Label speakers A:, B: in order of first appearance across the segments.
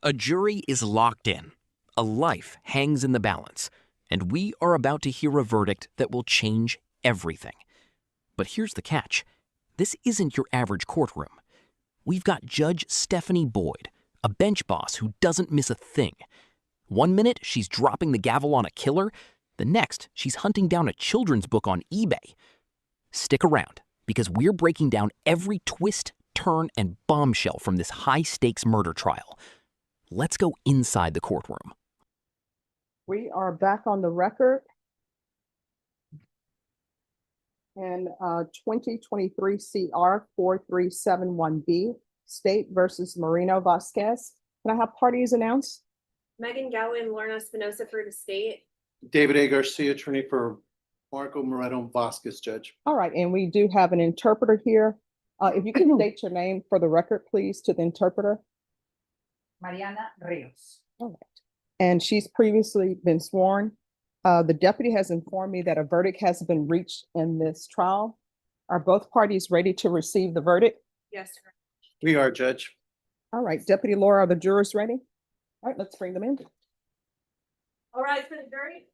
A: A jury is locked in. A life hangs in the balance. And we are about to hear a verdict that will change everything. But here's the catch. This isn't your average courtroom. We've got Judge Stephanie Boyd, a bench boss who doesn't miss a thing. One minute, she's dropping the gavel on a killer. The next, she's hunting down a children's book on eBay. Stick around, because we're breaking down every twist, turn, and bombshell from this high-stakes murder trial. Let's go inside the courtroom.
B: We are back on the record. And 2023 CR 4371B, State versus Moreno Vasquez. Can I have parties announced?
C: Megan Gowan, Lorna Espinosa for the state.
D: David A. Garcia, attorney for Marco Moreno Vasquez, judge.
B: All right, and we do have an interpreter here. If you can state your name for the record, please, to the interpreter.
E: Mariana Rios.
B: All right. And she's previously been sworn. The deputy has informed me that a verdict has been reached in this trial. Are both parties ready to receive the verdict?
C: Yes, sir.
D: We are, judge.
B: All right, Deputy Laura, are the jurors ready? All right, let's bring them in.
C: All right, for the jury.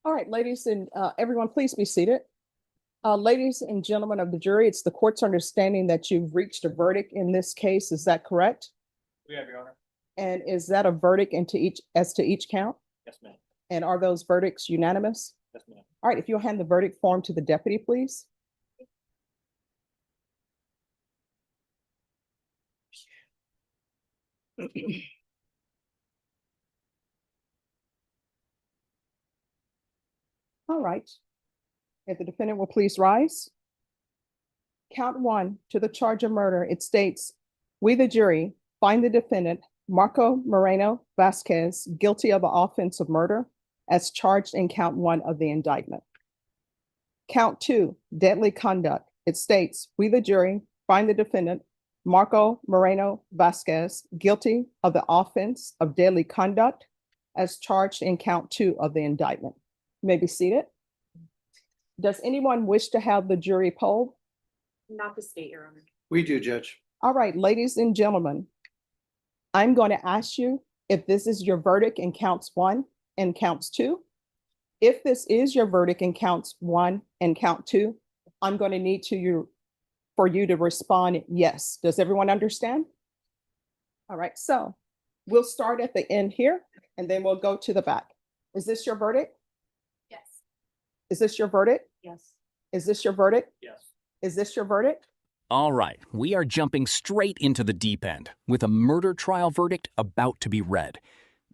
B: All right, ladies and everyone, please be seated. Ladies and gentlemen of the jury, it's the court's understanding that you've reached a verdict in this case. Is that correct?
D: We have, Your Honor.
B: And is that a verdict as to each count?
D: Yes, ma'am.
B: And are those verdicts unanimous?
D: Yes, ma'am.
B: All right, if you'll hand the verdict form to the deputy, please. All right. If the defendant will please rise. Count one, to the charge of murder, it states, we, the jury, find the defendant, Marco Moreno Vasquez, guilty of the offense of murder as charged in count one of the indictment. Count two, deadly conduct. It states, we, the jury, find the defendant, Marco Moreno Vasquez, guilty of the offense of deadly conduct as charged in count two of the indictment. You may be seated. Does anyone wish to have the jury polled?
C: Not the state, Your Honor.
D: We do, judge.
B: All right, ladies and gentlemen, I'm going to ask you if this is your verdict in counts one and counts two. If this is your verdict in counts one and count two, I'm going to need for you to respond yes. Does everyone understand? All right, so we'll start at the end here and then we'll go to the back. Is this your verdict?
C: Yes.
B: Is this your verdict?
C: Yes.
B: Is this your verdict?
D: Yes.
B: Is this your verdict?
A: All right, we are jumping straight into the deep end with a murder trial verdict about to be read.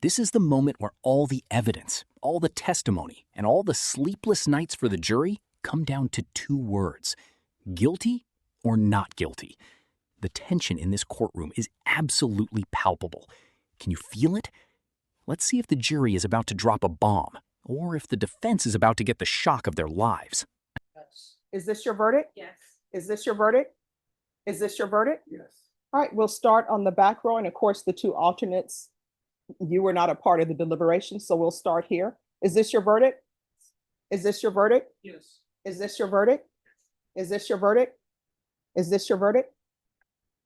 A: This is the moment where all the evidence, all the testimony, and all the sleepless nights for the jury come down to two words: guilty or not guilty. The tension in this courtroom is absolutely palpable. Can you feel it? Let's see if the jury is about to drop a bomb, or if the defense is about to get the shock of their lives.
B: Is this your verdict?
C: Yes.
B: Is this your verdict? Is this your verdict?
D: Yes.
B: All right, we'll start on the back row. And of course, the two alternates, you were not a part of the deliberation, so we'll start here. Is this your verdict? Is this your verdict?
D: Yes.
B: Is this your verdict? Is this your verdict? Is this your verdict?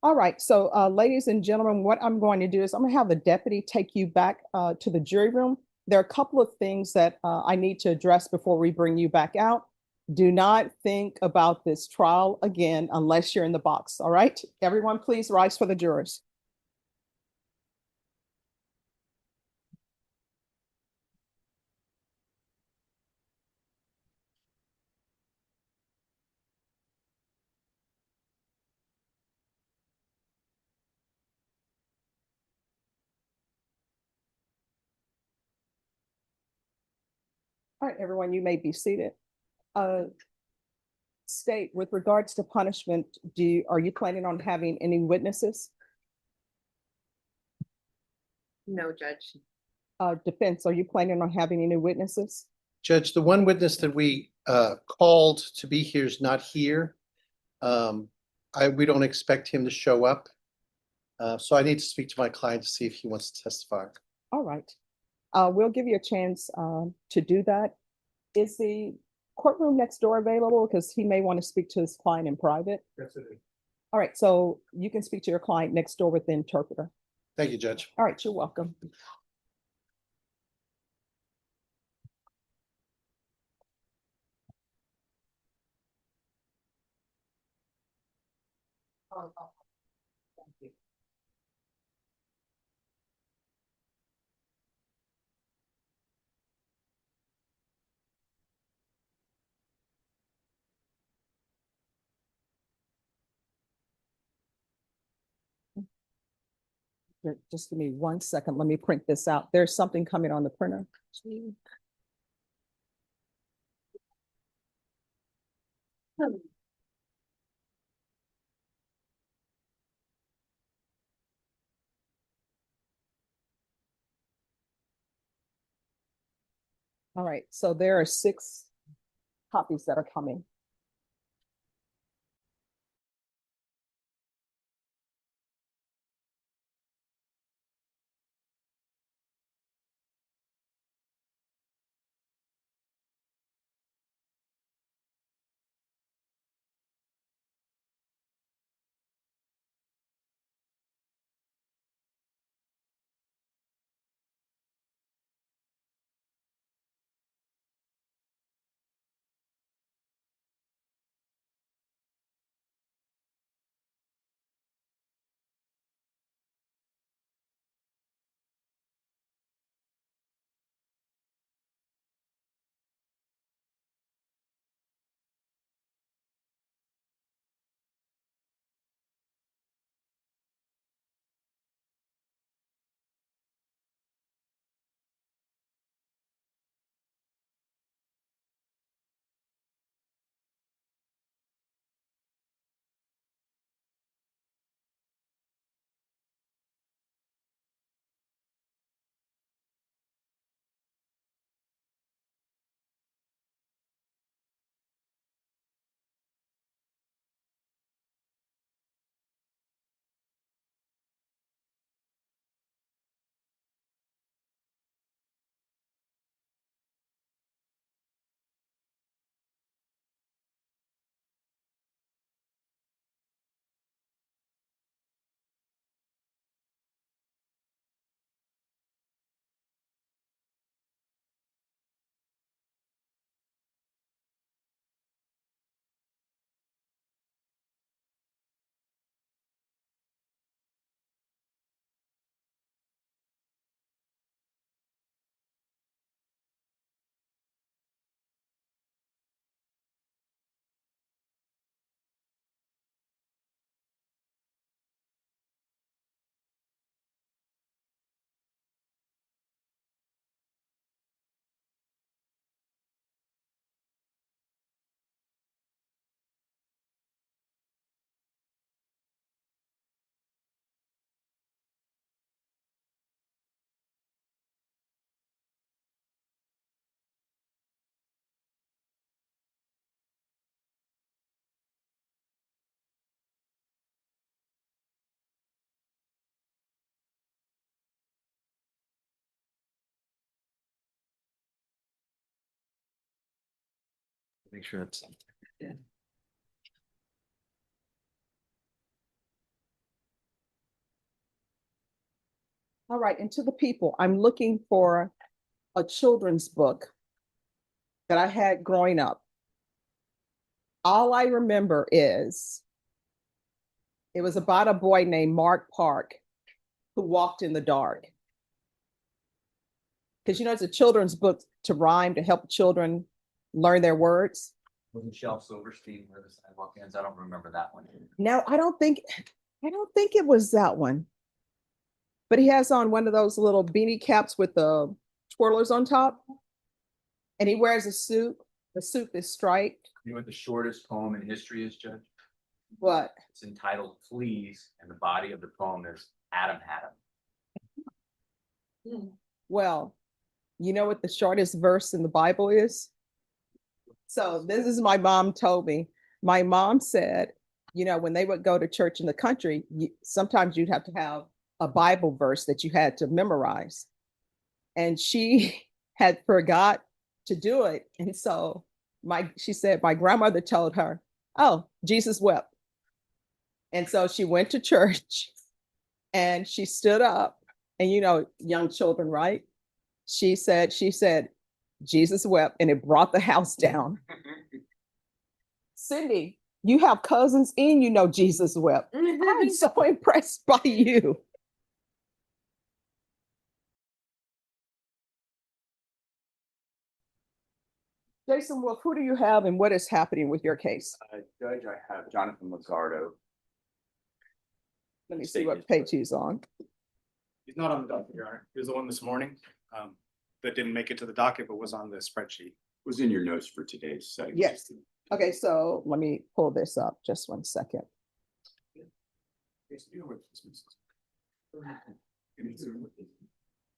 B: All right, so ladies and gentlemen, what I'm going to do is I'm going to have the deputy take you back to the jury room. There are a couple of things that I need to address before we bring you back out. Do not think about this trial again unless you're in the box, all right? Everyone, please rise for the jurors. All right, everyone, you may be seated. State, with regards to punishment, are you planning on having any witnesses?
C: No, Judge.
B: Defense, are you planning on having any witnesses?
D: Judge, the one witness that we called to be here is not here. We don't expect him to show up. So I need to speak to my client to see if he wants to testify.
B: All right. We'll give you a chance to do that. Is the courtroom next door available? Because he may want to speak to his client in private.
D: Yes, it is.
B: All right, so you can speak to your client next door with the interpreter.
D: Thank you, Judge.
B: All right, you're welcome.
E: Thank you.
B: Just give me 1 second. Let me print this out. There's something coming on the printer. All right, so there are 6 copies that are coming.
A: Make sure it's.
B: All right, and to the people, I'm looking for a children's book that I had growing up. All I remember is it was about a boy named Mark Park who walked in the dark. Because it's a children's book to rhyme to help children learn their words.
F: Wasn't Shel Silverstein where the sidewalk ends? I don't remember that one.
B: Now, I don't think it was that one. But he has on one of those little beanie caps with the twirlers on top. And he wears a suit. The suit is striped.
F: You know what the shortest poem in history is, Judge?
B: What?
F: It's entitled Fleas, and the body of the poem is Adam had 'em.
B: Well, you know what the shortest verse in the Bible is? So this is my mom told me. My mom said, you know, when they would go to church in the country, sometimes you'd have to have a Bible verse that you had to memorize. And she had forgot to do it. And so she said, my grandmother told her, oh, Jesus wept. And so she went to church and she stood up and, you know, young children, right? She said, Jesus wept, and it brought the house down. Cindy, you have cousins and you know Jesus wept. I'm so impressed by you. Jason Wolf, who do you have and what is happening with your case?
F: Judge, I have Jonathan Lizardo.
B: Let me see what page he's on.
G: He's not on the docket, Your Honor. He was the one this morning that didn't make it to the docket, but was on the spreadsheet.
F: Was in your notes for today's segment.
B: Yes. Okay, so let me pull this up. Just 1 second.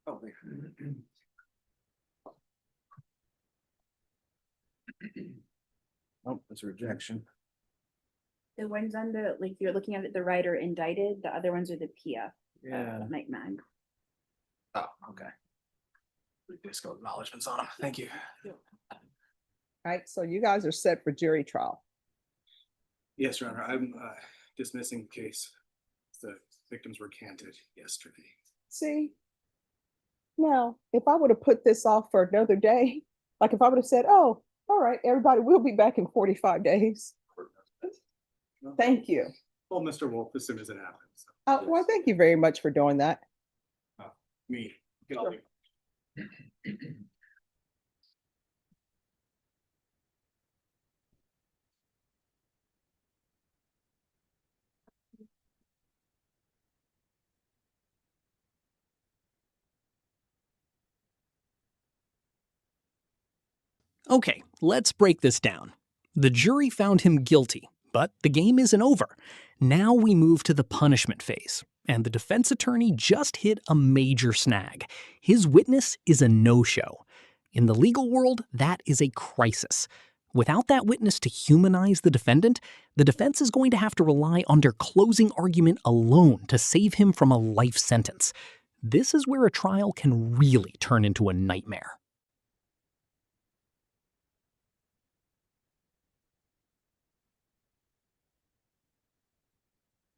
G: Oh, there. Oh, that's a rejection.
H: The ones on the, like, you're looking at it, the writer indicted, the other ones are the PF, Mike Mag.
G: Oh, okay. Disco acknowledgements on him. Thank you.
B: All right, so you guys are set for jury trial.
G: Yes, Your Honor, I'm dismissing the case. The victims were canted yesterday.
B: See? Now, if I would have put this off for another day, like if I would have said, oh, all right, everybody, we'll be back in 45 days. Thank you.
G: Well, Mr. Wolf, as soon as it happens.
B: Well, thank you very much for doing that.
G: Me. Get all the-
A: Okay, let's break this down. The jury found him guilty, but the game isn't over. Now we move to the punishment phase, and the defense attorney just hit a major snag. His witness is a no-show. In the legal world, that is a crisis. Without that witness to humanize the defendant, the defense is going to have to rely on their closing argument alone to save him from a life sentence. This is where a trial can really turn into a nightmare.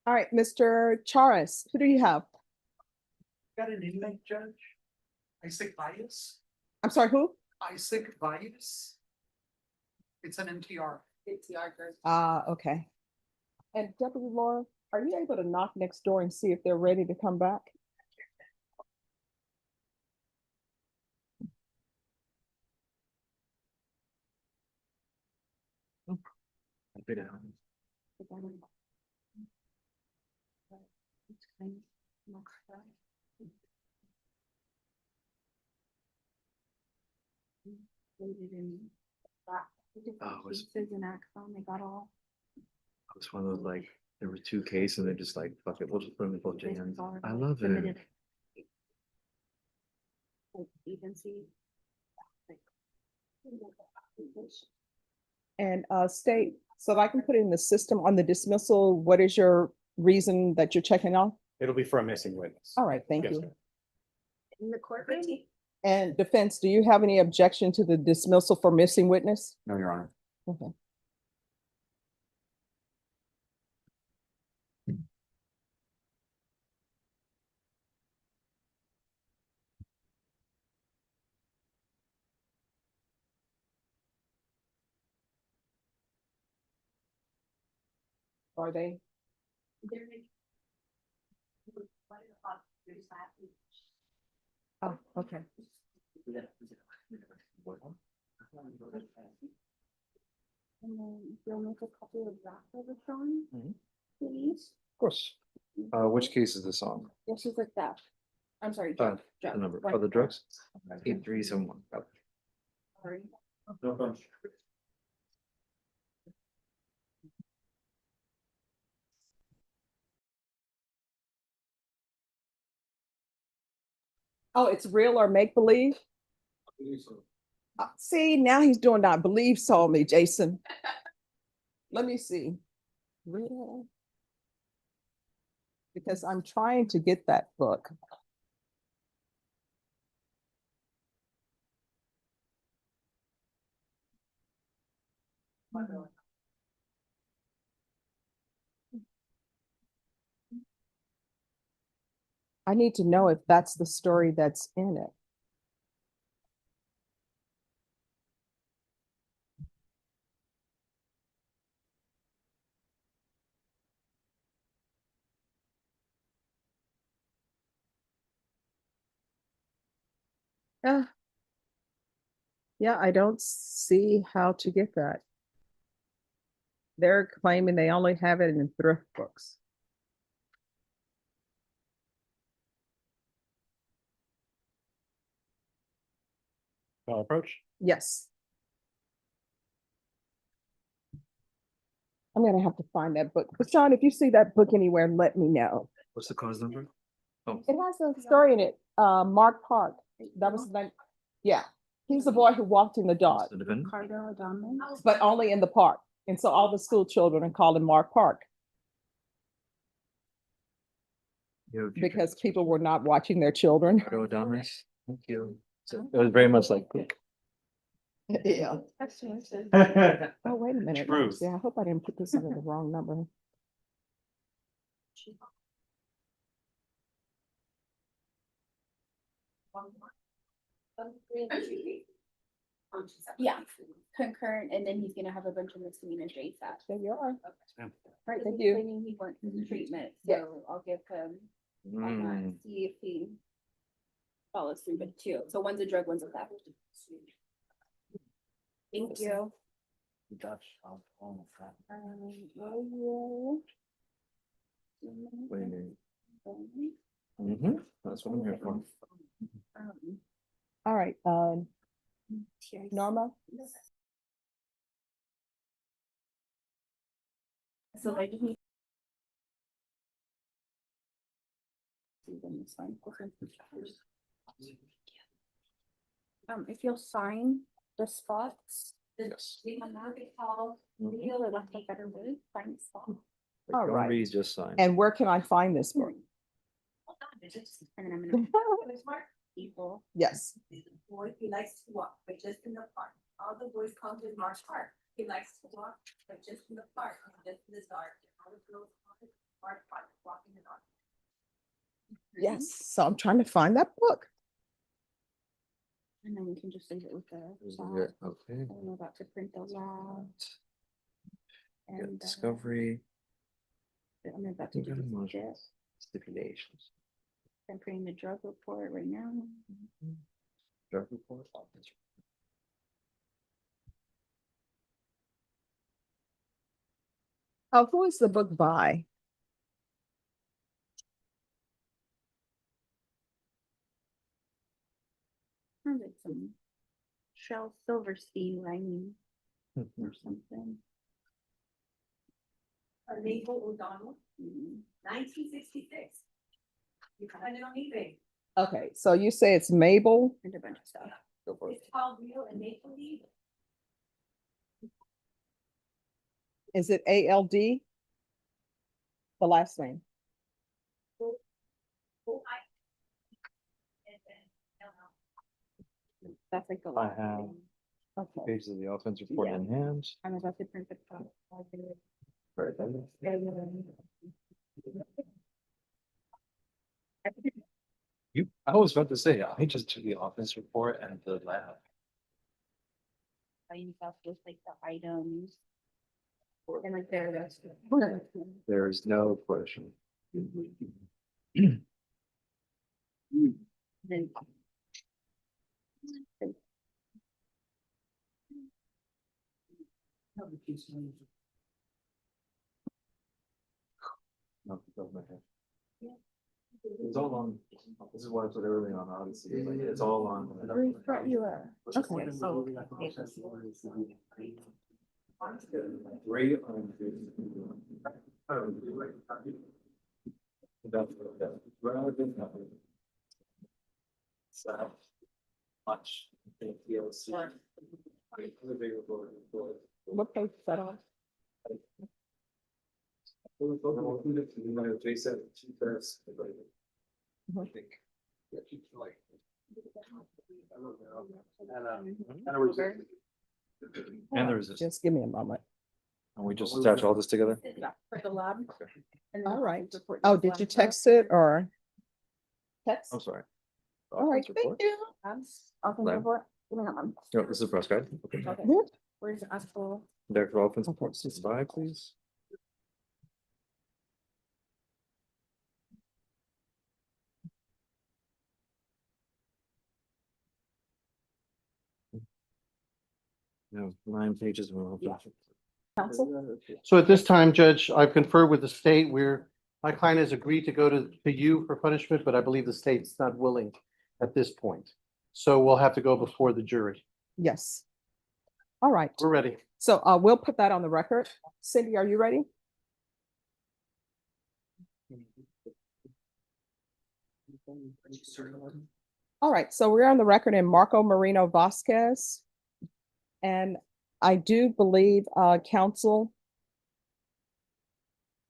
B: All right, Mr. Charis, who do you have?
E: Got an inmate, Judge? Isaac Bias?
B: I'm sorry, who?
E: Isaac Bias? It's an MTR.
B: Okay. And Deputy Laura, are you able to knock next door and see if they're ready to come back?
H: And Axon, they got all.
F: It's one of those, like, there were two cases and they're just like, fuck it, we'll just put them in both hands. I love
H: submitted.
F: it.
H: Like, agency.
B: And state, so that I can put it in the system on the dismissal, what is your reason that you're checking off?
G: It'll be for a missing witness.
B: All right, thank
G: Yes,
B: you.
G: sir.
C: In the courtroom?
B: And defense, do you have any objection to the dismissal for missing witness?
F: No, Your Honor.
B: Okay. Are they? Oh, okay.
H: And then you'll make a copy of that for the phone, please.
F: Of course. Which case is this on?
H: This is a theft. I'm sorry.
F: The
H: drug,
F: number,
H: like
F: oh, the
H: theft.
F: drugs? 8371.
H: Sorry.
G: No problem.
B: Oh, it's real or make-believe? See, now he's doing that. Believe saw me, Jason. Let me see. Real. Because I'm trying to get that book. I need to know if that's the story that's in it. Yeah. Yeah, I don't see how to get that. They're claiming they only have it in thrift books.
F: Approach.
B: Yes. I'm gonna have to find that book. But Sean, if you see that book anywhere, let me know.
F: What's the cause number? Oh,
B: It has a story in it. Mark Park. That was the name. Yeah, he's the boy who walked in the dog,
F: the defendant?
H: Cardo Adame.
B: but only in the park. And so all the school children are called him Mark Park
F: You have a few
B: because
F: seconds.
B: people were not watching their children.
F: Marco Adames. Thank you. So it was very much like.
B: Yeah.
F: Yeah.
B: Oh, wait a minute. Let me
F: Truth.
B: see. I hope I didn't put this under the wrong number.
H: Yeah, concurrent, and then he's gonna have a bunch of misdemeanors ASAP.
B: There you are.
H: Right,
B: Thank
H: he's
B: you.
H: claiming he wants his treatment,
B: Yeah.
H: so I'll give him on that,
F: Mm.
H: see if he follows through with two. So one's a drug, one's a theft. Thank you.
F: What do you mean? Mm-hmm. That's what I'm here for.
B: All right, Norma.
H: So I just need. See, then it's fine. If you'll sign the spots.
F: Yes.
H: On that, you would like a better word, sign spot.
B: All
F: Don't
B: right.
F: read, just sign.
B: And where can I find this book?
H: And then I'm gonna. People.
B: Yes.
C: Boy, he likes to walk, but just in the park. All the boys come to Marsh Park. He likes to walk, but just in the park, just in the dark. All the girls come to Marsh Park, walking in the dark.
B: Yes. So I'm trying to find that book.
H: And then we can just leave it with the.
F: Is
H: file.
F: it- Okay.
H: I'm about to print those out.
F: Got
H: And
F: discovery.
H: I'm about to do this.
F: Stipulations.
H: I'm printing the drug report right now.
F: Drug report. Oh, that's
B: Oh, who is the book by?
H: Sounds like some Shel Silverstein writing
F: right.
H: or something.
C: Maple O'Donnell,
H: Mm.
C: 1966. You can find it on eBay.
B: Okay, so you say it's Mabel.
H: And a bunch of stuff.
F: Go for it.
C: It's called Real and Make Believe.
B: Is it ALD? The last name.
C: Oh, and then,
H: That's like the
F: I
H: last
F: have-
H: thing.
B: Okay.
F: Pages of the offense report
H: Yeah.
F: in hand.
H: I'm about to print the top.
F: Right, then. I was about to say, I just took the offense report and the lab.
H: I use with like the items. And like there, that's.
F: There is no question.
H: Then.
F: Not the top of my head. It's all on, this is why I put early on Odyssey, like, it's all on.
H: Refresh you are.
B: Okay.
F: Great on. So much.
B: What page is that on?
F: Jason, two-thirds.
B: Mhm.
F: I think. Yeah, like. And a resist.
B: And there is. Just give me a moment.
F: And we just attach all this together?
H: For the lab. And then
B: All
H: the
B: right.
H: office report
B: Oh,
H: is
B: did
H: lab
B: you
H: report.
B: text it or? Text?
F: I'm sorry.
B: All right,
F: Office
B: thank
F: report?
B: you.
H: Office
F: Lab.
H: report. Give me that one.
F: No, this is the press guide. Okay.
H: Okay.
B: Mhm.
H: Where's the actual?
F: Director of Offense Report, stand by, please. No, 9 pages.
B: Counsel?
D: So at this time, Judge, I've conferred with the state where my client has agreed to go to you for punishment, but I believe the state's not willing at this point. So we'll have to go before the jury.
B: Yes. All right.
D: We're ready.
B: So we'll put that on the record. Cindy, are you ready? All right, so we're on the record in Marco Moreno Vasquez. And I do believe, counsel,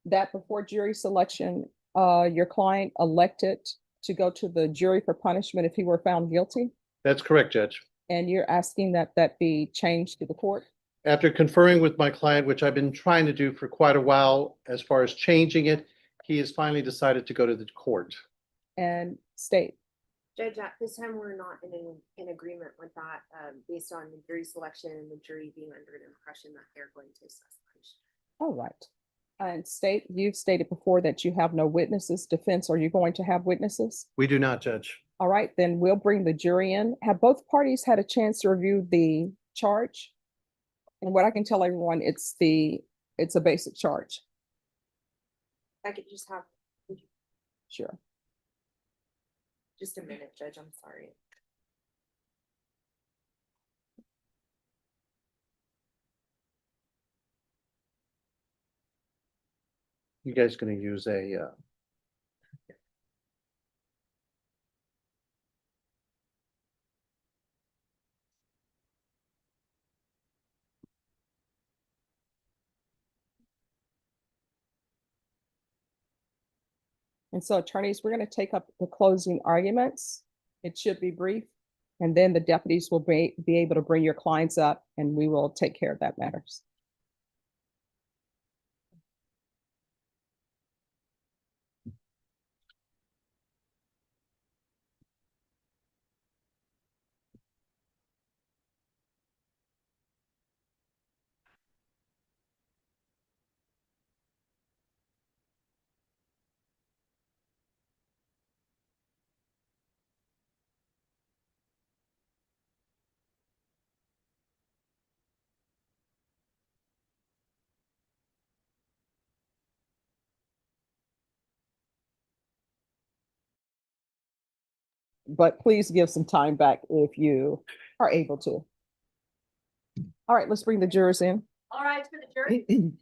B: that before jury selection, your client elected to go to the jury for punishment if he were found guilty.
D: That's correct, Judge.
B: And you're asking that that be changed to the court?
D: After conferring with my client, which I've been trying to do for quite a while, as far as changing it, he has finally decided to go to the court.
B: And state,
I: Judge, at this time, we're not in agreement with that, based on the jury selection and the jury being under the impression that they're going to assess punishment.
B: all right. And state, you've stated before that you have no witnesses. Defense, are you going to have witnesses?
D: We do not, Judge.
B: All right, then we'll bring the jury in. Have both parties had a chance to review the charge? And what I can tell everyone, it's a basic charge.
I: If I could just have
B: Sure.
I: just a minute, Judge, I'm sorry.
D: You guys gonna use a,
B: And so attorneys, we're going to take up the closing arguments. It should be brief. And then the deputies will be able to bring your clients up and we will take care of that matters. But please give some time back if you are able to. All right, let's bring the jurors in.
I: All right, for the jury.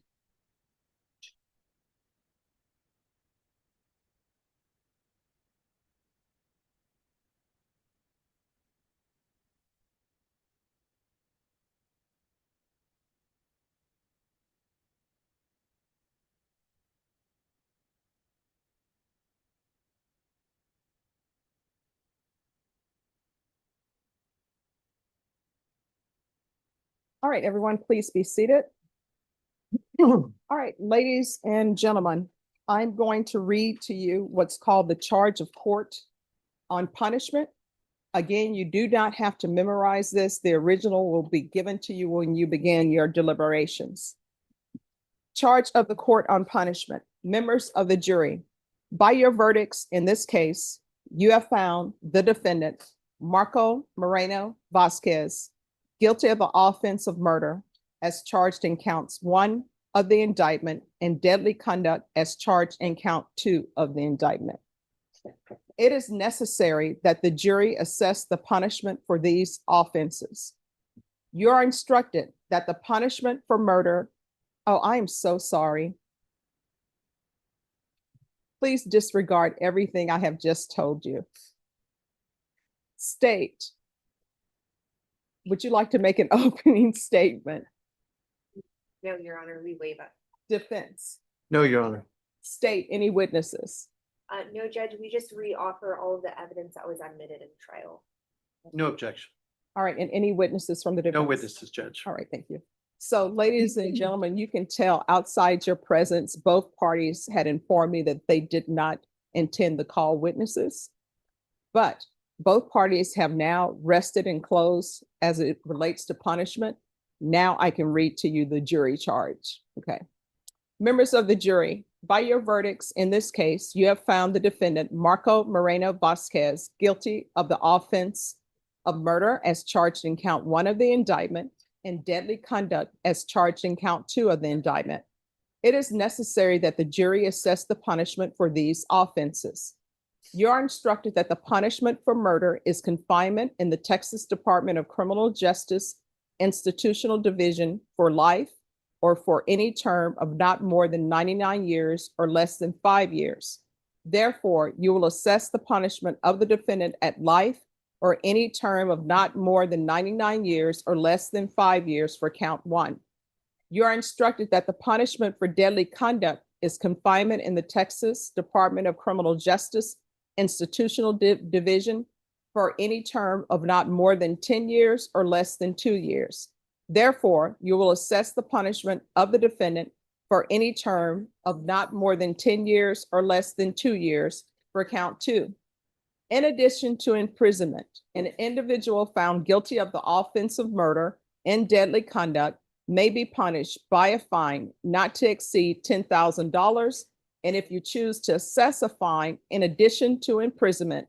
B: All right, everyone, please be seated. All right, ladies and gentlemen, I'm going to read to you what's called the charge of court on punishment. Again, you do not have to memorize this. The original will be given to you when you begin your deliberations. Charge of the court on punishment. Members of the jury, by your verdicts in this case, you have found the defendant, Marco Moreno Vasquez, guilty of the offense of murder as charged in counts 1 of the indictment and deadly conduct as charged in count 2 of the indictment. It is necessary that the jury assess the punishment for these offenses. You are instructed that the punishment for murder, oh, I am so sorry. Please disregard everything I have just told you. State, would you like to make an opening statement?
I: No, Your Honor, we waive it.
B: Defense,
D: No, Your Honor.
B: state, any witnesses?
I: No, Judge, we just reoffer all of the evidence that was admitted in trial.
D: No objection.
B: All right, and any witnesses from the defense?
D: No witnesses, Judge.
B: All right, thank you. So ladies and gentlemen, you can tell outside your presence, both parties had informed me that they did not intend to call witnesses. But both parties have now rested and closed as it relates to punishment. Now I can read to you the jury charge. Okay. Members of the jury, by your verdicts in this case, you have found the defendant, Marco Moreno Vasquez, guilty of the offense of murder as charged in count 1 of the indictment and deadly conduct as charged in count 2 of the indictment. It is necessary that the jury assess the punishment for these offenses. You are instructed that the punishment for murder is confinement in the Texas Department of Criminal Justice Institutional Division for life or for any term of not more than 99 years or less than 5 years. Therefore, you will assess the punishment of the defendant at life or any term of not more than 99 years or less than 5 years for count 1. You are instructed that the punishment for deadly conduct is confinement in the Texas Department of Criminal Justice Institutional Division for any term of not more than 10 years or less than 2 years. Therefore, you will assess the punishment of the defendant for any term of not more than 10 years or less than 2 years for count 2. In addition to imprisonment, an individual found guilty of the offense of murder and deadly conduct may be punished by a fine not to exceed $10,000. And if you choose to assess a fine in addition to imprisonment,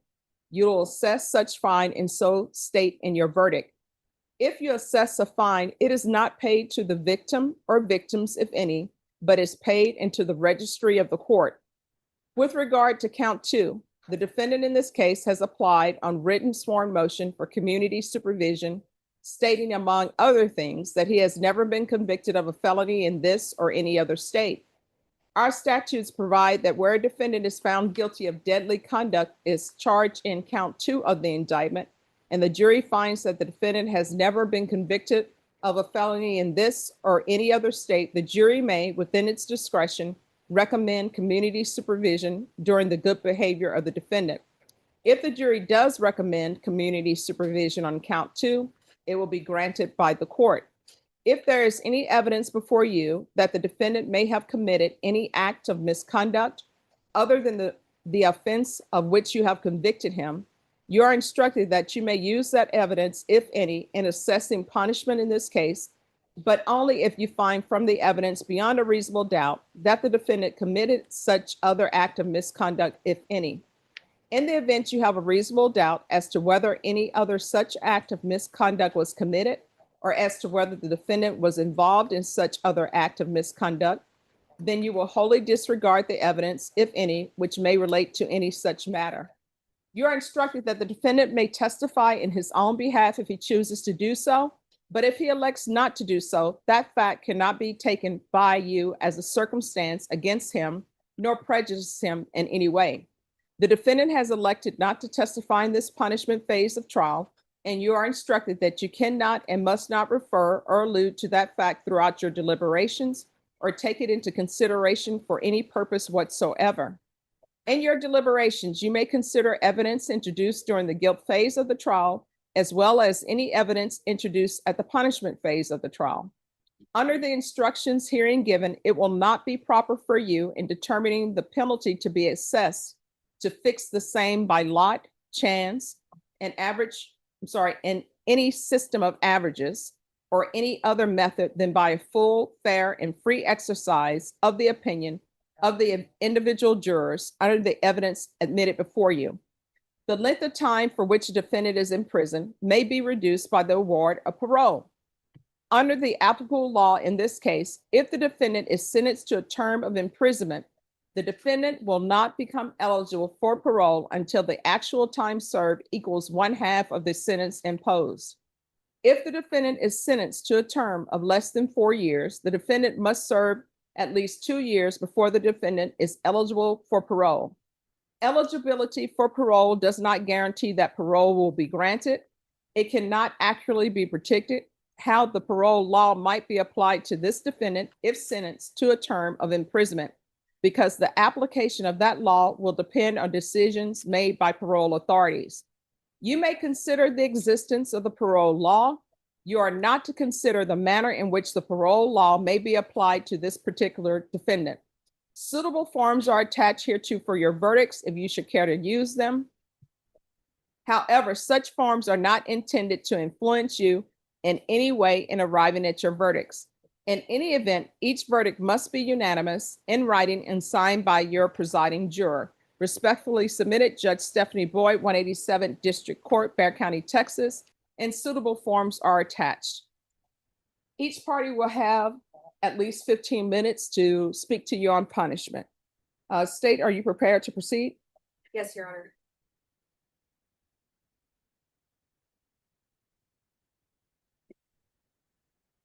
B: you will assess such fine and so state in your verdict. If you assess a fine, it is not paid to the victim or victims, if any, but is paid into the registry of the court. With regard to count 2, the defendant in this case has applied on written sworn motion for community supervision, stating among other things that he has never been convicted of a felony in this or any other state. Our statutes provide that where a defendant is found guilty of deadly conduct is charged in count 2 of the indictment, and the jury finds that the defendant has never been convicted of a felony in this or any other state, the jury may, within its discretion, recommend community supervision during the good behavior of the defendant. If the jury does recommend community supervision on count 2, it will be granted by the court. If there is any evidence before you that the defendant may have committed any act of misconduct other than the offense of which you have convicted him, you are instructed that you may use that evidence, if any, in assessing punishment in this case, but only if you find from the evidence beyond a reasonable doubt that the defendant committed such other act of misconduct, if any. In the event you have a reasonable doubt as to whether any other such act of misconduct was committed, or as to whether the defendant was involved in such other act of misconduct, then you will wholly disregard the evidence, if any, which may relate to any such matter. You are instructed that the defendant may testify in his own behalf if he chooses to do so, but if he elects not to do so, that fact cannot be taken by you as a circumstance against him, nor prejudice him in any way. The defendant has elected not to testify in this punishment phase of trial, and you are instructed that you cannot and must not refer or allude to that fact throughout your deliberations or take it into consideration for any purpose whatsoever. In your deliberations, you may consider evidence introduced during the guilt phase of the trial, as well as any evidence introduced at the punishment phase of the trial. Under the instructions herein given, it will not be proper for you in determining the penalty to be assessed to fix the same by lot, chance, and and any system of averages or any other method than by a full, fair, and free exercise of the opinion of the individual jurors under the evidence admitted before you. The length of time for which a defendant is in prison may be reduced by the award of parole. Under the applicable law in this case, if the defendant is sentenced to a term of imprisonment, the defendant will not become eligible for parole until the actual time served equals 1/2 of the sentence imposed. If the defendant is sentenced to a term of less than 4 years, the defendant must serve at least 2 years before the defendant is eligible for parole. Eligibility for parole does not guarantee that parole will be granted. It cannot accurately be predicted how the parole law might be applied to this defendant if sentenced to a term of imprisonment, because the application of that law will depend on decisions made by parole authorities. You may consider the existence of the parole law. You are not to consider the manner in which the parole law may be applied to this particular defendant. Suitable forms are attached hereto for your verdicts if you should care to use them. However, such forms are not intended to influence you in any way in arriving at your verdicts. In any event, each verdict must be unanimous, in writing, and signed by your presiding juror. Respectfully submitted, Judge Stephanie Boyd, 187 District Court, Bexar County, Texas, and suitable forms are attached. Each party will have at least 15 minutes to speak to you on punishment. State, are you prepared to proceed?
I: Yes, Your Honor.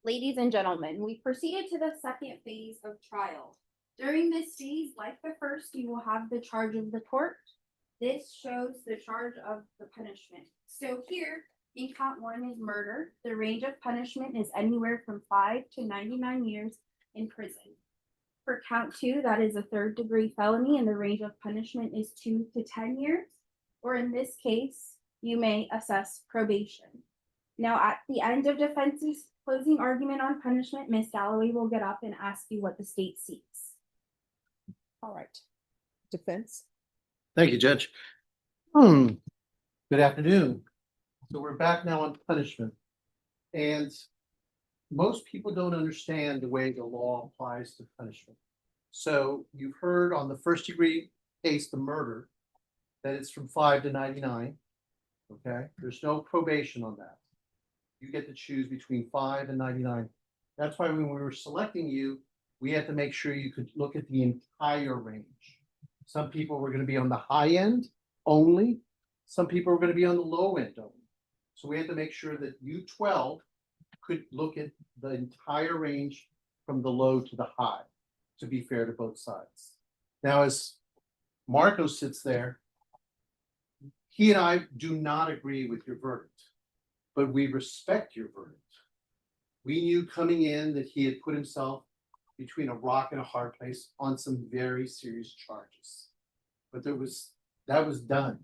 H: Ladies and gentlemen, we proceeded to the second phase of trial. During this phase, like the first, you will have the charge of the court. This shows the charge of the punishment. So here, in count 1 is murder. The range of punishment is anywhere from 5 to 99 years in prison. For count 2, that is a 3rd-degree felony, and the range of punishment is 2 to 10 years. Or in this case, you may assess probation. Now, at the end of defense's closing argument on punishment, Ms. Galloway will get up and ask you what the state seeks.
B: All right. Defense.
D: Thank you, Judge. Good afternoon. So we're back now on punishment. And most people don't understand the way the law applies to punishment. So you've heard on the 1st-degree case, the murder, that it's from 5 to 99. Okay, there's no probation on that. You get to choose between 5 and 99. That's why when we were selecting you, we had to make sure you could look at the entire range. Some people were going to be on the high end only. Some people were going to be on the low end only. So we had to make sure that you 12 could look at the entire range from the low to the high, to be fair to both sides. Now, as Marco sits there, he and I do not agree with your verdict, but we respect your verdict. We knew coming in that he had put himself between a rock and a hard place on some very serious charges. But that was done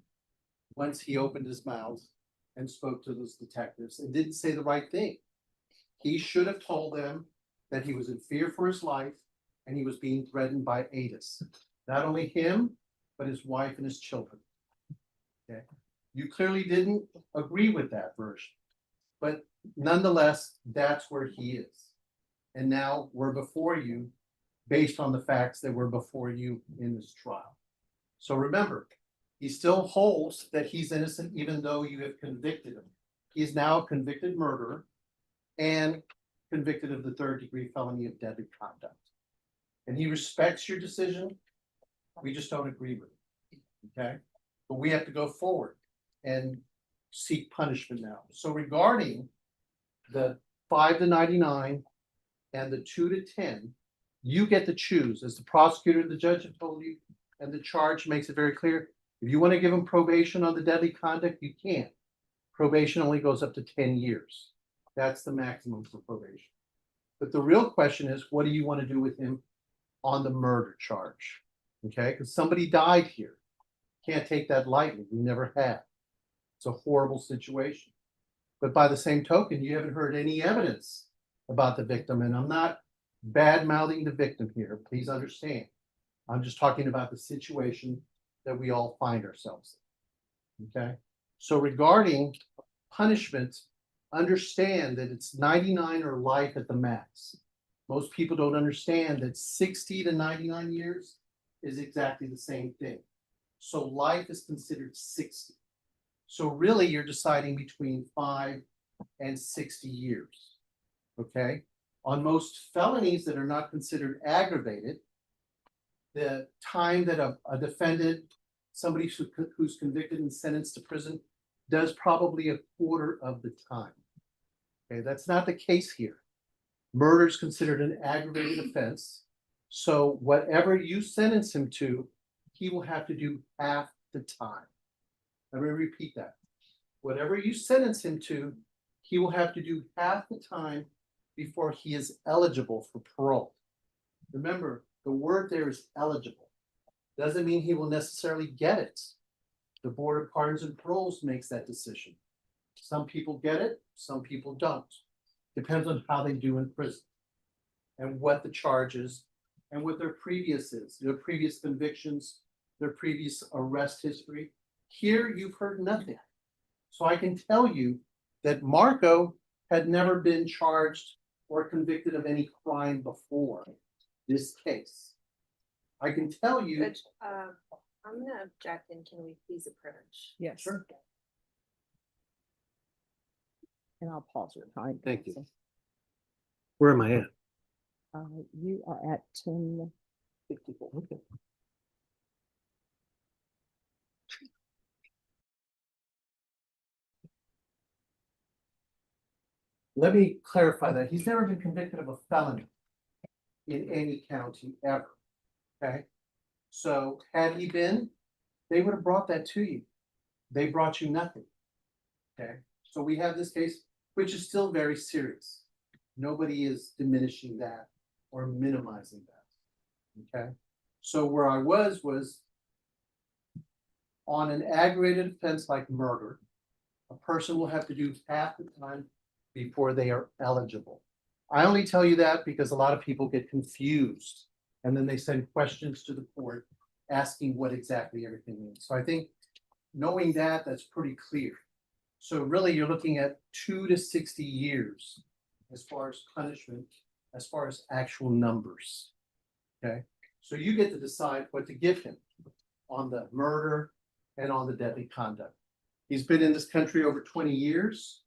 D: once he opened his mouth and spoke to those detectives and didn't say the right thing. He should have told them that he was in fear for his life and he was being threatened by ATIS. Not only him, but his wife and his children. Okay. You clearly didn't agree with that version, but nonetheless, that's where he is. And now we're before you based on the facts that were before you in this trial. So remember, he still holds that he's innocent even though you have convicted him. He's now a convicted murderer and convicted of the 3rd-degree felony of deadly conduct. And he respects your decision. We just don't agree with it. Okay? But we have to go forward and seek punishment now. So regarding the 5 to 99 and the 2 to 10, you get to choose. As the prosecutor, the judge have told you, and the charge makes it very clear. If you want to give him probation on the deadly conduct, you can't. Probation only goes up to 10 years. That's the maximum for probation. But the real question is, what do you want to do with him on the murder charge? Okay, because somebody died here. Can't take that lightly. We never have. It's a horrible situation. But by the same token, you haven't heard any evidence about the victim. And I'm not bad-mouthing the victim here. Please understand. I'm just talking about the situation that we all find ourselves in. Okay? So regarding punishment, understand that it's 99 or life at the max. Most people don't understand that 60 to 99 years is exactly the same thing. So life is considered 60. So really you're deciding between 5 and 60 years. Okay? On most felonies that are not considered aggravated, the time that a defendant, somebody who's convicted and sentenced to prison, does probably a quarter of the time. Okay, that's not the case here. Murder is considered an aggravated offense. So whatever you sentence him to, he will have to do half the time. Let me repeat that. Whatever you sentence him to, he will have to do half the time before he is eligible for parole. Remember, the word there is eligible. Doesn't mean he will necessarily get it. The Board of Pardons and Paroles makes that decision. Some people get it, some people don't. Depends on how they do in prison and what the charge is and what their previous is, their previous convictions, their previous arrest history. Here, you've heard nothing. So I can tell you that Marco had never been charged or convicted of any crime before this case. I can tell you.
I: Judge, I'm gonna object, and can we please approach?
B: Yes.
D: Sure.
B: And I'll pause your time.
D: Thank you.
B: counsel.
D: Where am I at?
B: You are at 10:54.
D: Okay. Let me clarify that. He's never been convicted of a felony in any county ever. Okay? So had he been, they would have brought that to you. They brought you nothing. Okay? So we have this case, which is still very serious. Nobody is diminishing that or minimizing that. Okay? So where I was on an aggravated offense like murder, a person will have to do half the time before they are eligible. I only tell you that because a lot of people get confused and then they send questions to the court asking what exactly everything means. So I think knowing that, that's pretty clear. So really you're looking at 2 to 60 years as far as punishment, as far as actual numbers. Okay, so you get to decide what to give him on the murder and on the deadly conduct. He's been in this country over 20 years,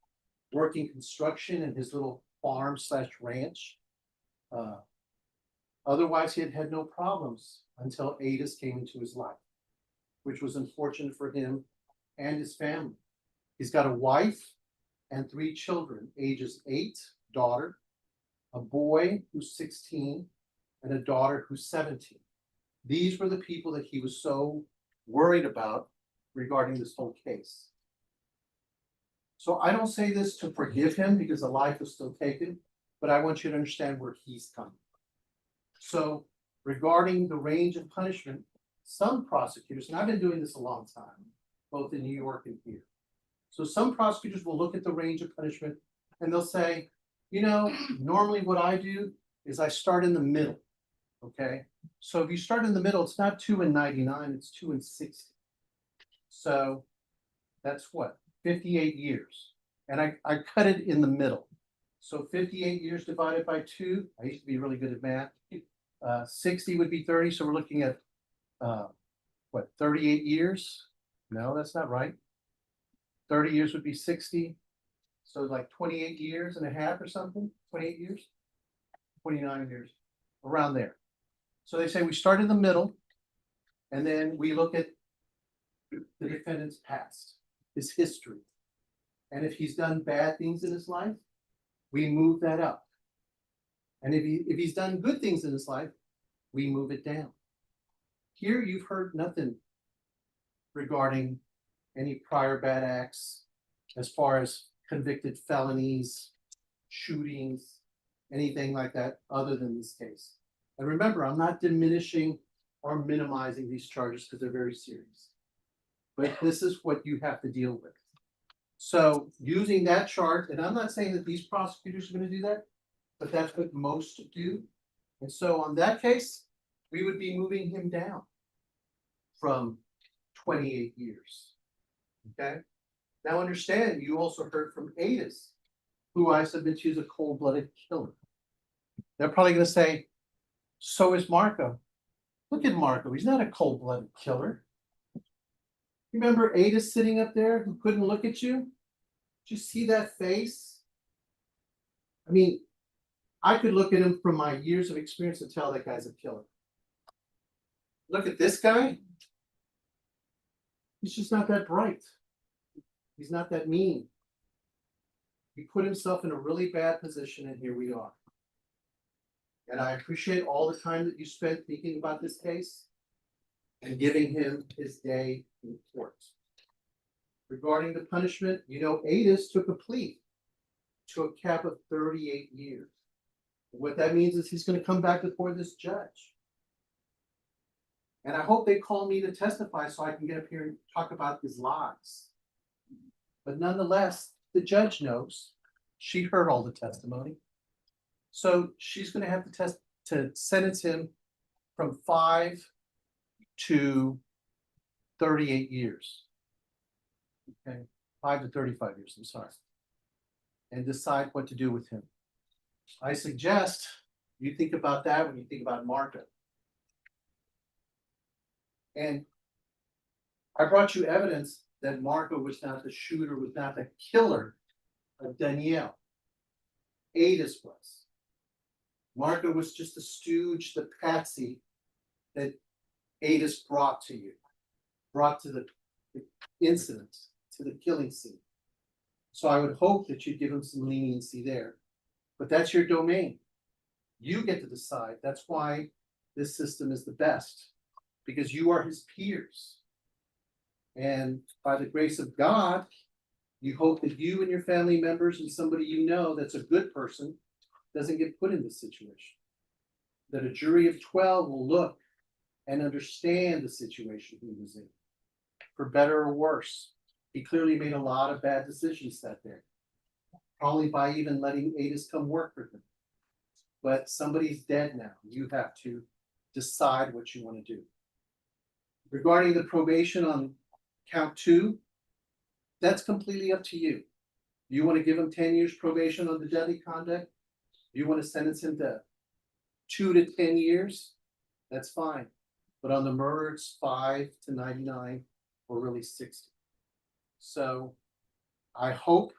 D: working construction in his little farm / ranch. Otherwise, he had had no problems until ADIS came into his life, which was unfortunate for him and his family. He's got a wife and 3 children, ages 8, daughter, a boy who's 16, and a daughter who's 17. These were the people that he was so worried about regarding this whole case. So I don't say this to forgive him because the life is still taken, but I want you to understand where he's coming from. So regarding the range of punishment, some prosecutors, and I've been doing this a long time, both in New York and here. So some prosecutors will look at the range of punishment and they'll say, you know, normally what I do is I start in the middle. Okay, so if you start in the middle, it's not 2 and 99, it's 2 and 60. So that's what, 58 years. And I cut it in the middle. So 58 years divided by 2, I used to be really good at math. 60 would be 30, so we're looking at what, 38 years? No, that's not right. 30 years would be 60. So like 28 years and a half or something, 28 years, 29 years, around there. So they say we start in the middle and then we look at the defendant's past, his history. And if he's done bad things in his life, we move that up. And if he's done good things in his life, we move it down. Here you've heard nothing regarding any prior bad acts as far as convicted felonies, shootings, anything like that other than this case. And remember, I'm not diminishing or minimizing these charges because they're very serious. But this is what you have to deal with. So using that chart, and I'm not saying that these prosecutors are going to do that, but that's what most do. And so on that case, we would be moving him down from 28 years. Okay. Now understand, you also heard from ADIS, who I submit to as a cold-blooded killer. They're probably going to say, so is Marco. Look at Marco, he's not a cold-blooded killer. Remember ADIS sitting up there who couldn't look at you? Did you see that face? I mean, I could look at him from my years of experience and tell that guy's a killer. Look at this guy. He's just not that bright. He's not that mean. He put himself in a really bad position, and here we are. And I appreciate all the time that you spent thinking about this case. and giving him his day in court. Regarding the punishment, you know, Adis took a plea to a cap of 38 years. What that means is he's gonna come back before this judge. And I hope they call me to testify so I can get up here and talk about his lies. But nonetheless, the judge knows, she heard all the testimony. So she's gonna have to sentence him from 5 to 38 years. Okay, 5 to 35 years, I'm sorry. And decide what to do with him. I suggest you think about that when you think about Marco. And I brought you evidence that Marco was not the shooter, was not the killer of Danielle. Adis was. Marco was just the stooge, the patsy that Adis brought to you, brought to the incident, to the killing scene. So I would hope that you'd give him some leniency there, but that's your domain. You get to decide. That's why this system is the best, because you are his peers. And by the grace of God, you hope that you and your family members and somebody you know that's a good person doesn't get put in this situation. That a jury of 12 will look and understand the situation he was in, for better or worse. He clearly made a lot of bad decisions that day, probably by even letting Adis come work for him. But somebody's dead now. You have to decide what you want to do. Regarding the probation on count 2, that's completely up to you. You want to give him 10 years probation on the deadly conduct? You want to sentence him to 2 to 10 years? That's fine. But on the murder, it's 5 to 99 or really 60. So I hope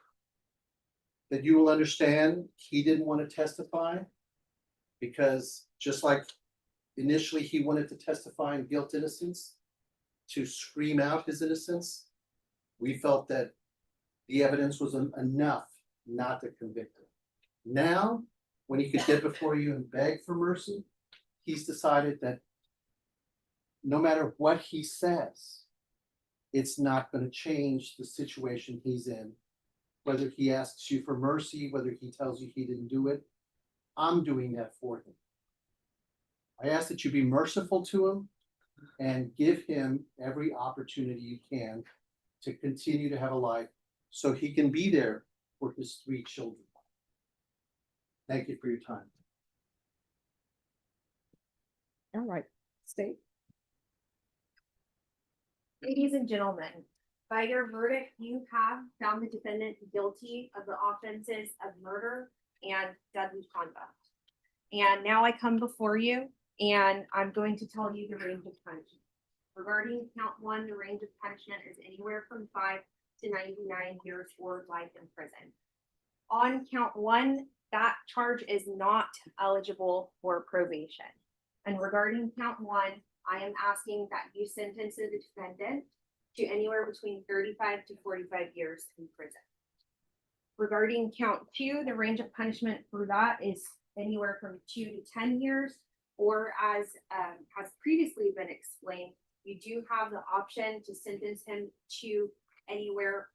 D: that you will understand he didn't want to testify, because just like initially he wanted to testify in guilt innocence to scream out his innocence, we felt that the evidence was enough not to convict him. Now, when he could get before you and beg for mercy, he's decided that no matter what he says, it's not going to change the situation he's in. Whether he asks you for mercy, whether he tells you he didn't do it, I'm doing that for him. I ask that you be merciful to him and give him every opportunity you can to continue to have a life so he can be there for his 3 children. Thank you for your time.
B: All right, state.
I: Ladies and gentlemen, by your verdict, you have found the defendant guilty of the offenses of murder and deadly conduct. And now I come before you and I'm going to tell you the range of punishment. Regarding count 1, the range of punishment is anywhere from 5 to 99 years or life in prison. On count 1, that charge is not eligible for probation. And regarding count 1, I am asking that you sentence the defendant to anywhere between 35 to 45 years in prison. Regarding count 2, the range of punishment for that is anywhere from 2 to 10 years, or as has previously been explained, you do have the option to sentence him to anywhere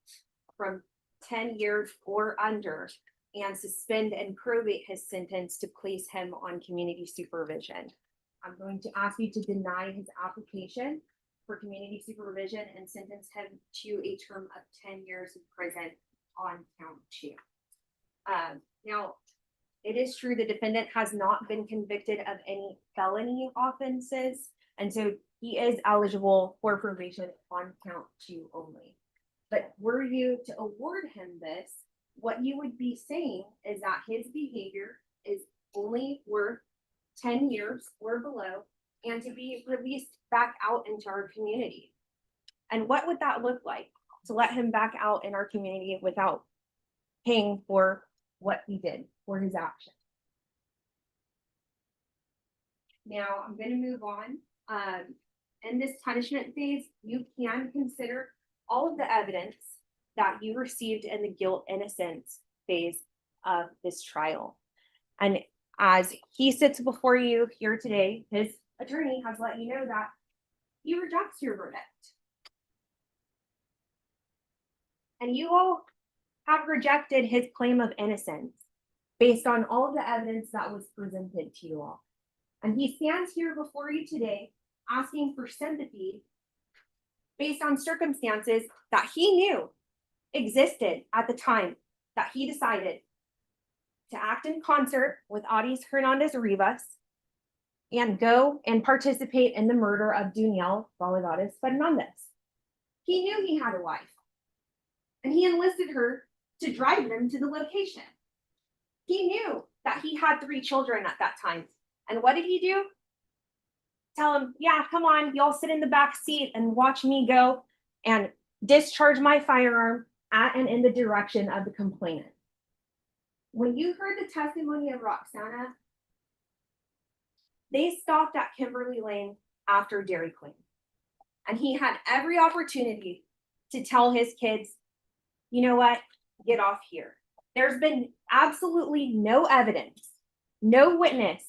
I: from 10 years or under, and suspend and probate his sentence to place him on community supervision. I'm going to ask you to deny his application for community supervision and sentence him to a term of 10 years in prison on count 2. Now, it is true the defendant has not been convicted of any felony offenses, and so he is eligible for probation on count 2 only. But were you to award him this, what you would be saying is that his behavior is only worth 10 years or below, and to be released back out into our community. And what would that look like, to let him back out in our community without paying for what he did, for his action? Now I'm going to move on. In this punishment phase, you can consider all of the evidence that you received in the guilt innocence phase of this trial. And as he sits before you here today, his attorney has let you know that he rejects your verdict. And you all have rejected his claim of innocence based on all of the evidence that was presented to you all. And he stands here before you today asking for sympathy based on circumstances that he knew existed at the time that he decided to act in concert with Adis Hernandez Rivas and go and participate in the murder of Danielle Valadares Fernandez. He knew he had a wife, and he enlisted her to drive them to the location. He knew that he had 3 children at that time. And what did he do? Tell him, yeah, come on, y'all sit in the back seat and watch me go and discharge my firearm at and in the direction of the complainant. When you heard the testimony of Roxana, they stopped at Kimberly Lane after Dairy Queen. And he had every opportunity to tell his kids, you know what, get off here. There's been absolutely no evidence, no witness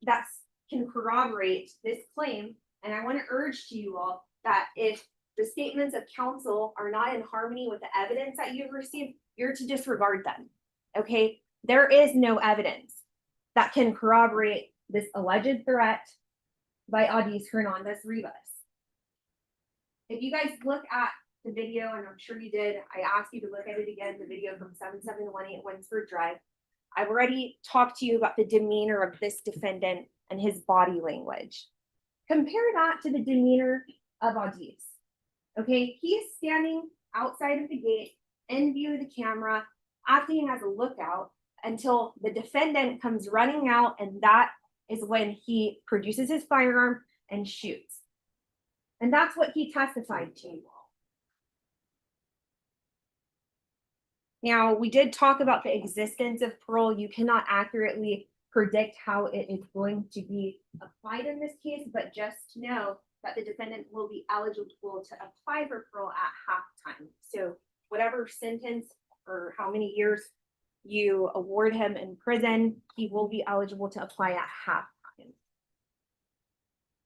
I: that can corroborate this claim. And I want to urge to you all that if the statements of counsel are not in harmony with the evidence that you've received, you're to disregard them. Okay, there is no evidence that can corroborate this alleged threat by Adis Hernandez Rivas. If you guys look at the video, and I'm sure you did, I asked you to look at it again, the video from 7718 Winsford Drive. I've already talked to you about the demeanor of this defendant and his body language. Compare that to the demeanor of Adis. Okay, he is standing outside of the gate in view of the camera, acting as a lookout until the defendant comes running out, and that is when he produces his firearm and shoots. And that's what he testified to. Now, we did talk about the existence of parole. You cannot accurately predict how it is going to be applied in this case, but just know that the defendant will be eligible to apply for parole at halftime. So whatever sentence or how many years you award him in prison, he will be eligible to apply at halftime.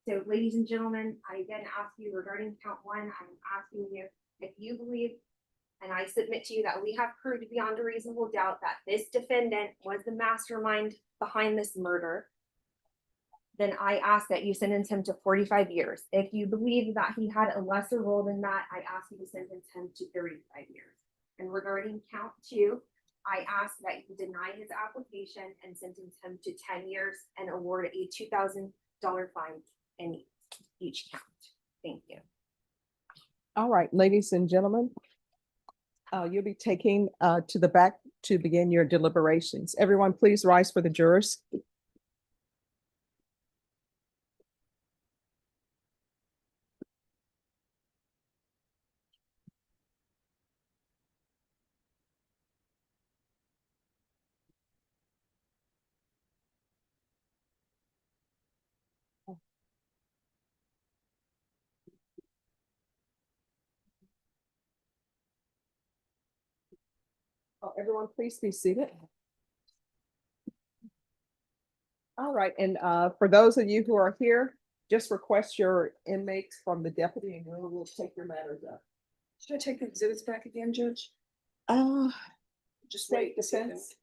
I: So ladies and gentlemen, I again ask you regarding count 1, I'm asking you if you believe, and I submit to you that we have proved beyond a reasonable doubt that this defendant was the mastermind behind this murder, then I ask that you sentence him to 45 years. If you believe that he had a lesser role than that, I ask you to sentence him to 35 years. And regarding count 2, I ask that you deny his application and sentence him to 10 years and award a $2,000 fine in each count. Thank you.
B: All right, ladies and gentlemen, you'll be taking to the back to begin your deliberations. Everyone, please rise for the jurors. Everyone, please be seated. All right, and for those of you who are here, just request your inmates from the deputy and we will take your matters up.
J: Should I take the exhibits back again, Judge?
B: Just wait, defense.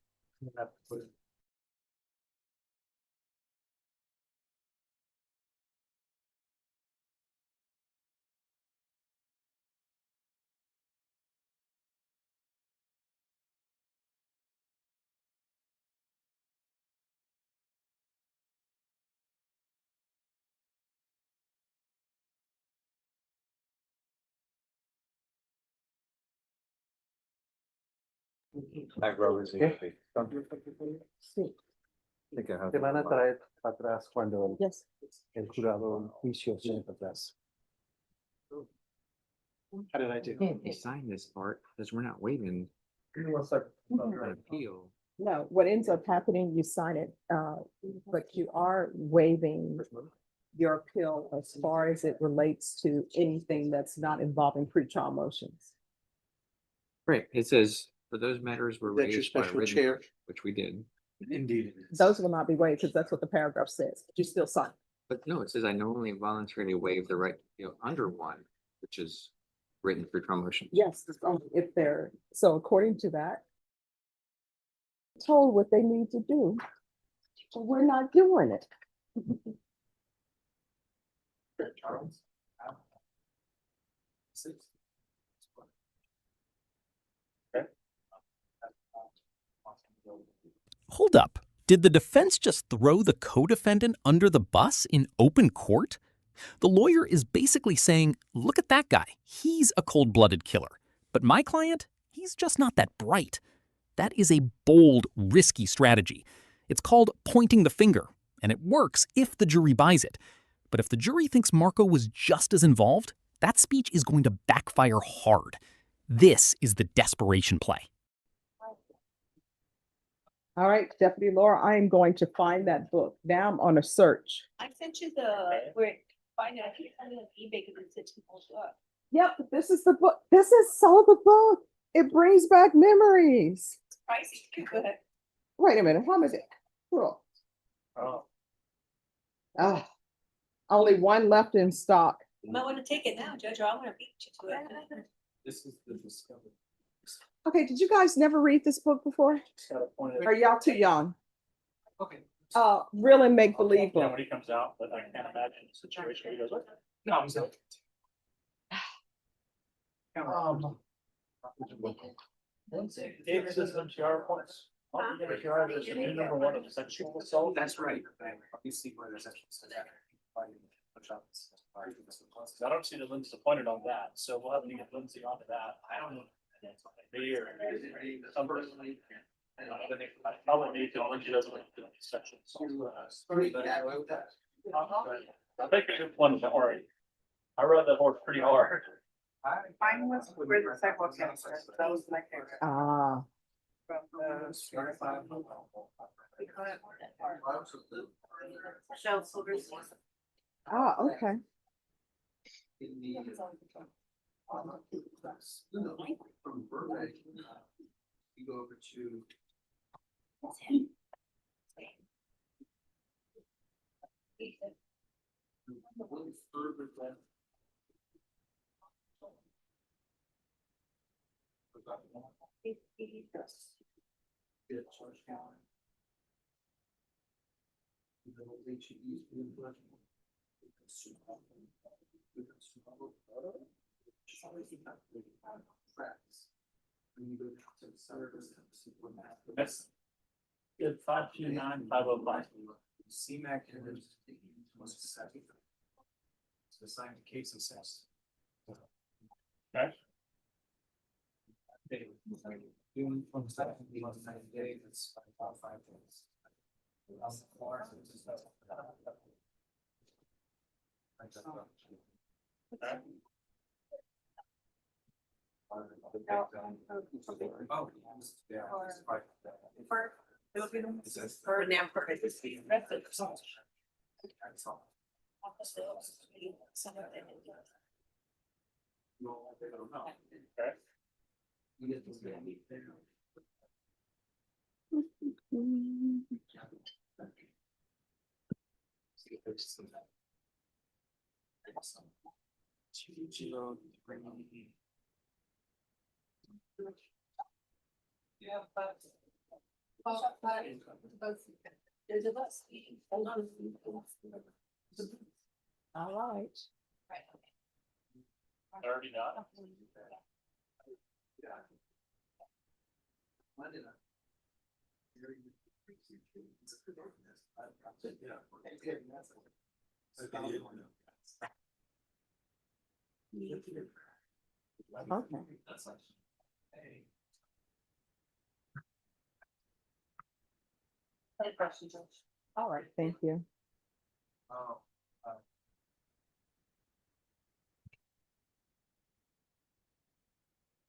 D: Te van a traer para atrás cuando
B: Yes.
D: el jurado en juicio viene para atrás. How did I do?
F: You sign this part because we're not waiting
D: Give me 1 second.
F: for an appeal.
B: No, what ends up happening, you sign it, but you are waiving your appeal as far as it relates to anything that's not involving pretrial motions.
F: Right, it says, for those matters were
D: That's your
F: raised by
D: special
F: written,
D: chair.
F: which we did.
G: Indeed.
B: Those will not be waived because that's what the paragraph says, but you still sign.
K: But no, it says I normally voluntarily waive the right to feel under one, which is written for trauma motion.
B: Yes, if they're, so according to that, told what they need to do, but we're not doing it.
F: Charles.
A: Hold up. Did the defense just throw the co-defendant under the bus in open court? The lawyer is basically saying, look at that guy. He's a cold-blooded killer. But my client, he's just not that bright. That is a bold, risky strategy. It's called pointing the finger, and it works if the jury buys it. But if the jury thinks Marco was just as involved, that speech is going to backfire hard. This is the desperation play.
B: All right, Deputy Laura, I am going to find that book. Now I'm on a search.
C: I sent you the, where, find it, I keep sending it on eBay because it's people's up.
B: Yep, this is the book. This is so the book. It brings back memories.
C: It's pricey, go ahead.
B: Wait a minute, how much is it? Cool.
F: Oh.
B: Ah, only one left in stock.
C: You might want to take it now, Judge, or I want to beat you to it.
F: This is the discovery.
B: Okay, did you guys never read this book before? Are y'all too young?
F: Okay.
B: Really make believe
F: Yeah,
B: book.
F: when he comes out, but I can't imagine the situation. He goes, okay. No, I'm sorry. David says MTR points. MTR is the new number one of sexual assault.
K: That's right.
F: Let me see where there's actually. I don't see that Lindsay's appointed on that, so we'll have to get Lindsay onto that. I don't know. I probably need to, Lindsay doesn't want to do these sections. I think a good one, already. I rode that horse pretty hard.
E: Mine was where the sidewalk ends, that was my favorite.
B: Ah,
E: From Michelle Silver's.
B: okay.
K: From Burbank, you go over to. One further left. Yeah, George County.
F: That's good, 529-505.
K: CMAC was second. So assigned case assessed.
F: Okay.
K: Doing from 9 days, it's about 5 days. On the floor, so it's just-
F: Okay.
K: Oh, yeah.
C: Or now for it.
F: Okay.
C: There's a bus.
B: All right.
F: Already done.
B: Okay.
C: Any questions, Judge?
B: All right, thank you.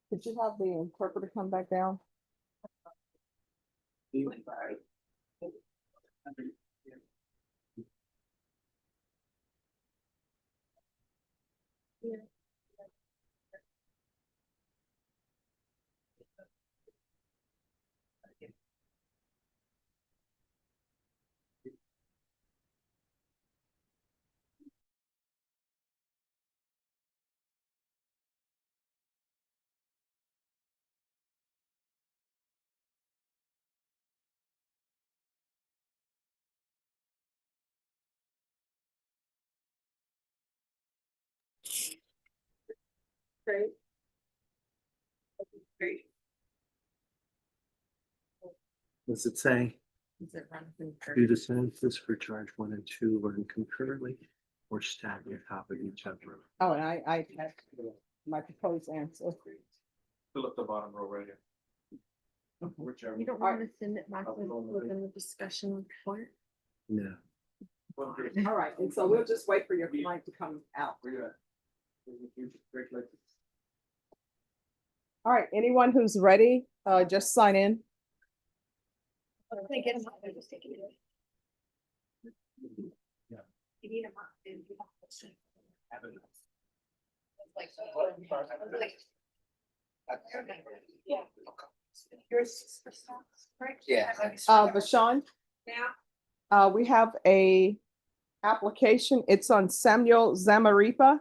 B: Could you have the interpreter come back down? Great.
E: Great.
F: What's it say?
E: Is it run through
F: Do the sentences for charge 1 and 2 run concurrently or stack on top of each other?
B: Oh, and I have my proposed answer.
F: Fill up the bottom row right here. Whichever.
I: You don't want to send it back within the discussion report?
F: No.
B: All right, and so we'll just wait for your client to come out. All right, anyone who's ready, just sign in.
I: Just taking it. You need a mark. Yeah. Yours for stocks, right?
K: Yeah.
B: Bashan,
I: Now,
B: we have a application. It's on Samuel Zamaripa.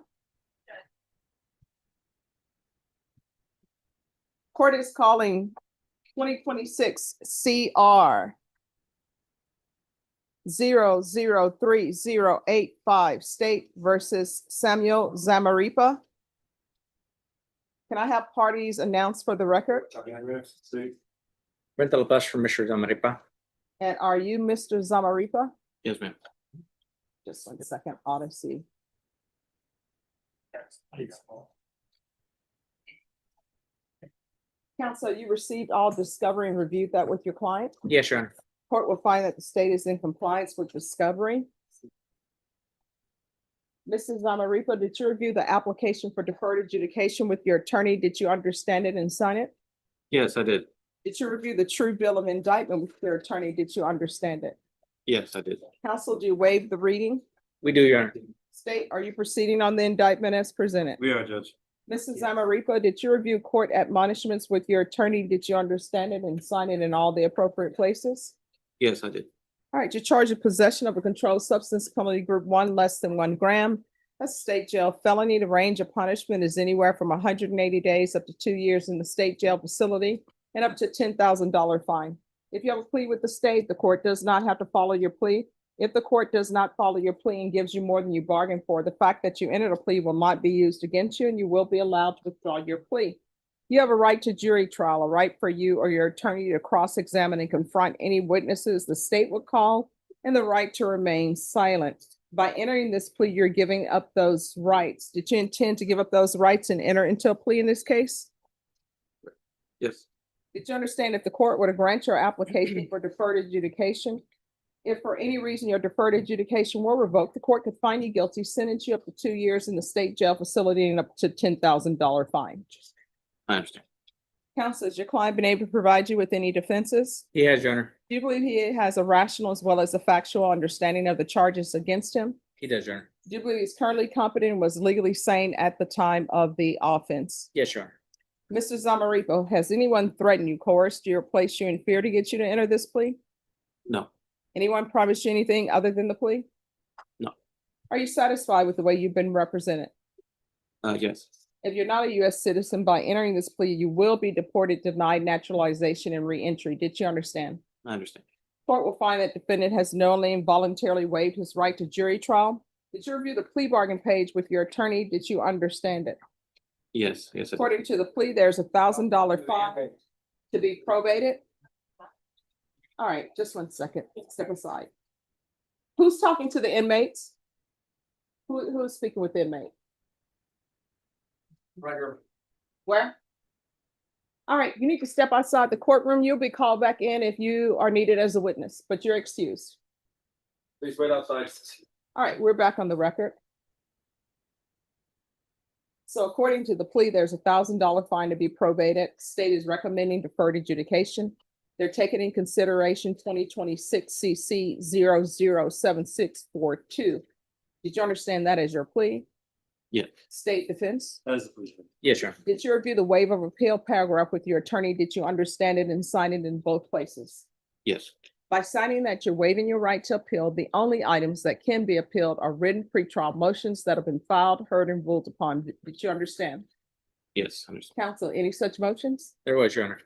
B: Court is calling 2026 CR 003085 State versus Samuel Zamaripa. Can I have parties announced for the record?
K: Rental bus from Mr. Zamaripa.
B: And are you Mr. Zamaripa?
K: Yes, ma'am.
B: Just 1 second, Odyssey. Counsel, you received all discovery and reviewed that with your client?
K: Yes, Your Honor.
B: Court will find that the state is in compliance with discovery. Mrs. Zamaripa, did you review the application for deferred adjudication with your attorney? Did you understand it and sign it?
K: Yes, I did.
B: Did you review the true bill of indictment with your attorney? Did you understand it?
K: Yes, I did.
B: Counsel, do you waive the reading?
K: We do, Your Honor.
B: State, are you proceeding on the indictment as presented?
F: We are, Judge.
B: Mrs. Zamaripa, did you review court admonishments with your attorney? Did you understand it and sign it in all the appropriate places?
K: Yes, I did.
B: All right, you're charged with possession of a controlled substance, penalty group 1 less than 1 gram. That's state jail felony. The range of punishment is anywhere from 180 days up to 2 years in the state jail facility and up to $10,000 fine. If you have a plea with the state, the court does not have to follow your plea. If the court does not follow your plea and gives you more than you bargained for, the fact that you entered a plea will not be used against you and you will be allowed to withdraw your plea. You have a right to jury trial, a right for you or your attorney to cross-examine and confront any witnesses the state would call, and the right to remain silent. By entering this plea, you're giving up those rights. Did you intend to give up those rights and enter into a plea in this case?
K: Yes.
B: Did you understand if the court were to grant your application for deferred adjudication, if for any reason your deferred adjudication were revoked, the court could find you guilty, sentence you up to 2 years in the state jail facility and up to $10,000 fine?
K: I understand.
B: Counsel, has your client been able to provide you with any defenses?
K: He has, Your Honor.
B: Do you believe he has a rational as well as a factual understanding of the charges against him?
K: He does, Your Honor.
B: Do you believe he's currently competent and was legally sane at the time of the offense?
K: Yes, Your Honor.
B: Mr. Zamaripa, has anyone threatened you, coerced you, or placed you in fear to get you to enter this plea?
K: No.
B: Anyone promised you anything other than the plea?
K: No.
B: Are you satisfied with the way you've been represented?
K: Yes.
B: If you're not a U.S. citizen, by entering this plea, you will be deported, denied naturalization, and reentry. Did you understand?
K: I understand.
B: Court will find that defendant has knowingly and voluntarily waived his right to jury trial. Did you review the plea bargain page with your attorney? Did you understand it?
K: Yes, yes, I did.
B: According to the plea, there's $1,000 fine to be probated. All right, just 1 second. Step aside. Who's talking to the inmates? Who is speaking with the inmate?
K: Right here.
B: Where? All right, you need to step outside the courtroom. You'll be called back in if you are needed as a witness, but you're excused.
K: Please wait outside.
B: All right, we're back on the record. So according to the plea, there's $1,000 fine to be probated. State is recommending deferred adjudication. They're taking in consideration 2026 CC 007642. Did you understand that as your plea?
K: Yeah.
B: State defense?
F: That is the police.
K: Yes, Your Honor.
B: Did you review the waiver of appeal paragraph with your attorney? Did you understand it and sign it in both places?
K: Yes.
B: By signing that, you're waiving your right to appeal. The only items that can be appealed are written pretrial motions that have been filed, heard, and ruled upon. Did you understand?
K: Yes, I understand.
B: Counsel, any such motions?
K: There was, Your Honor.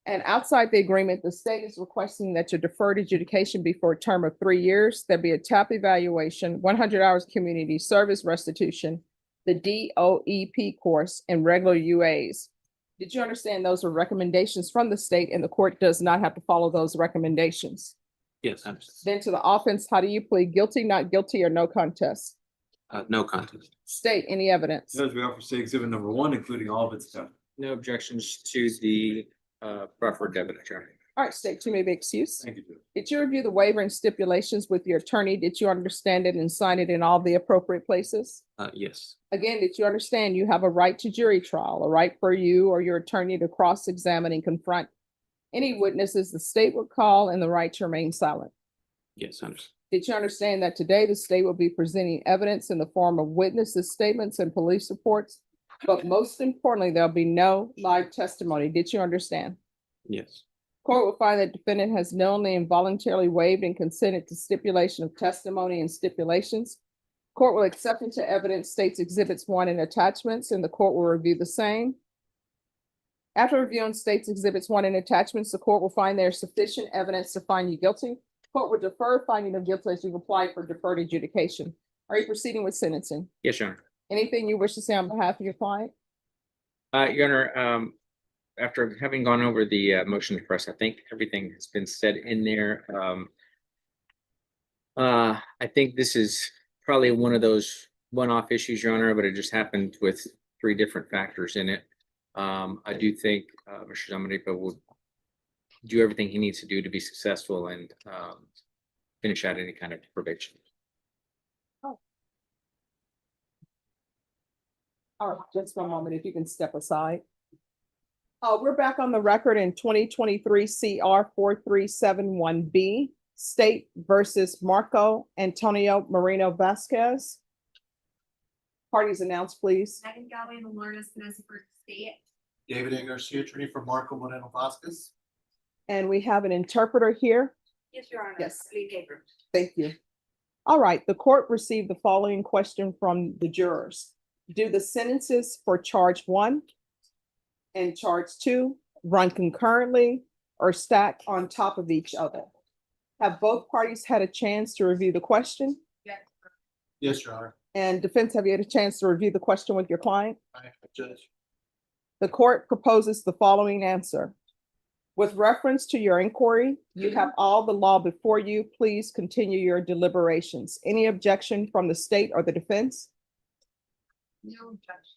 B: And outside the agreement, the state is requesting that your deferred adjudication be for a term of 3 years. There'll be a TAP evaluation, 100 hours community service restitution, the DOEP course, and regular UAs. Did you understand those were recommendations from the state and the court does not have to follow those recommendations?
L: Yes, I understand.
B: Then to the offense, how do you plead? Guilty, not guilty, or no contest?
L: No contest.
B: State any evidence.
F: Judge, we offer to say exhibit number one, including all of its stuff.
K: No objections to the proffered evidence, Your Honor.
B: All right, state, you may be excused.
F: Thank you, Judge.
B: Did you review the waiver and stipulations with your attorney? Did you understand it and sign it in all the appropriate places?
L: Yes.
B: Again, did you understand you have a right to jury trial, a right for you or your attorney to cross-examine and confront any witnesses the state would call, and the right to remain silent?
L: Yes, I understand.
B: Did you understand that today the state will be presenting evidence in the form of witnesses' statements and police reports? But most importantly, there'll be no live testimony. Did you understand?
L: Yes.
B: Court will find that defendant has knowingly and voluntarily waived and consented to stipulation of testimony and stipulations. Court will accept into evidence states exhibits 1 and attachments, and the court will review the same. After reviewing states exhibits 1 and attachments, the court will find there is sufficient evidence to find you guilty. Court will defer finding of guilt as you've applied for deferred adjudication. Are you proceeding with sentencing?
K: Yes, Your Honor.
B: Anything you wish to say on behalf of your client?
K: Your Honor, after having gone over the motion to press, I think everything has been said in there. I think this is probably one of those one-off issues, Your Honor, but it just happened with 3 different factors in it. I do think Mr. Zamarripa will do everything he needs to do to be successful and finish out any kind of probation.
B: All right, just one moment, if you can step aside. We're back on the record in 2023 CR 4371B, State versus Marco Antonio Moreno Vasquez. Parties announced, please.
I: Megan Galway and Lauren Espinosa for state.
D: David A. Garcia, attorney for Marco Moreno Vasquez.
B: And we have an interpreter here.
I: Yes, Your Honor.
B: Yes.
I: Lee Gabriel.
B: Thank you. All right, the court received the following question from the jurors. Do the sentences for charge 1 and charge 2 run concurrently or stack on top of each other? Have both parties had a chance to review the question?
I: Yes.
D: Yes, Your Honor.
B: And defense, have you had a chance to review the question with your client?
D: I have, Judge.
B: The court proposes the following answer. With reference to your inquiry, you have all the law before you. Please continue your deliberations. Any objection from the state or the defense?
I: No objection.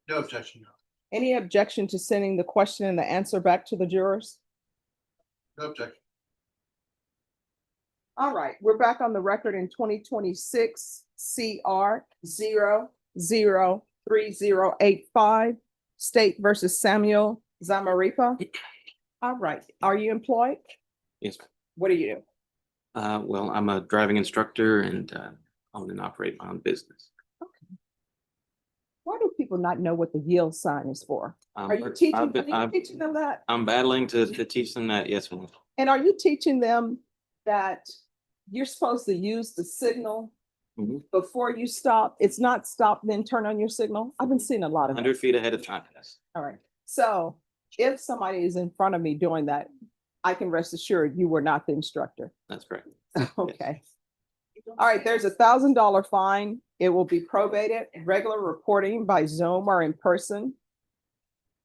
D: No objection, Your Honor.
B: Any objection to sending the question and the answer back to the jurors?
D: No objection.
B: All right, we're back on the record in 2026 CR 003085, State versus Samuel Zamarripa. All right, are you employed?
L: Yes.
B: What do you do?
L: Well, I'm a driving instructor and own and operate my own business.
B: Why do people not know what the yield sign is for? Are you teaching them that?
L: I'm battling to teach them that. Yes, ma'am.
B: And are you teaching them that you're supposed to use the signal
L: Mhm.
B: before you stop? It's not stop, then turn on your signal? I've been seeing a lot of that.
L: 100 feet ahead of time. Yes.
B: All right. So if somebody is in front of me doing that, I can rest assured you were not the instructor.
L: That's correct.
B: Okay. All right, there's $1,000 fine. It will be probated, regular reporting by Zoom or in person.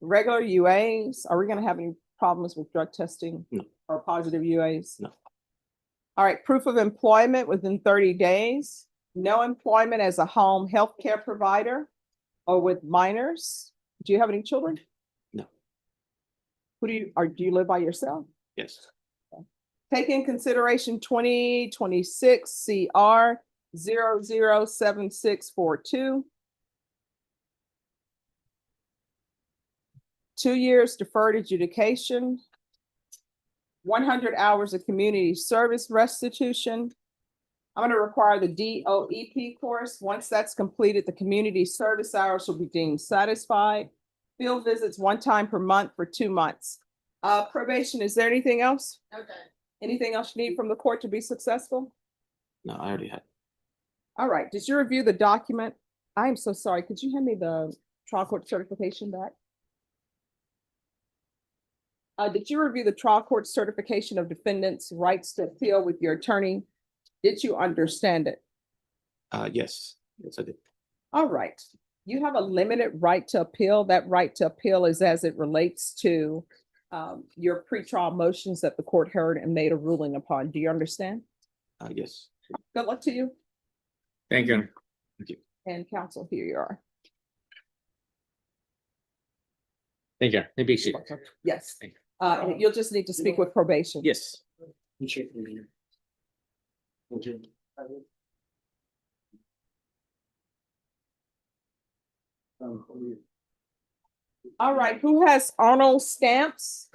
B: Regular UAs, are we gonna have any problems with drug testing?
L: No.
B: Or positive UAs?
L: No.
B: All right, proof of employment within 30 days. No employment as a home healthcare provider or with minors. Do you have any children?
L: No.
B: Do you live by yourself?
L: Yes.
B: Take in consideration 2026 CR 007642. 2 years deferred adjudication. 100 hours of community service restitution. I'm going to require the DOEP course. Once that's completed, the community service hours will be deemed satisfied. Field visits 1 time per month for 2 months. Probation, is there anything else?
I: Okay.
B: Anything else you need from the court to be successful?
L: No, I already had.
B: All right, did you review the document? I am so sorry. Could you hand me the trial court certification back? Did you review the trial court certification of defendant's rights to appeal with your attorney? Did you understand it?
L: Yes. Yes, I did.
B: All right. You have a limited right to appeal. That right to appeal is as it relates to your pretrial motions that the court heard and made a ruling upon. Do you understand?
L: Yes.
B: Good luck to you.
K: Thank you.
B: And counsel, here you are.
K: Thank you. Maybe she.
B: Yes. And you'll just need to speak with probation.
K: Yes.
B: All right, who has Arnold stamps?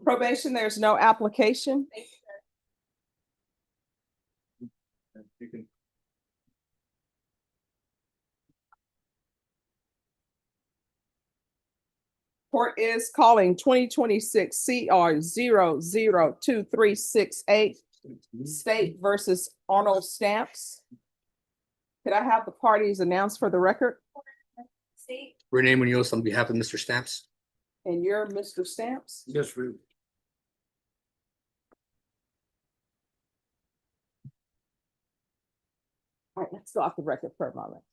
B: Probation, there's no application.
F: You can.
B: Court is calling 2026 CR 002368 State versus Arnold Stamps. Could I have the parties announced for the record?
I: State.
M: Renee Munoz on behalf of Mr. Stamps.
B: And you're Mr. Stamps?
M: Yes, sir.
B: All right, let's go off the record for a moment.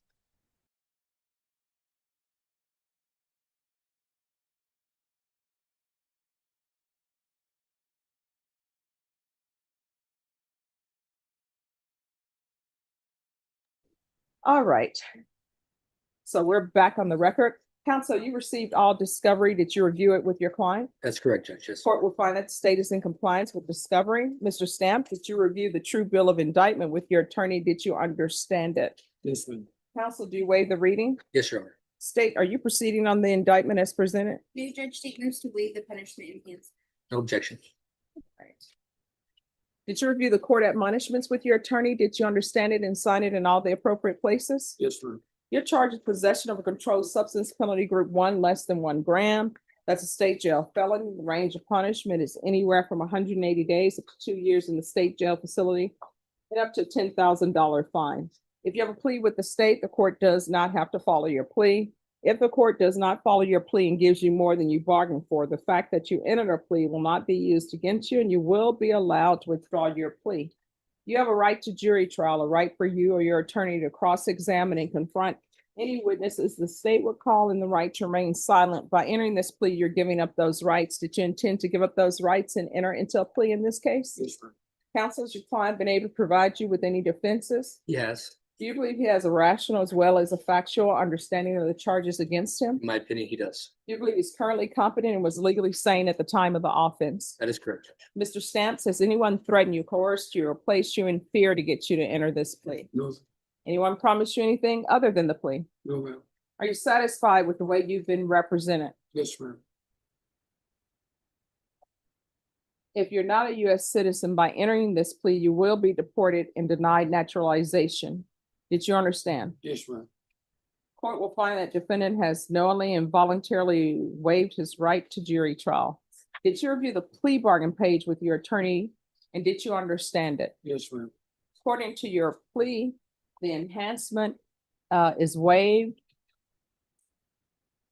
B: All right. So we're back on the record. Counsel, you received all discovery. Did you review it with your client?
M: That's correct, Judge. Yes.
B: Court will find that the state is in compliance with discovery. Mr. Stamp, did you review the true bill of indictment with your attorney? Did you understand it?
M: Yes, ma'am.
B: Counsel, do you waive the reading?
M: Yes, Your Honor.
B: State, are you proceeding on the indictment as presented?
H: The judge state moves to waive the punishment enhancement.
M: No objection.
B: Right. Did you review the court admonishments with your attorney? Did you understand it and sign it in all the appropriate places?
M: Yes, sir.
B: You're charged with possession of a controlled substance, penalty group 1 less than 1 gram. That's a state jail felony. The range of punishment is anywhere from 180 days up to 2 years in the state jail facility and up to $10,000 fine. If you have a plea with the state, the court does not have to follow your plea. If the court does not follow your plea and gives you more than you bargained for, the fact that you entered a plea will not be used against you and you will be allowed to withdraw your plea. You have a right to jury trial, a right for you or your attorney to cross-examine and confront any witnesses the state would call, and the right to remain silent. By entering this plea, you're giving up those rights. Did you intend to give up those rights and enter into a plea in this case?
M: Yes, sir.
B: Counsel, has your client been able to provide you with any defenses?
M: Yes.
B: Do you believe he has a rational as well as a factual understanding of the charges against him?
M: In my opinion, he does.
B: Do you believe he's currently competent and was legally sane at the time of the offense?
M: That is correct, Judge.
B: Mr. Stamps, has anyone threatened you, coerced you, or placed you in fear to get you to enter this plea?
M: No,
B: Anyone promised you anything other than the plea?
M: no, ma'am.
B: Are you satisfied with the way you've been represented?
M: Yes, ma'am.
B: If you're not a U.S. citizen, by entering this plea, you will be deported and denied naturalization. Did you understand?
M: Yes, ma'am.
B: Court will find that defendant has knowingly and voluntarily waived his right to jury trial. Did you review the plea bargain page with your attorney and did you understand it?
M: Yes, ma'am.
B: According to your plea, the enhancement is waived.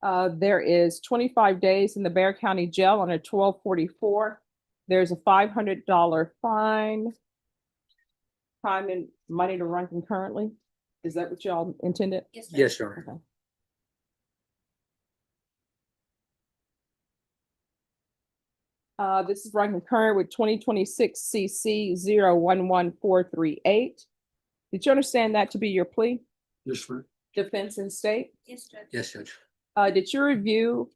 B: There is 25 days in the Bexar County Jail under 1244. There's a $500 fine. Time and money to run concurrently. Is that what y'all intended?
H: Yes, sir.
M: Yes, Your Honor.
B: Okay. This is run concurrent with 2026 CC 011438. Did you understand that to be your plea?
M: Yes, ma'am.
B: Defense and state?
H: Yes, Judge.
M: Yes, Judge.
B: Did you review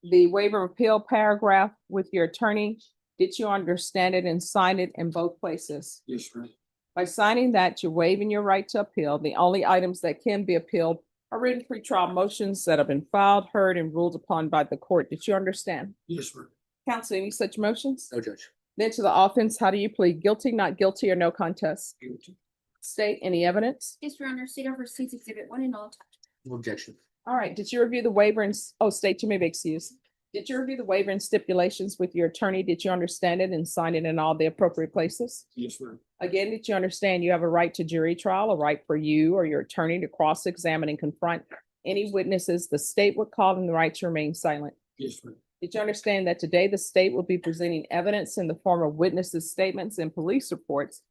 B: the waiver of appeal paragraph with your attorney? Did you understand it and sign it in both places?
M: Yes, ma'am.
B: By signing that, you're waiving your right to appeal. The only items that can be appealed are written pretrial motions that have been filed, heard, and ruled upon by the court. Did you understand?
M: Yes, ma'am.
B: Counsel, any such motions?
M: No, Judge.
B: Then to the offense, how do you plead? Guilty, not guilty, or no contest?
M: Guilty.
B: State, any evidence?
H: Yes, Your Honor, state over State's Exhibit 1 and all attached.
M: No objection.
B: All right, did you review the waiver and, state, you may be excused. Did you review the waiver and stipulations with your attorney? Did you understand it and sign it in all the appropriate places?
M: Yes, ma'am.
B: Again, did you understand you have a right to jury trial, a right for you or your attorney to cross-examine and confront any witnesses the state would call them, the right to remain silent?
M: Yes, ma'am.
B: Did you understand that today the state will be presenting evidence in the form of witnesses' statements and police reports?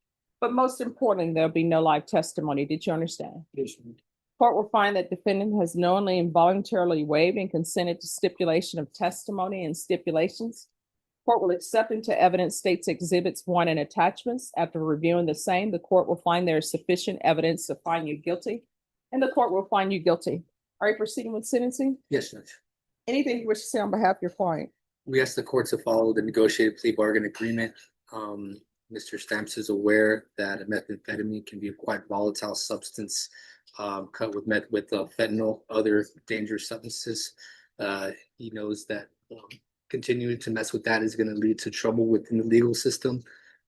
B: But most importantly, there'll be no live testimony. Did you understand?
M: Yes, ma'am.
B: Court will find that defendant has knowingly and voluntarily waived and consented to stipulation of testimony and stipulations. Court will accept into evidence states exhibits 1 and attachments. After reviewing the same, the court will find there is sufficient evidence to find you guilty, and the court will find you guilty. Are you proceeding with sentencing?
M: Yes, Judge.
B: Anything you wish to say on behalf of your client?
M: We ask the court to follow the negotiated plea bargain agreement. Mr. Stamps is aware that methamphetamine can be a quite volatile substance, cut with fentanyl, other dangerous substances. He knows that continuing to mess with that is going to lead to trouble within the legal system.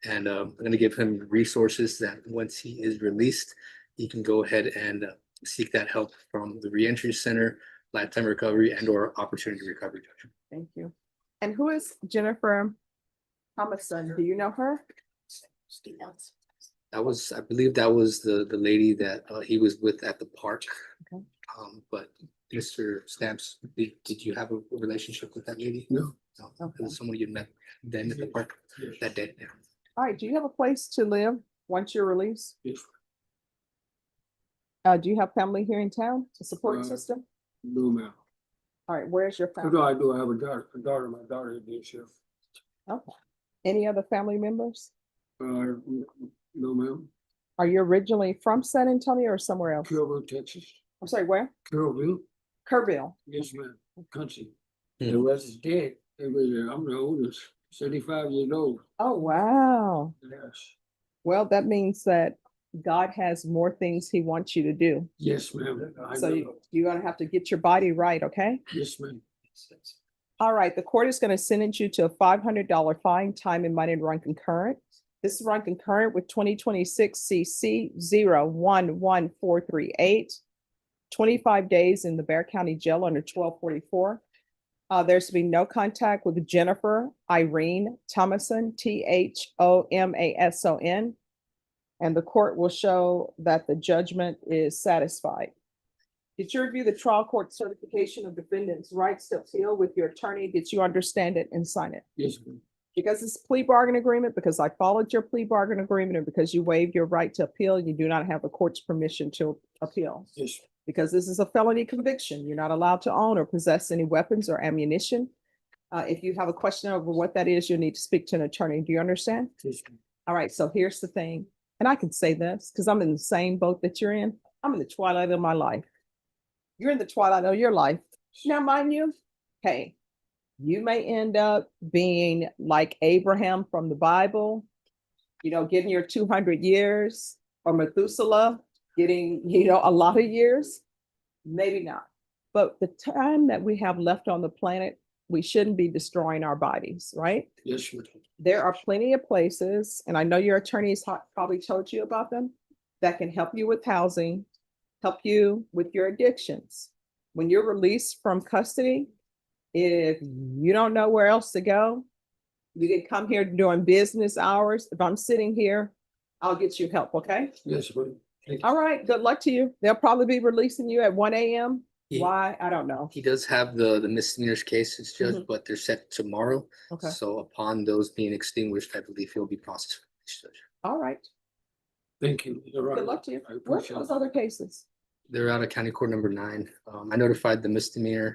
M: And I'm going to give him resources that once he is released, he can go ahead and seek that help from the reentry center, lifetime recovery, and or opportunity recovery. Judge.
B: Thank you. And who is Jennifer Thomason? Do you know her?
M: I believe that was the lady that he was with at the park.
B: Okay.
M: But Mr. Stamps, did you have a relationship with that lady?
F: No.
M: No,
B: Okay.
M: it was someone you met then at the park that day. Yeah.
B: All right, do you have a place to live once you're released?
F: Yes.
B: Do you have family here in town, a support system?
F: No, ma'am.
B: All right, where's your
F: I
B: family?
F: do have a daughter, my daughter is this year.
B: Okay. Any other family members?
F: No, ma'am.
B: Are you originally from San Antonio or somewhere else?
F: Carrollville, Texas.
B: I'm sorry, where?
F: Carrollville,
B: Kerrville.
F: yes, ma'am, country.
M: Mhm.
F: The rest is dead. I'm the oldest, 75 years old.
B: Oh, wow.
F: Yes,
B: Well, that means that God has more things he wants you to do.
F: yes, ma'am. I
B: So
F: know.
B: you're gonna have to get your body right, okay?
F: Yes, ma'am.
B: All right, the court is gonna sentence you to a $500 fine, time and money to run concurrent. This is run concurrent with 2026 CC 011438. 25 days in the Bear County Jail under 1244. There's to be no contact with Jennifer Irene Thomason, Thomason. And the court will show that the judgment is satisfied. Did you review the trial court certification of defendant's rights to appeal with your attorney? Did you understand it and sign it?
F: Yes, ma'am.
B: Because it's a plea bargain agreement, because I followed your plea bargain agreement, and because you waived your right to appeal, you do not have the court's permission to appeal.
F: Yes,
B: Because this is a felony conviction, you're not allowed to own or possess any weapons or ammunition. If you have a question over what that is, you'll need to speak to an attorney. Do you understand?
F: yes, ma'am.
B: All right, so here's the thing, and I can say this because I'm in the same boat that you're in. I'm in the twilight of my life. You're in the twilight of your life. Now, mind you, hey, you may end up being like Abraham from the Bible, getting your 200 years, or Methuselah getting, a lot of years. Maybe not. But the time that we have left on the planet, we shouldn't be destroying our bodies, right?
F: Yes, ma'am.
B: There are plenty of places, and I know your attorneys probably told you about them, that can help you with housing, help you with your addictions. When you're released from custody, if you don't know where else to go, you can come here during business hours. If I'm sitting here, I'll get you help, okay?
F: Yes, ma'am. Thank you.
B: All right, good luck to you. They'll probably be releasing you at 1 a.m.
M: Yeah.
B: Why? I don't know.
M: He does have the misdemeanors cases, Judge,
B: Mhm.
M: but they're set tomorrow.
B: Okay,
M: So upon those being extinguished, I believe he'll be processed. for release, Judge.
B: all right.
F: Thank you. You're right.
B: Good luck to you.
F: I
B: What's
F: appreciate
B: those
F: it.
B: other cases?
M: They're out of County Court number 9. I notified the misdemeanor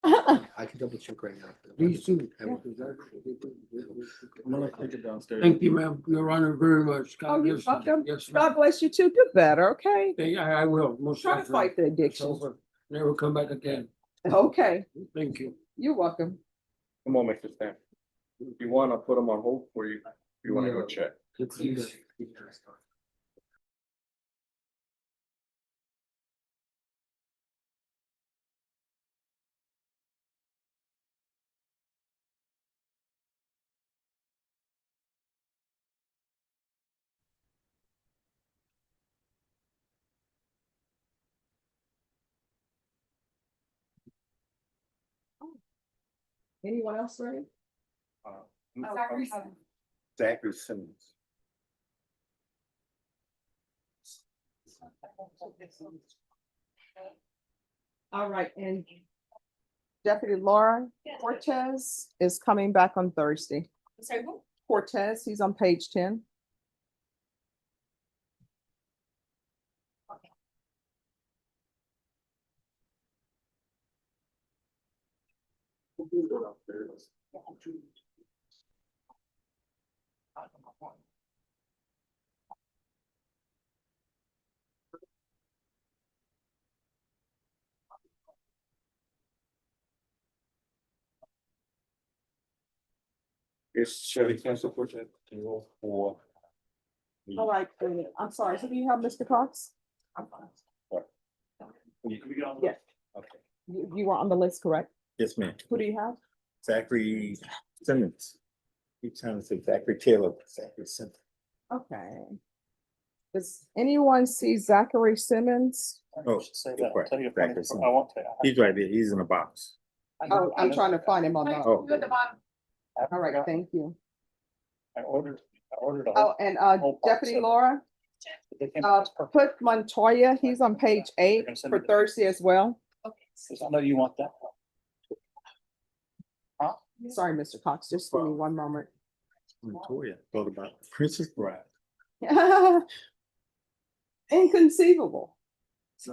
M: I can double check right now.
F: Please do.
M: I will.
F: I'm gonna take it downstairs. Thank you, ma'am. Your Honor, very much. God
B: Oh, you're
F: bless you.
B: welcome.
F: Yes,
B: God
F: ma'am.
B: bless you too. Do better, okay?
F: I will. Most
B: Try to
F: definitely.
B: fight the
F: It's
B: addiction.
F: over. Never come back again.
B: Okay,
F: Thank you.
B: you're welcome.
N: Come on, Mr. Stamp. If you want, I'll put them on hold for you. If you wanna go check.
F: It's easy.
B: Anyone else ready?
N: Zachary Simmons.
B: All right, and Deputy Laura Cortez is coming back on Thursday. Cortez, he's on page 10.
N: Is Shelley cancel for that? Or
B: All right, good. I'm sorry, so do you have Mr. Cox? Yes,
N: Okay.
B: you were on the list, correct?
N: Yes, ma'am.
B: Who do you have?
N: Zachary Simmons. Keep trying to say Zachary Taylor. Zachary Simmons.
B: Okay. Does anyone see Zachary Simmons?
N: Oh, right. Zachary Simmons. He's right there. He's in the box.
B: Oh, I'm trying to find him on the.
N: Oh.
B: All right, thank you.
N: I ordered.
B: Oh, and Deputy Laura, put Montoya, he's on page 8 for Thursday as well.
N: I know you want that.
B: Sorry, Mr. Cox, just give me one moment.
N: Victoria, thought about Princess Bride.
B: Inconceivable.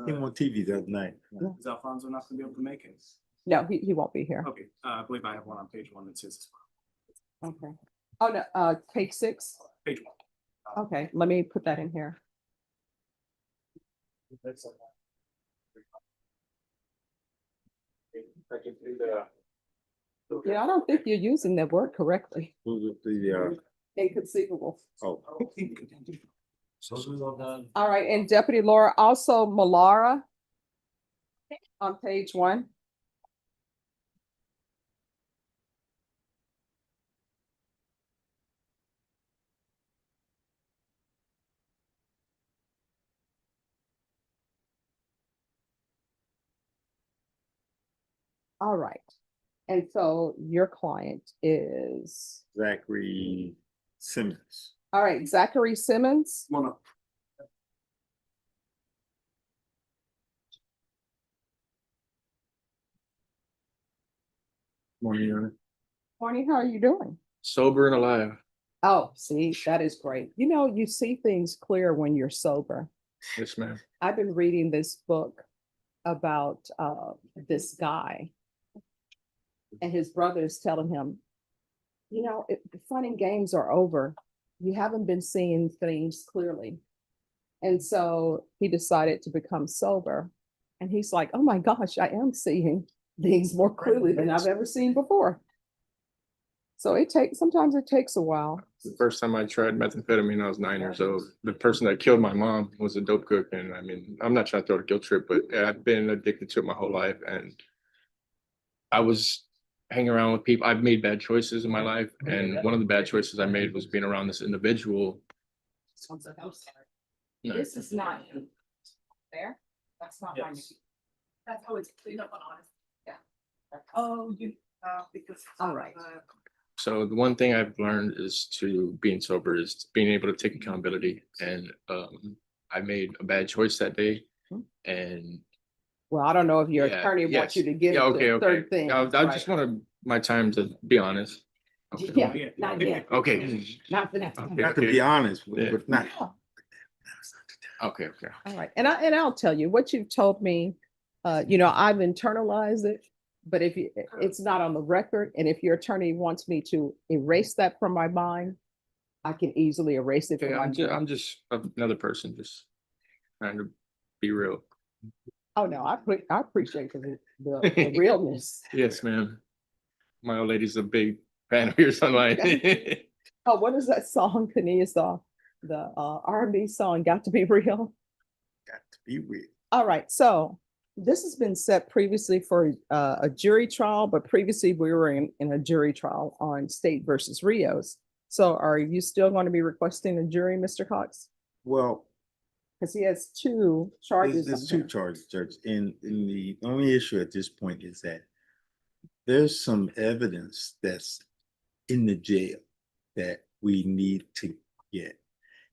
N: Came on TV the other night.
G: Is Alfonso not gonna be able to make it?
B: No, he won't be here.
G: Okay, I believe I have one on page 1 that says as well.
B: Okay. Oh, no, page 6.
G: Page 1.
B: Okay, let me put that in here. Yeah, I don't think you're using that word correctly. Inconceivable.
N: Oh.
B: All right, and Deputy Laura, also Malara on page 1. All right, and so your client is,
N: Zachary Simmons.
B: all right, Zachary Simmons.
G: One up.
N: Morning, Your Honor.
B: Barney, how are you doing?
N: Sober and alive.
B: Oh, see, that is great. You know, you see things clear when you're sober.
N: Yes, ma'am.
B: I've been reading this book about this guy. And his brother is telling him, you know, the fun and games are over. You haven't been seeing things clearly. And so he decided to become sober. And he's like, oh my gosh, I am seeing things more clearly than I've ever seen before. So sometimes it takes a while.
N: The first time I tried methamphetamine, I was 9 years old. The person that killed my mom was a dope cook. And I mean, I'm not trying to throw a guilt trip, but I've been addicted to it my whole life. And I was hanging around with people. I've made bad choices in my life. And one of the bad choices I made was being around this individual. No.
B: This is not there. That's not mine.
G: Yes.
E: That's how it's cleaned up on honest.
B: Yeah.
E: Oh, because.
B: All right.
N: So the one thing I've learned is to being sober is being able to take accountability. And I made a bad choice that day. And
B: Well, I don't know if your
N: yeah,
B: attorney wants you to get
N: yeah,
B: into
N: okay.
B: certain things.
N: I
B: right?
N: just wanted my time to be honest. Okay.
B: Yeah, not yet.
N: Okay.
B: Not for that.
N: Okay,
F: Not to be honest,
N: Yeah.
F: but not.
N: Okay.
B: All right, and I'll tell you what you've told me. You know, I've internalized it, but it's not on the record, and if your attorney wants me to erase that from my mind, I can easily erase it from my mind.
N: I'm just another person, just trying to be real.
B: Oh no, I appreciate the realness.
N: Yes, ma'am. My old lady's a big fan of yours online.
B: Oh, what is that song, Kania's song? The R&B song, Got to Be Real.
F: Got to be real.
B: All right, so this has been set previously for a jury trial, but previously we were in a jury trial on State versus Rios. So are you still going to be requesting a jury, Mr. Cox?
F: Well,
B: Because he has two charges.
F: there's
B: on
F: two
B: him.
F: charges, Judge, and the only issue at this point is that
O: there's some evidence that's in the jail that we need to get.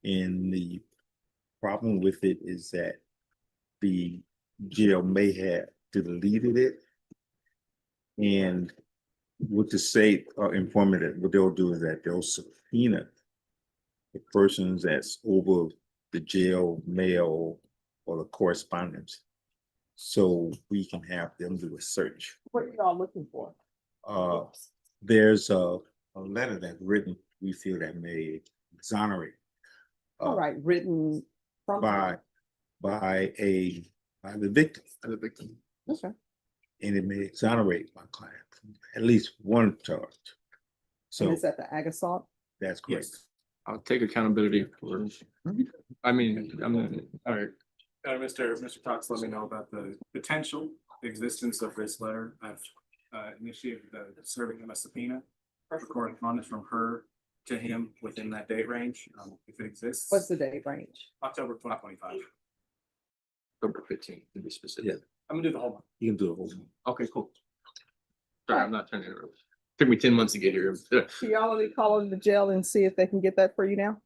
O: And the problem with it is that the jail may have deleted it. And what the state or informant, what they'll do is that they'll subpoena the persons that's over the jail mail or the correspondence. So we can have them do a search.
B: What are y'all looking for?
O: There's a letter that's written, we feel that may exonerate.
B: All right, written from.
O: By the victim.
B: Okay.
O: And it may exonerate my client from at least one charge.
B: And
O: So
B: is that the ag assault?
O: that's correct.
N: I'll take accountability for, I mean, all right.
G: Mr. Cox, let me know about the potential existence of this letter. I've initiated serving him a subpoena for correspondence from her to him within that date range, if it exists.
B: What's the date range?
G: October 2025.
N: October 15th to be specific.
O: Yeah.
G: I'm gonna do the whole month.
O: You can do a whole.
N: Okay, cool. Sorry, I'm not trying to interrupt. Took me 10 months to get here.
B: Do y'all want to call in the jail and see if they can get that for you now?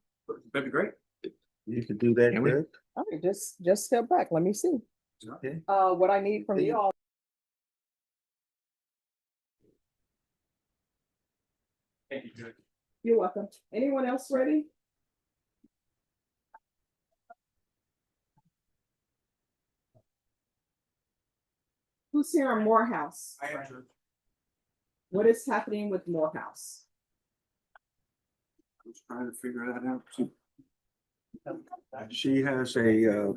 G: That'd be great.
O: You can do that, Greg?
B: All right, just step back. Let me see.
O: Okay.
B: What I need from you all.
G: Thank you, Judge.
B: You're welcome. Anyone else ready? Who's here on Morehouse?
G: I am Judge.
B: What is happening with Morehouse?
G: I'm just trying to figure that out.
P: She has a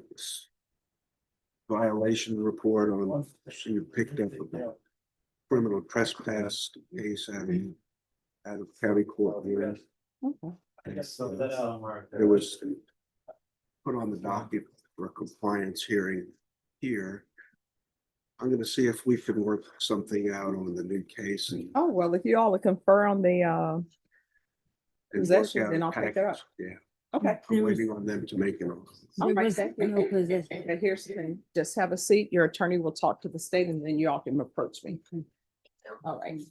P: violation report on, she picked up a criminal trespass case out of county court here.
B: Okay.
P: And, it was put on the docket for a compliance hearing here. I'm gonna see if we can work something out on the new case and.
B: Oh, well, if you all confer on the
P: and work
B: possession,
P: out
B: then
P: a
B: I'll pick it up.
P: package. Yeah,
B: Okay.
P: I'm waiting on them to make it.
B: All right, thank you. Okay, here's the thing. Just have a seat. Your attorney will talk to the state and then you all can approach me. All right.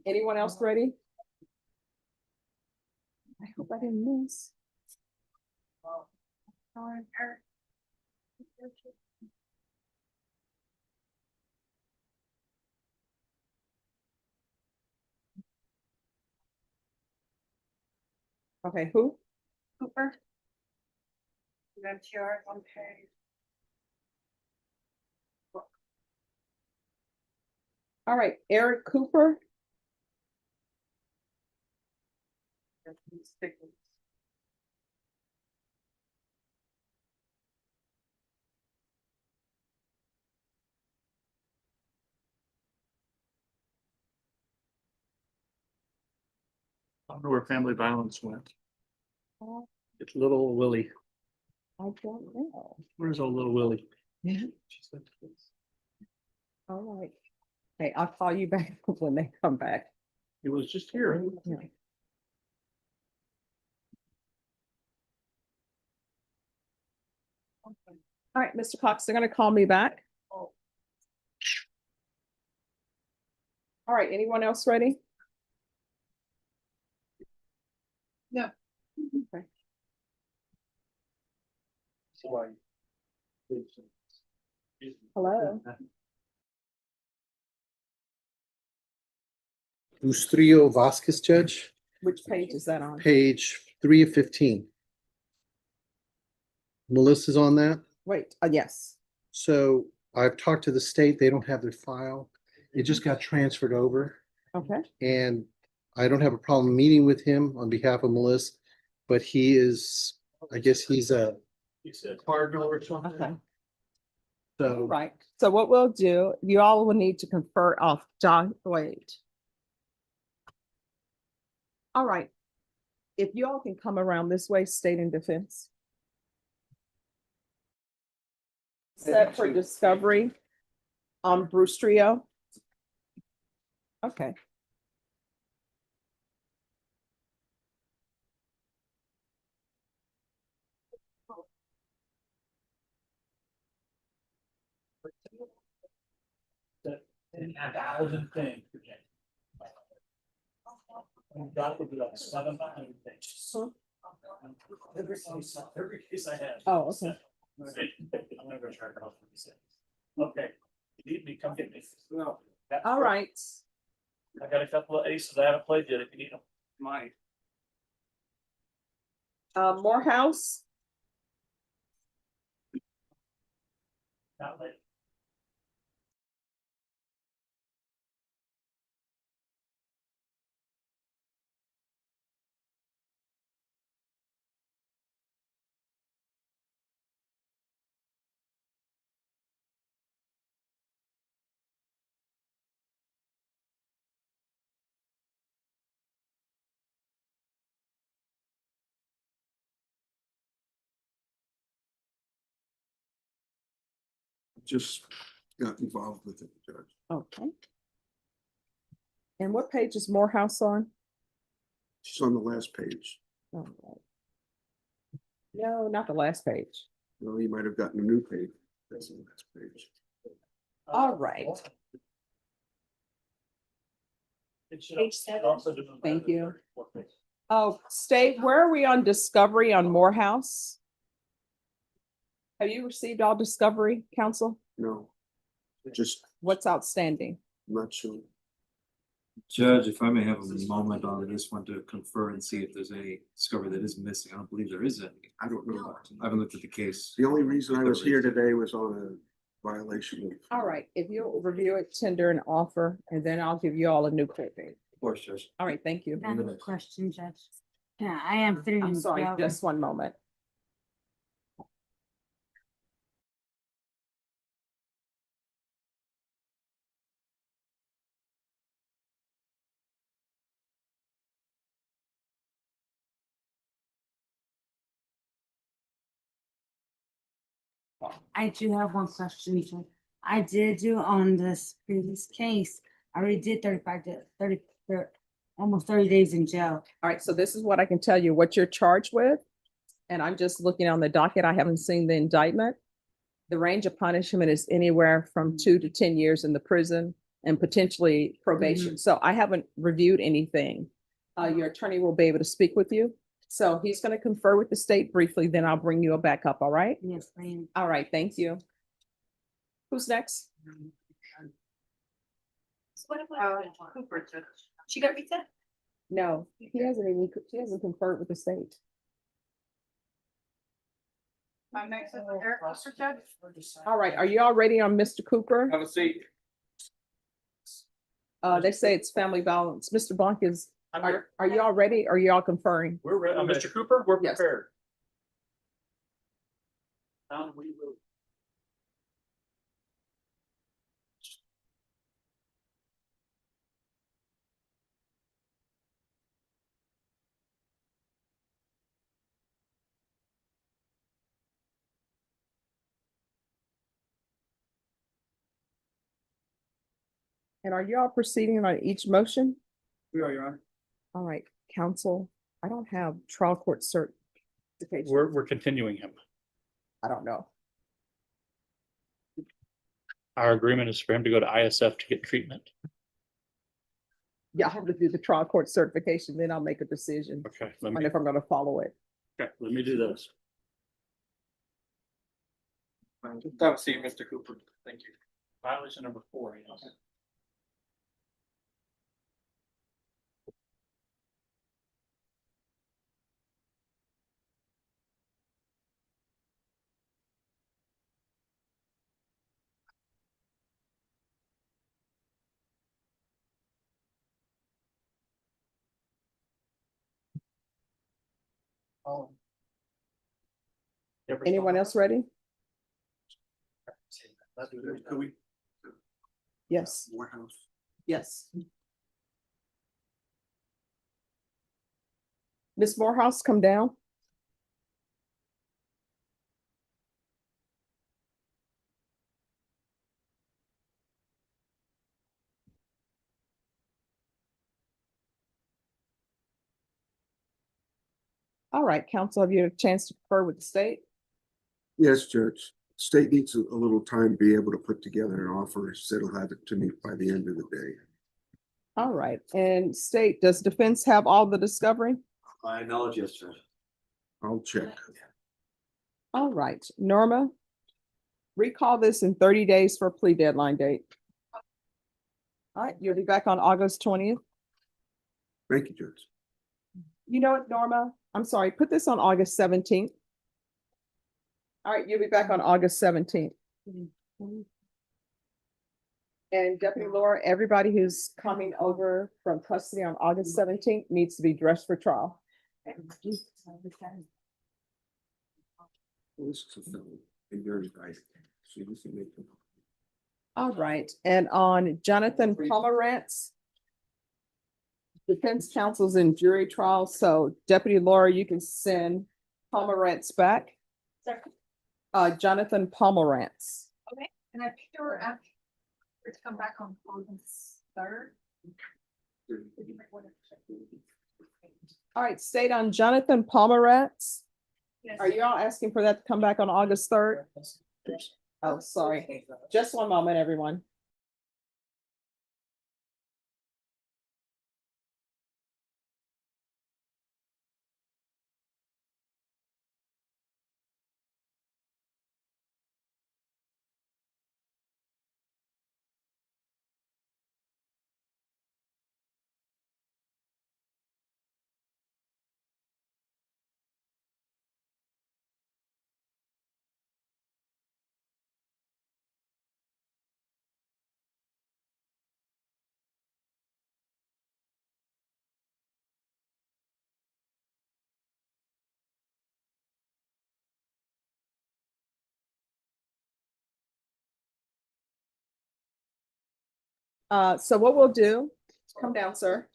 B: Anyone else ready? I hope I didn't miss. Okay, who?
E: Cooper. MTR on page.
B: All right, Eric Cooper.
F: I don't know where family violence went.
B: Oh,
F: It's little Willie.
B: I don't know.
F: Where's old little Willie?
B: Yeah. All right. Hey, I'll call you back when they come back.
F: He was just here.
B: Yeah. All right, Mr. Cox, they're gonna call me back. All right, anyone else ready?
E: No.
B: Okay. Hello.
D: Ustrio Vasquez, Judge,
B: Which page is that on?
D: page 3 of 15. Melissa's on that.
B: Wait, yes.
D: So I've talked to the state. They don't have their file. It just got transferred over.
B: Okay.
D: And I don't have a problem meeting with him on behalf of Melissa, but he is, I guess he's a cardinal or something.
B: Okay.
D: So.
B: Right. So what we'll do, you all will need to confer off John, wait. All right. If you all can come around this way, state and defense. Set for discovery on Bruce Trio. Okay.
F: 1,000 things. That would be like 700 things. Every case I have.
B: Oh, okay.
F: I'm gonna go check it out. Okay, you need me, come get me. No.
B: All right.
F: I got a couple of aces I haven't played yet, if you need them.
G: Mine.
B: Morehouse,
F: Not late.
P: Just got involved with it, Judge.
B: okay. And what page is Morehouse on?
P: She's on the last page.
B: All right. No, not the last page.
P: Well, you might have gotten a new page. That's the last page.
B: All right.
F: Page 7.
B: Thank you. Oh, State, where are we on discovery on Morehouse? Have you received all discovery, counsel?
P: No, just
B: What's outstanding?
P: not sure.
F: Judge, if I may have a moment on this one to confer and see if there's any discovery that is missing. I don't believe there is any.
P: I don't know.
F: I haven't looked at the case.
P: The only reason I was here today was on a violation of.
B: All right, if you'll review it, tender an offer, and then I'll give you all a new copy.
F: Of course, Judge.
B: All right, thank you.
Q: I have a question, Judge. Yeah, I am through.
B: I'm sorry, just one moment.
Q: I do have one question, Judge. I did do on this previous case. I already did 35 to 30, almost 30 days in jail.
B: All right, so this is what I can tell you, what you're charged with. And I'm just looking on the docket. I haven't seen the indictment. The range of punishment is anywhere from 2 to 10 years in the prison and potentially probation. So I haven't reviewed anything. Your attorney will be able to speak with you. So he's going to confer with the state briefly, then I'll bring you back up, all right?
Q: Yes, ma'am.
B: All right, thank you. Who's next?
E: What about Cooper, Judge? She got reset?
B: No, he hasn't conferred with the state.
E: My next is Eric Foster, Judge.
B: All right, are you all ready on Mr. Cooper?
F: Have a seat.
B: They say it's family violence. Mr. Blanc is,
F: I'm here.
B: are you all ready? Are you all conferring?
F: We're ready. Mr. Cooper, we're
B: Yes.
F: prepared. Down we move.
B: And are you all proceeding on each motion?
F: We are, Your Honor.
B: All right, counsel, I don't have trial court certification.
F: We're continuing him.
B: I don't know.
F: Our agreement is for him to go to ISF to get treatment.
B: Yeah, I have to do the trial court certification, then I'll make a decision
F: Okay,
B: on if I'm gonna follow it.
F: let me do this.
K: Have a seat, Mr. Cooper. Thank you.
F: Violation number 4, you know.
B: Anyone else ready?
P: Could we?
B: Yes,
P: Morehouse.
B: yes. Ms. Morehouse, come down. All right, counsel, have you had a chance to confer with the state?
P: Yes, Judge. State needs a little time to be able to put together an offer. He said he'll have it to me by the end of the day.
B: All right, and state, does defense have all the discovery?
F: My knowledge, yes, sir.
P: I'll check.
B: All right, Norma, recall this in 30 days for plea deadline date. All right, you'll be back on August 20th.
P: Thank you, Judge.
B: You know what, Norma? I'm sorry, put this on August 17th. All right, you'll be back on August 17th. And Deputy Laura, everybody who's coming over from custody on August 17th needs to be dressed for trial.
P: This is a fellow. And you're right. So you can make them.
B: All right, and on Jonathan Pomerantz, defense counsel's in jury trial, so Deputy Laura, you can send Pomerantz back. Jonathan Pomerantz.
E: Okay, and I picked her up to come back on August 3rd.
B: All right, state on Jonathan Pomerantz.
E: Yes.
B: Are you all asking for that to come back on August 3rd? Oh, sorry. Just one moment, everyone. So what we'll do, come down, sir.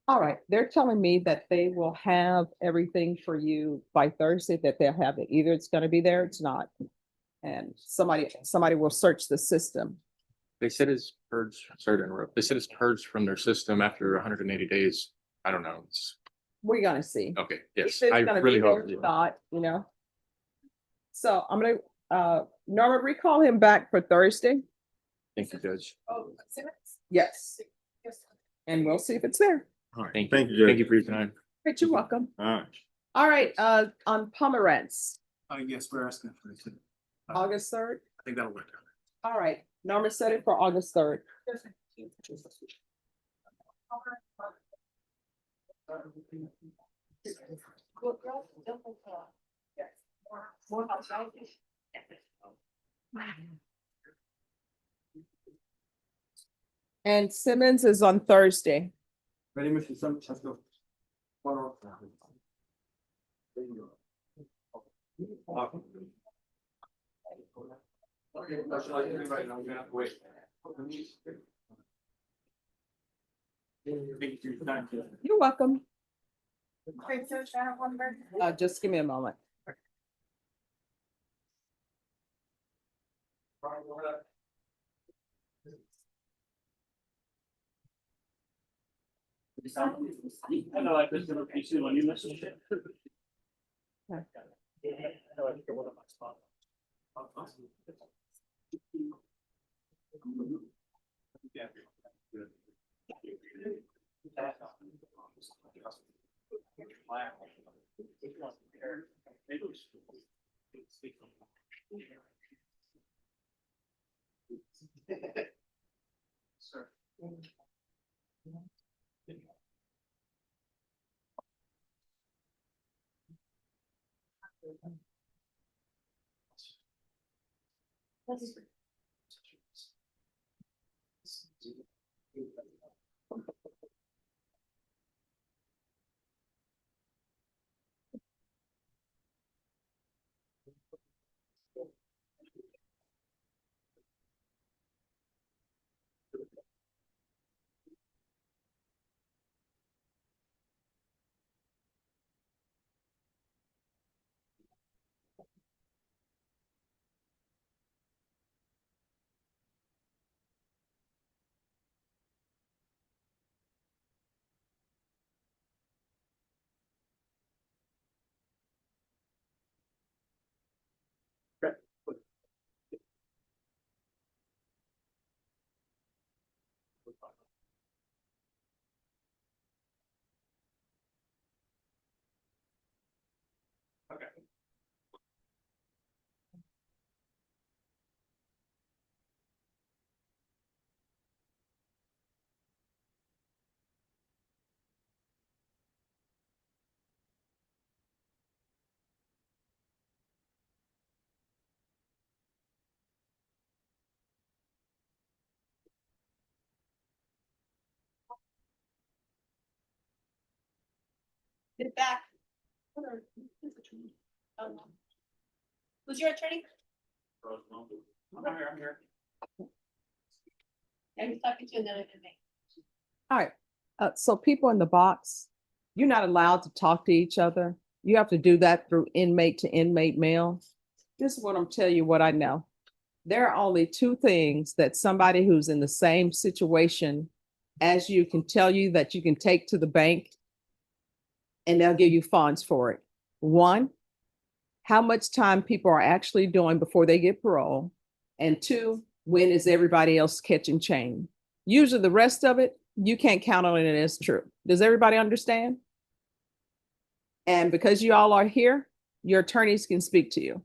B: All right, they're telling me that they will have everything for you by Thursday, that they'll have it. Either it's gonna be there, it's not. And somebody will search the system.
N: They said it's purged, sorry to interrupt. They said it's purged from their system after 180 days. I don't know.
B: We're gonna see.
N: Okay, yes,
B: If it's
N: I
B: gonna
N: really
B: be there
N: hope.
B: or not, you know. So I'm gonna, Norma, recall him back for Thursday.
N: Thank you, Judge.
E: Oh, Simmons?
B: Yes,
E: Yes.
B: and we'll see if it's there.
N: All right, thank you. Thank you for your time.
B: Great, you're welcome.
N: All right.
B: All right, on Pomerantz,
G: Yes, we're asking for it.
B: August 3rd.
G: I think that'll work.
B: All right, Norma set it for August 3rd. And Simmons is on Thursday.
F: Ready, Mr. Simmons, let's go.
B: You're welcome.
E: Wait, so I have one more.
B: Just give me a moment.
F: I know, like, this is a PC when you listen to it. Sir.
G: Okay.
C: Get it back. Who's your attorney?
G: I'm here.
C: I'm talking to another inmate.
B: All right, so people in the box, you're not allowed to talk to each other. You have to do that through inmate to inmate mail. This is what I'm telling you what I know. There are only two things that somebody who's in the same situation as you can tell you that you can take to the bank and they'll give you funds for it. One, how much time people are actually doing before they get parole. And two, when is everybody else catching chain? Usually the rest of it, you can't count on it as true. Does everybody understand? And because you all are here, your attorneys can speak to you.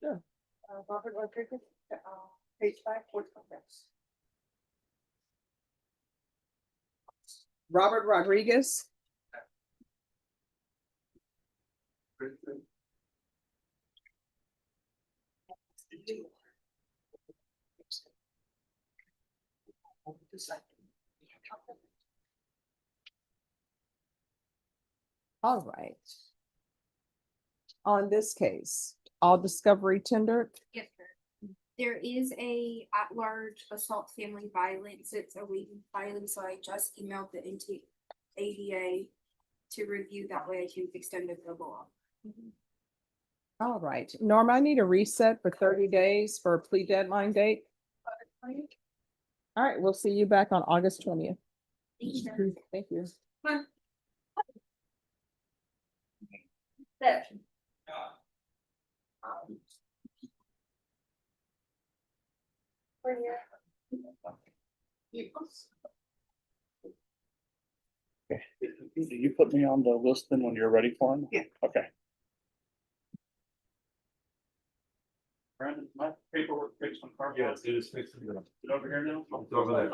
J: Sure. Robert Rodriguez, page 5, fourth next.
B: Robert Rodriguez. All right. On this case, all discovery tendered.
H: Yes, sir. There is a at-large assault family violence. It's awaiting filing, so I just emailed the intake ADA to review. That way I can extend the law.
B: All right, Norma, I need a reset for 30 days for a plea deadline date. All right, we'll see you back on August 20th. Thank you.
C: There.
R: Okay. You put me on the list then when you're ready for him?
J: Yeah.
R: Okay. Brandon, my paperwork fixed on car.
F: Yes, it is fixed.
R: Is it over here now?
F: It's over there.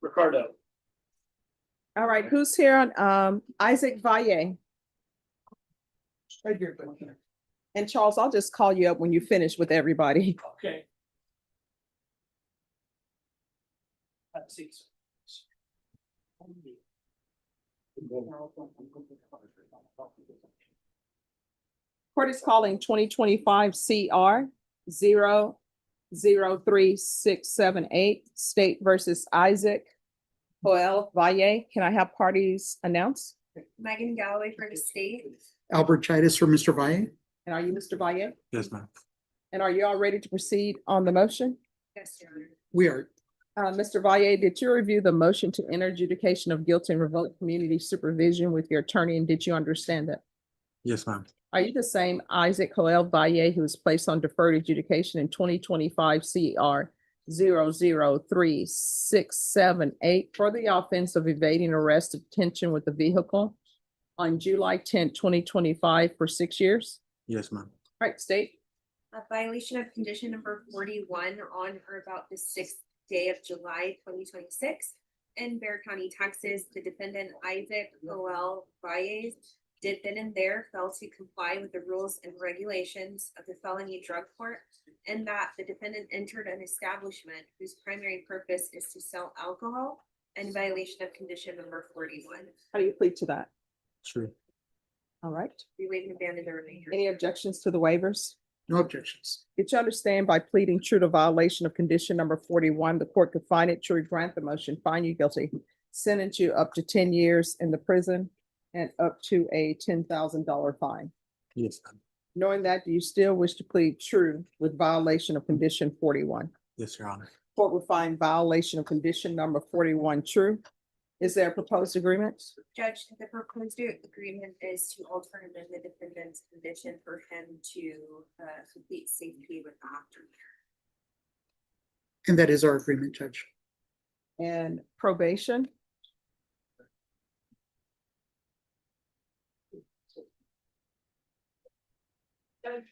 R: Ricardo.
B: All right, who's here on Isaac Valle?
R: Right here.
B: And Charles, I'll just call you up when you finish with everybody.
R: Okay. Have seats.
B: Court is calling 2025 CR 003-678 State versus Isaac Joel Valle. Can I have parties announced?
I: Megan Galloway for the state.
S: Albert Chidas for Mr. Valle.
B: And are you Mr. Valle?
F: Yes, ma'am.
B: And are you all ready to proceed on the motion?
I: Yes, Your Honor.
S: We are.
B: Mr. Valle, did you review the motion to enter adjudication of guilt and revoke community supervision with your attorney, and did you understand it?
F: Yes, ma'am.
B: Are you the same Isaac Joel Valle who was placed on deferred adjudication in 2025 CR 0036678 for the offense of evading arrest or detention with a vehicle on July 10th, 2025 for 6 years?
F: Yes, ma'am.
B: All right, state.
I: A violation of condition number 41 on or about the 6th day of July 2026 in Bear County, Texas. The defendant Isaac Joel Valle did then and there fail to comply with the rules and regulations of the felony drug court, and that the defendant entered an establishment whose primary purpose is to sell alcohol in violation of condition number 41.
B: How do you plead to that?
F: True.
B: All right.
I: We waive and abandon the remainder.
B: Any objections to the waivers?
S: No objections.
B: Did you understand by pleading true to violation of condition number 41, the court could find it true, grant the motion, find you guilty, sentence you up to 10 years in the prison and up to a $10,000 fine?
F: Yes, ma'am.
B: Knowing that, do you still wish to plead true with violation of condition 41?
F: Yes, Your Honor.
B: Court will find violation of condition number 41 true. Is there a proposed agreement?
I: Judge, the proposed agreement is to alter and amend the defendant's condition for him to complete safety with aftercare.
S: And that is our agreement, Judge.
B: And probation?
C: Judge,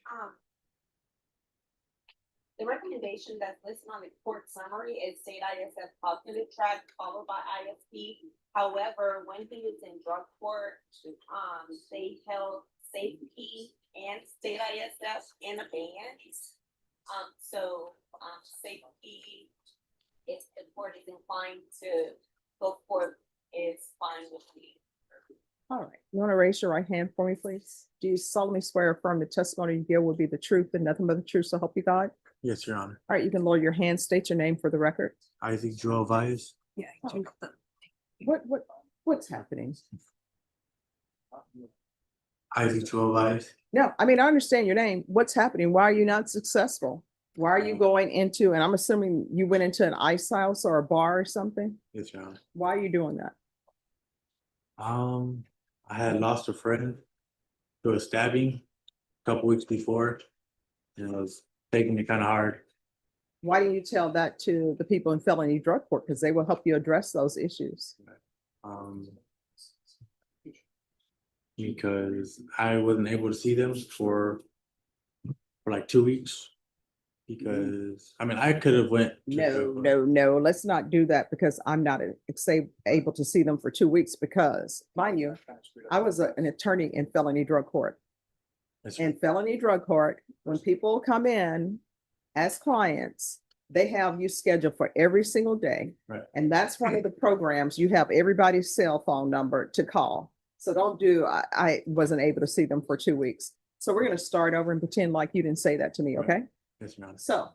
C: the recommendation that's listed on the court summary is state ISF positive track followed by ISP. However, when he was in drug court, they held safety and state ISF in abeyance. Safety, if the court is inclined to go forth, is fine with me.
B: All right. You want to raise your right hand for me, please? Do you solemnly swear or affirm the testimony you give will be the truth and nothing but the truth, so help you God?
F: Yes, Your Honor.
B: All right, you can lower your hand, state your name for the record.
F: Isaac Joel Valle.
B: Yeah. What's happening?
F: Isaac Joel Valle.
B: No, I mean, I understand your name. What's happening? Why are you not successful? Why are you going into, and I'm assuming you went into an ice house or a bar or something?
F: Yes, Your Honor.
B: Why are you doing that?
F: I had lost a friend to a stabbing a couple weeks before, and I was taking it kind of hard.
B: Why didn't you tell that to the people in felony drug court? Because they will help you address those issues.
F: Because I wasn't able to see them for like 2 weeks. Because I mean, I could have went.
B: No, let's not do that, because I'm not able to see them for 2 weeks because, mind you, I was an attorney in felony drug court. In felony drug court, when people come in as clients, they have you scheduled for every single day.
F: Right.
B: And that's one of the programs, you have everybody's cell phone number to call. So don't do, I wasn't able to see them for 2 weeks. So we're going to start over and pretend like you didn't say that to me, okay?
F: Yes, Your Honor.
B: So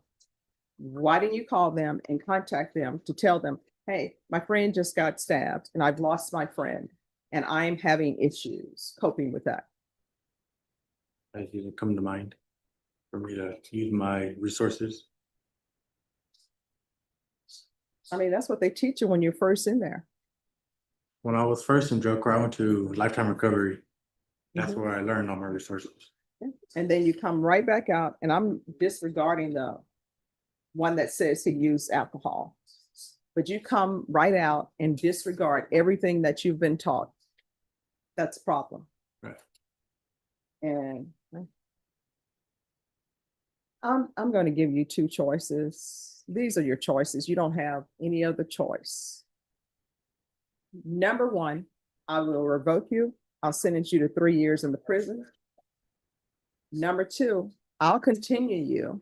B: why didn't you call them and contact them to tell them, hey, my friend just got stabbed and I've lost my friend and I'm having issues coping with that?
F: It didn't come to mind for me to use my resources.
B: I mean, that's what they teach you when you're first in there.
F: When I was first in drug court, I went to Lifetime Recovery. That's
B: Mhm.
F: where I learned all my resources.
B: And then you come right back out, and I'm disregarding the one that says he used alcohol. But you come right out and disregard everything that you've been taught. That's a problem.
F: Right.
B: And I'm going to give you two choices. These are your choices. You don't have any other choice. Number one, I will revoke you. I'll sentence you to 3 years in the prison. Number two, I'll continue you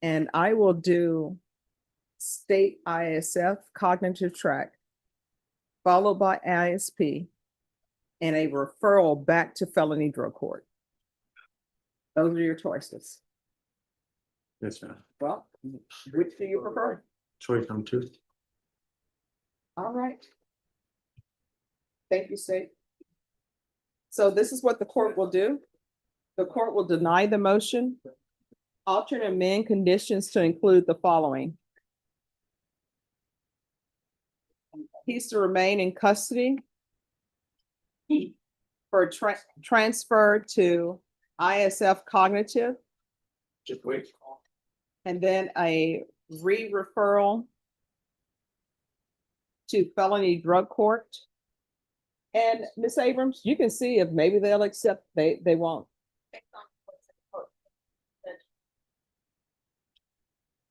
B: and I will do state ISF cognitive track, followed by ISP and a referral back to felony drug court. Those are your choices.
F: Yes, Your Honor.
B: Well, which do you prefer?
F: Choice number 2.
B: All right. Thank you, state. So this is what the court will do. The court will deny the motion. Alternate amend conditions to include the following. He's to remain in custody for transfer to ISF Cognitive,
G: Just wait.
B: and then a re-referral to felony drug court. And Ms. Abrams, you can see if maybe they'll accept, they won't.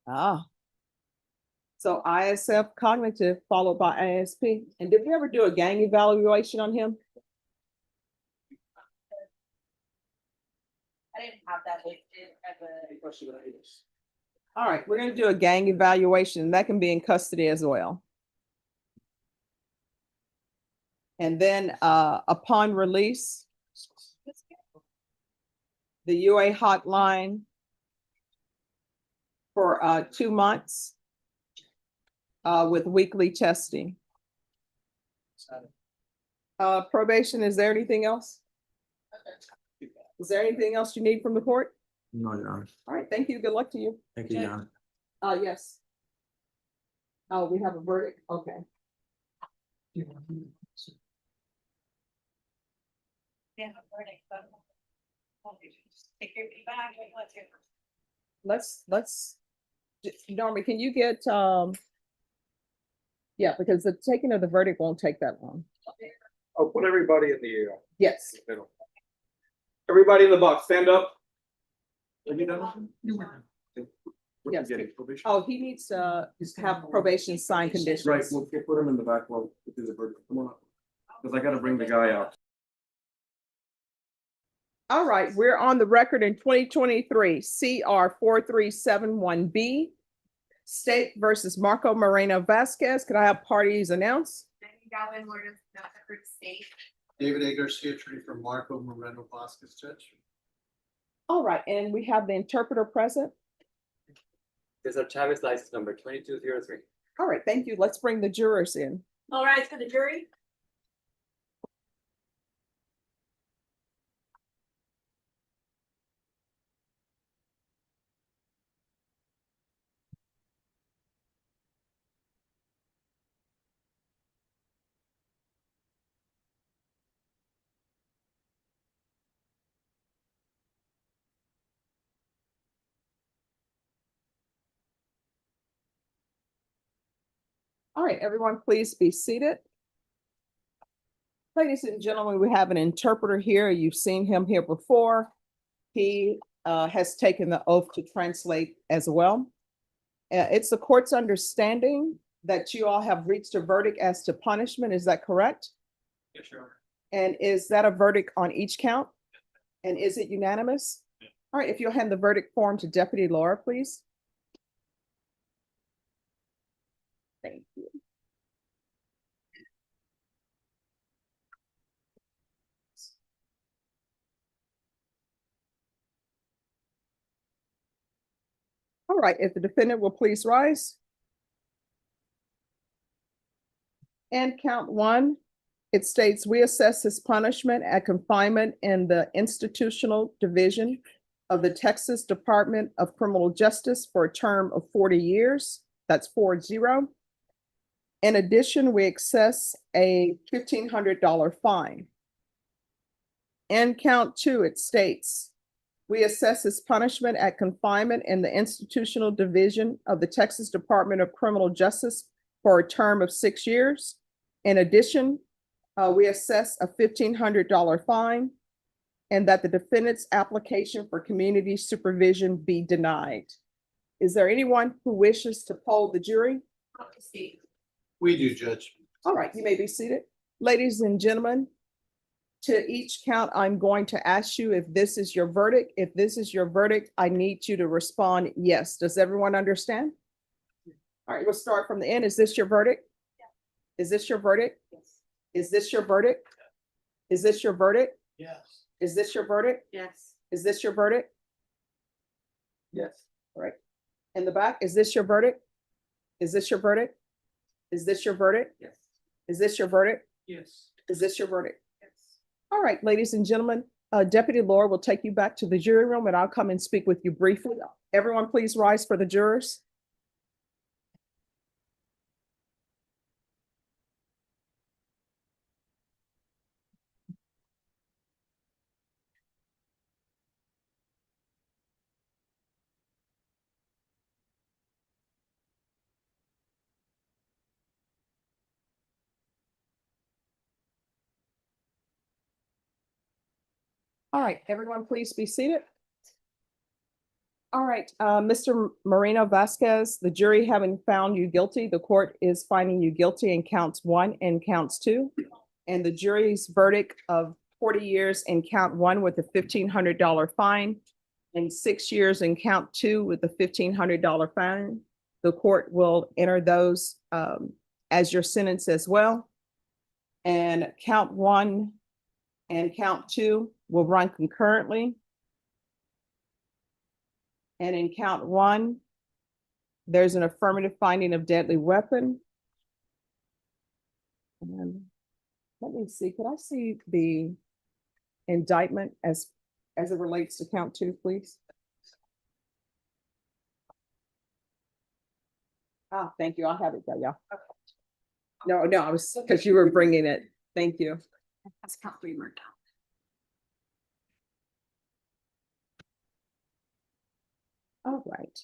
B: Ah. So ISF Cognitive followed by ISP. And did we ever do a gang evaluation on him?
C: I didn't have that listed as a.
B: All right, we're gonna do a gang evaluation. That can be in custody as well. And then upon release, the UA hotline for 2 months with weekly testing. Probation, is there anything else? Is there anything else you need from the court?
L: No, Your Honor.
B: All right, thank you. Good luck to you.
L: Thank you, Your Honor.
B: Yes. Oh, we have a verdict, okay.
C: Yeah, verdict, but. Take your feedback, let's hear.
B: Let's, Norma, can you get, yeah, because the taking of the verdict won't take that long.
G: I'll put everybody in the
B: Yes.
G: middle. Everybody in the box, stand up. Are you done? What
B: Yes.
G: you getting, probation?
B: Oh, he needs to have probation sign conditions.
G: Right, we'll put him in the back while we do the verdict. Come on up. Because I gotta bring the guy out.
B: All right, we're on the record in 2023, CR 4371B, State versus Marco Moreno Vasquez. Could I have parties announced?
I: Galvin, Lord of Rutherford State.
D: David A. Garcia, attorney for Marco Moreno Vasquez, Judge.
B: All right, and we have the interpreter present.
K: There's a Chavez license number 2203.
B: All right, thank you. Let's bring the jurors in.
C: All right, for the jury.
B: All right, everyone, please be seated. Ladies and gentlemen, we have an interpreter here. You've seen him here before. He has taken the oath to translate as well. It's the court's understanding that you all have reached a verdict as to punishment. Is that correct?
G: Yes, Your Honor.
B: And is that a verdict on each count? And is it unanimous? All right, if you'll hand the verdict form to Deputy Laura, please. Thank you. All right, if the defendant will please rise. And count one, it states, we assess his punishment at confinement in the institutional division of the Texas Department of Criminal Justice for a term of 40 years. That's 40. In addition, we assess a $1,500 fine. And count two, it states, we assess his punishment at confinement in the institutional division of the Texas Department of Criminal Justice for a term of 6 years. In addition, we assess a $1,500 fine and that the defendant's application for community supervision be denied. Is there anyone who wishes to poll the jury?
D: We do, Judge.
B: All right, you may be seated. Ladies and gentlemen, to each count, I'm going to ask you if this is your verdict. If this is your verdict, I need you to respond yes. Does everyone understand? All right, we'll start from the end. Is this your verdict? Is this your verdict?
C: Yes.
B: Is this your verdict? Is this your verdict?
D: Yes.
B: Is this your verdict?
C: Yes.
B: Is this your verdict?
D: Yes.
B: All right. In the back, is this your verdict? Is this your verdict? Is this your verdict?
D: Yes.
B: Is this your verdict?
D: Yes.
B: Is this your verdict?
C: Yes.
B: All right, ladies and gentlemen, Deputy Laura will take you back to the jury room and I'll come and speak with you briefly. Everyone, please rise for the jurors. All right, everyone, please be seated. All right, Mr. Moreno Vasquez, the jury having found you guilty, the court is finding you guilty in counts 1 and counts 2. And the jury's verdict of 40 years in count 1 with a $1,500 fine and 6 years in count 2 with a $1,500 fine. The court will enter those as your sentence as well. And count 1 and count 2 will run concurrently. And in count 1, there's an affirmative finding of deadly weapon. And let me see, could I see the indictment as it relates to count 2, please? Ah, thank you. I'll have it there, y'all. No, I was, because you were bringing it. Thank you.
E: That's count 3 marked down.
B: All right.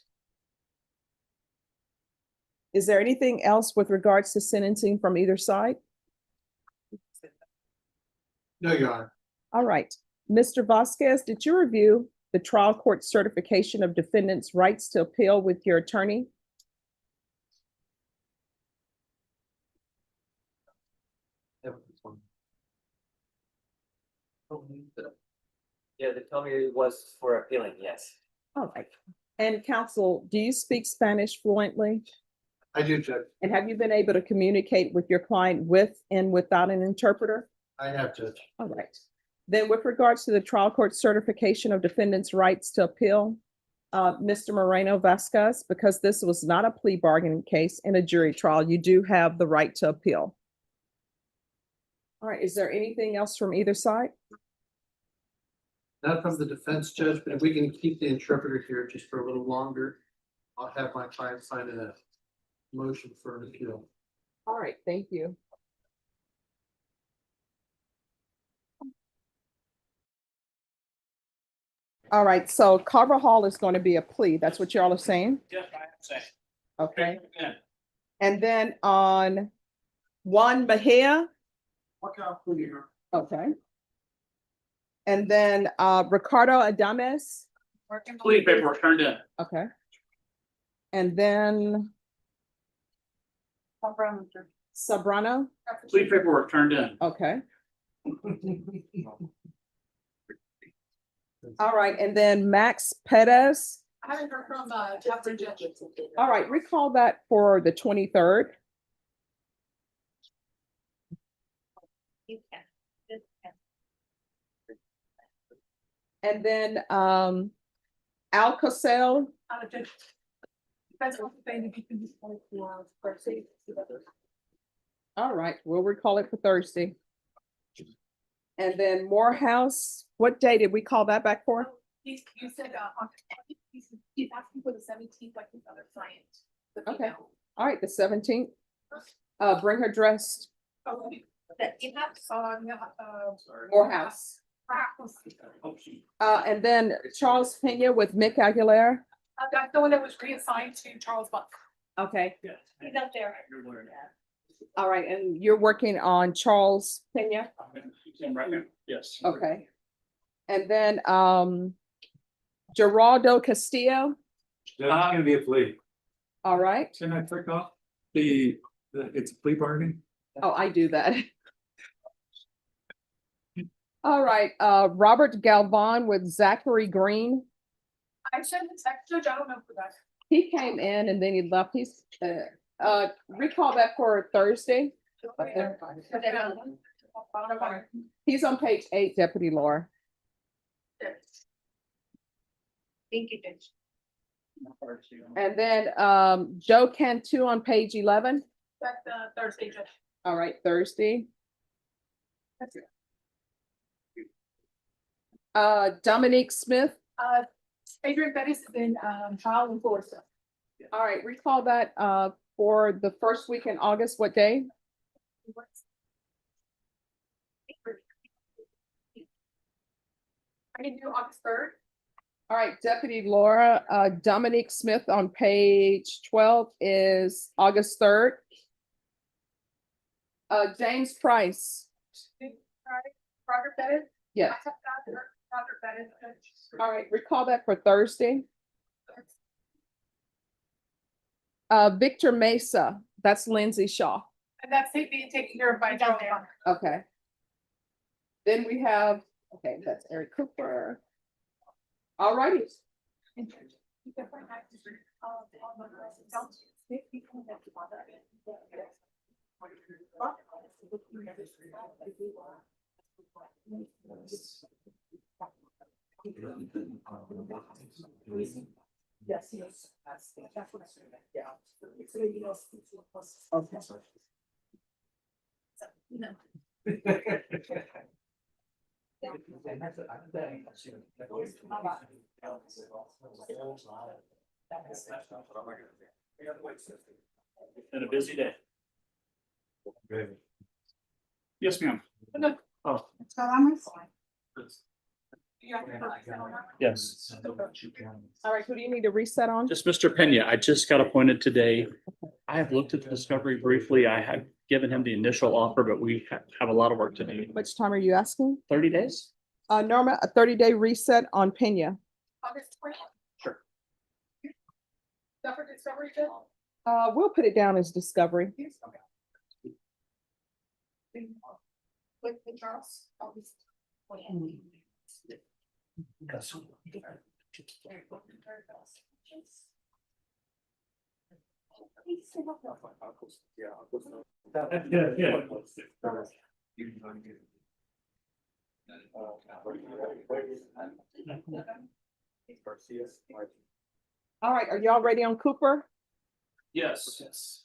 B: Is there anything else with regards to sentencing from either side?
D: No, Your Honor.
B: All right. Mr. Vasquez, did you review the trial court certification of defendant's rights to appeal with your attorney?
T: Yeah, they told me it was for appealing, yes.
B: All right. And counsel, do you speak Spanish fluently?
D: I do, Judge.
B: And have you been able to communicate with your client with and without an interpreter?
D: I have, Judge.
B: All right. Then with regards to the trial court certification of defendant's rights to appeal, Mr. Moreno Vasquez, because this was not a plea bargaining case in a jury trial, you do have the right to appeal. All right. Is there anything else from either side?
D: Not from the defense, Judge, but if we can keep the interpreter here just for a little longer, I'll have my client sign a motion for an appeal.
B: All right. Thank you. All right. So Carver Hall is going to be a plea. That's what y'all are saying?
R: Yes, I am saying.
B: Okay.
R: Yeah.
B: And then on Juan Bahia.
R: What kind of plea here?
B: Okay. And then Ricardo Adames.
R: Plea paperwork turned in.
B: Okay. And then Sabrano.
R: Plea paperwork turned in.
B: Okay. All right. And then Max Perez.
E: I haven't heard from chapter judge.
B: All right. Recall that for the 23rd.
I: You can.
B: And then Alcacel.
E: Depends on the thing, if you can just like, for safety.
B: All right, we'll recall it for Thursday. And then Morehouse, what day did we call that back for?
E: You said, he's asking for the 17th, like his other client. the
B: Okay,
E: female.
B: all right, the 17th. Bring her dressed.
E: That you have,
B: Morehouse. And then Charles Pena with Mick Aguilera.
E: That's the one that was reassigned to Charles Buck.
B: Okay,
E: He's up there.
B: all right, and you're working on Charles Pena?
R: Yes.
B: Okay. And then Geraldo Castillo,
F: That's gonna be a plea.
B: all right.
F: Can I click off it's a plea bargain?
B: Oh, I do that. All right, Robert Galvan with Zachary Green.
E: I sent the text judge, I don't know for that.
B: He came in and then he left. He's, recall that for Thursday. He's on page 8, Deputy Laura.
I: Thank you, Judge.
B: And then, Joe Cantu on page 11.
E: That's Thursday, Judge.
B: All right, Thursday.
E: That's it.
B: Dominique Smith.
E: Adrian Bettis is in, trial in Florida.
B: All right, recall that, for the first week in August, what day?
E: I can do August 3rd.
B: All right, Deputy Laura, Dominique Smith on page 12 is August 3rd. James Price.
E: Robert Bettis.
B: Yes.
E: I have Robert Bettis.
B: All right, recall that for Thursday. Victor Mesa, that's Lindsay Shaw.
E: And that's being taken care of by John there.
B: Okay. Then we have, okay, that's Eric Cooper. All righty.
J: Yes, yes. That's what I said. Yeah.
R: Been a busy day. Yes, ma'am. Oh, yes.
B: All right, who do you need to reset on?
R: Just Mr. Pena, I just got appointed today. I have looked at the discovery briefly. I have given him the initial offer, but we have a lot of work to do.
B: Which time are you asking?
R: 30 days?
B: Norma, a 30-day reset on Pena.
E: August 20th.
R: Sure.
E: That for discovery, Judge?
B: We'll put it down as discovery.
E: With Charles. August 20th.
B: All right, are y'all ready on Cooper?
R: Yes. Yes.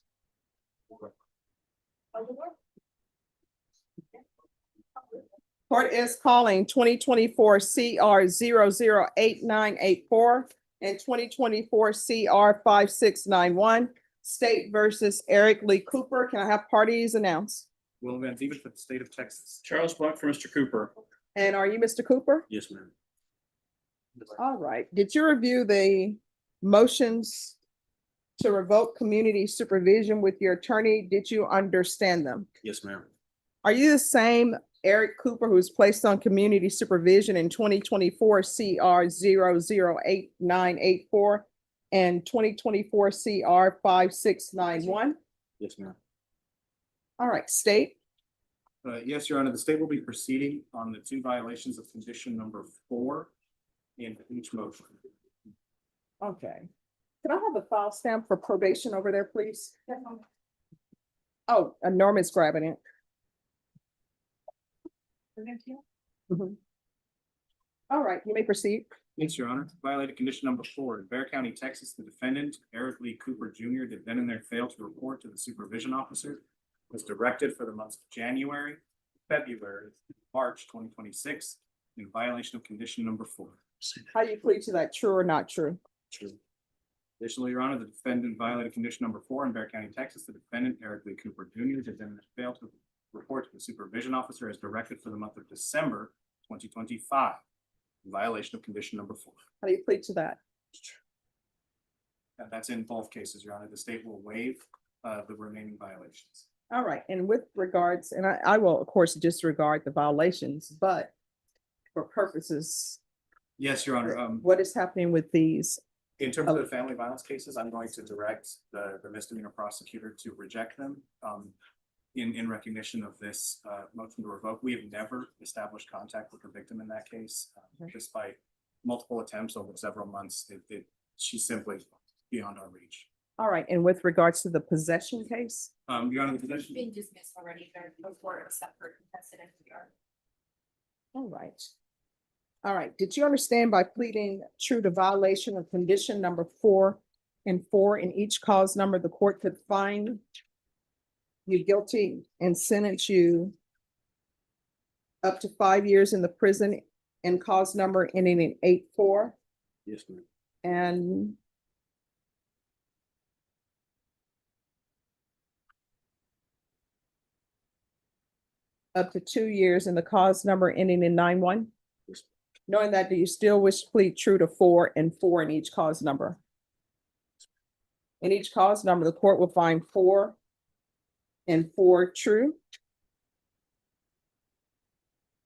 B: Court is calling 2024 CR 008984 and 2024 CR 5691, State versus Eric Lee Cooper. Can I have parties announced?
G: Will Van Zeven for the state of Texas.
R: Charles Buck for Mr. Cooper.
B: And are you Mr. Cooper?
L: Yes, ma'am.
B: All right. Did you review the motions to revoke community supervision with your attorney? Did you understand them?
L: Yes, ma'am.
B: Are you the same Eric Cooper who was placed on community supervision in 2024 CR 008984 and 2024 CR 5691?
L: Yes, ma'am.
B: All right, state.
G: Yes, Your Honor, the state will be proceeding on the two violations of condition number 4 in each motion.
B: Okay. Can I have the file stamp for probation over there, please? Oh, Norma's grabbing it. Mhm. All right, you may proceed.
G: Yes, Your Honor. Violated condition number 4. In Bear County, Texas, the defendant, Eric Lee Cooper Jr., did then and there fail to report to the supervision officer, was directed for the months of January, February, March 2026 in violation of condition number 4.
B: How do you plead to that, true or not true?
G: True. Additionally, Your Honor, the defendant violated condition number 4 in Bear County, Texas. The defendant, Eric Lee Cooper Jr., did then and there fail to report to the supervision officer as directed for the month of December 2025 in violation of condition number 4.
B: How do you plead to that?
G: That's in both cases, Your Honor. The state will waive the remaining violations.
B: All right, and with regards, and I will, of course, disregard the violations, but for purposes,
G: Yes, Your Honor.
B: what is happening with these?
G: In terms of the family violence cases, I'm going to direct the misdemeanor prosecutor to reject them in recognition of this motion to revoke. We have never established contact with the victim in that case, despite multiple attempts over several months. She's simply beyond our reach.
B: All right, and with regards to the possession case?
G: Your Honor, the possession.
E: Been dismissed already, they're before a separate contested NPR.
B: All right. All right, did you understand by pleading true to violation of condition number 4 and 4 in each cause number, the court could find you guilty and sentence you up to 5 years in the prison and cause number ending in 84.
L: Yes, ma'am.
B: And up to 2 years, and the cause number ending in 91.
L: Yes.
B: Knowing that, do you still wish to plead true to 4 and 4 in each cause number? In each cause number, the court will find 4 and 4 true.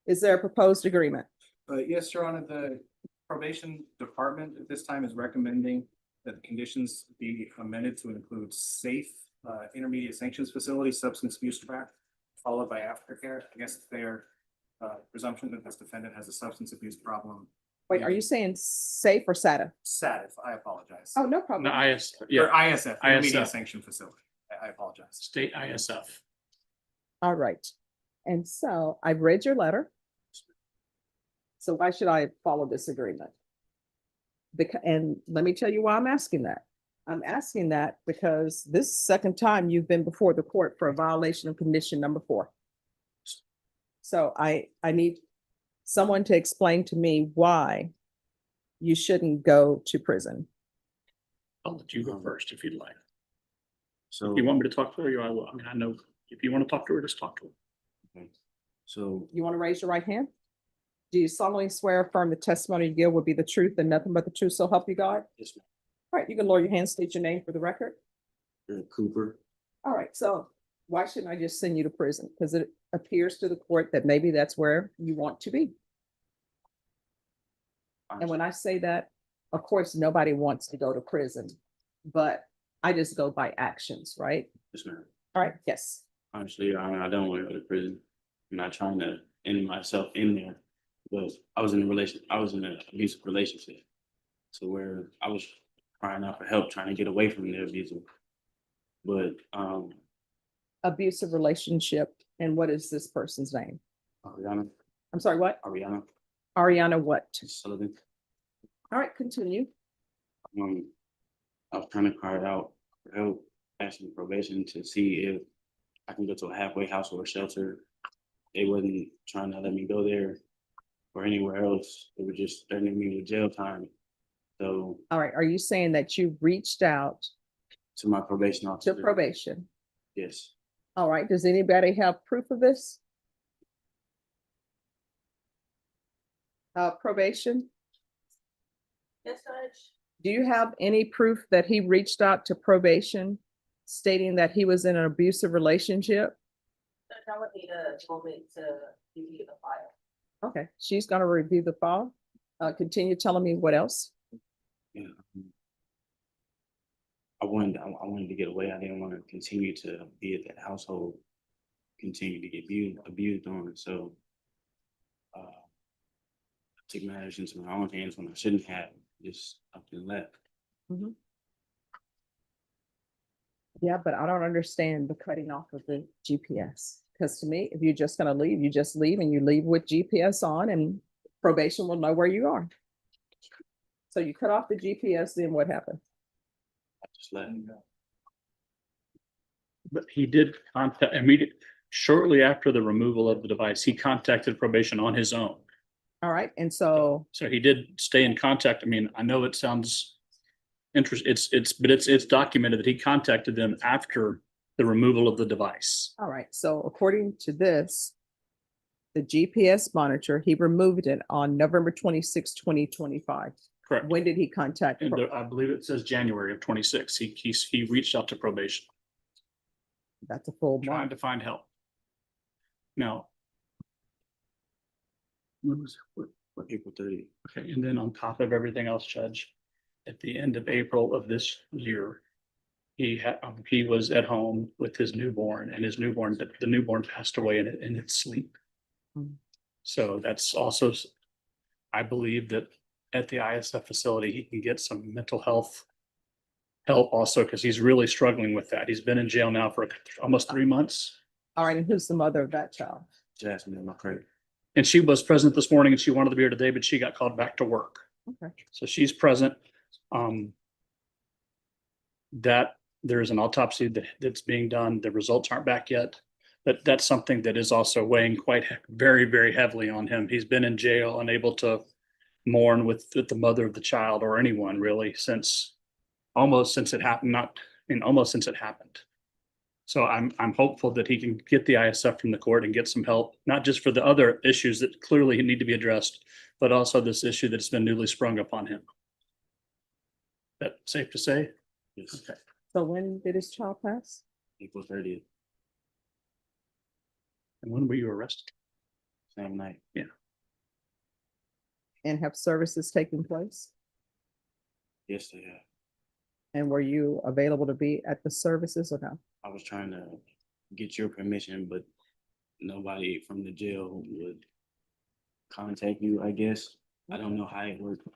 B: Is there a proposed agreement?
G: Yes, Your Honor, the probation department at this time is recommending that the conditions be amended to include safe, intermediate sanctions facility, substance abuse track, followed by aftercare. I guess their presumption that this defendant has a substance abuse problem.
B: Wait, are you saying safe or SATA?
G: SATF, I apologize.
B: Oh, no problem.
R: No,
G: Or ISF, intermediate sanction facility. I apologize.
R: State ISF.
B: All right. And so I've read your letter. So why should I follow this agreement? And let me tell you why I'm asking that. I'm asking that because this is the second time you've been before the court for a violation of condition number 4. So I need someone to explain to me why you shouldn't go to prison.
R: I'll let you go first if you'd like.
L: So
R: If you want me to talk to her, I will. I mean, I know if you want to talk to her, just talk to her.
L: So
B: You want to raise your right hand? Do you solemnly swear or affirm the testimony you give will be the truth and nothing but the truth, so help you God?
L: yes, ma'am.
B: All right, you can lower your hand, state your name for the record.
L: Cooper.
B: All right, so why shouldn't I just send you to prison? Because it appears to the court that maybe that's where you want to be. And when I say that, of course, nobody wants to go to prison, but I just go by actions, right?
L: Yes, ma'am.
B: All right, yes.
L: Honestly, I don't want to go to prison. I'm not trying to end myself in there. But I was in an abusive relationship. So where I was crying out for help, trying to get away from the abusive. But
B: Abusive relationship. And what is this person's name?
L: Ariana.
B: I'm sorry, what?
L: Ariana
B: Ariana what?
L: Sullivan.
B: All right, continue.
L: I was trying to cry out for help, asking probation to see if I can go to a halfway house or a shelter. They wasn't trying to let me go there or anywhere else. They were just threatening me with jail time. So
B: All right, are you saying that you reached out
L: to my probation officer.
B: to probation?
L: Yes.
B: All right, does anybody have proof of this? Probation,
C: Yes, Judge.
B: do you have any proof that he reached out to probation stating that he was in an abusive relationship?
C: Judge, I would need a moment to review the file.
B: Okay, she's gonna review the file. Continue telling me what else.
L: Yeah. I wanted to get away. I didn't want to continue to be at that household, continue to get abused on. So I took matters into my own hands when I shouldn't have, just up and left.
B: Mhm. Yeah, but I don't understand the cutting off of the GPS. Because to me, if you're just gonna leave, you just leave and you leave with GPS on and probation will know where you are. So you cut off the GPS, then what happened?
L: I just left.
R: But he did contact immediately, shortly after the removal of the device, he contacted probation on his own.
B: All right, and so,
R: So he did stay in contact. I mean, I know it sounds interesting. It's documented that he contacted them after the removal of the device.
B: all right, so according to this, the GPS monitor, he removed it on November 26, 2025.
R: Correct.
B: When did he contact?
R: And I believe it says January of 26. He reached out to probation,
B: That's a full
R: trying
B: month.
R: to find help. Now, when was it?
L: April 30th.
R: Okay, and then on top of everything else, Judge, at the end of April of this year, he was at home with his newborn, and the newborn passed away in its sleep.
B: Mhm.
R: So that's also, I believe that at the ISF facility, he can get some mental health help also, because he's really struggling with that. He's been in jail now for almost 3 months.
B: All right, and who's the mother of that child?
L: Jasmine, my credit.
R: And she was present this morning and she wanted to be here today, but she got called back to work.
B: Okay.
R: So she's present. That there's an autopsy that's being done. The results aren't back yet. But that's something that is also weighing very, very heavily on him. He's been in jail, unable to mourn with the mother of the child or anyone really almost since it happened, almost since it happened. So I'm hopeful that he can get the ISF from the court and get some help, not just for the other issues that clearly need to be addressed, but also this issue that's been newly sprung upon him. That safe to say?
L: Yes.
R: Okay.
B: So when did his child pass?
L: April 30th,
R: And when were you arrested?
L: same night.
R: Yeah.
B: And have services taken place?
L: Yes, they have.
B: And were you available to be at the services or no?
L: I was trying to get your permission, but nobody from the jail would contact you, I guess. I don't know how it worked.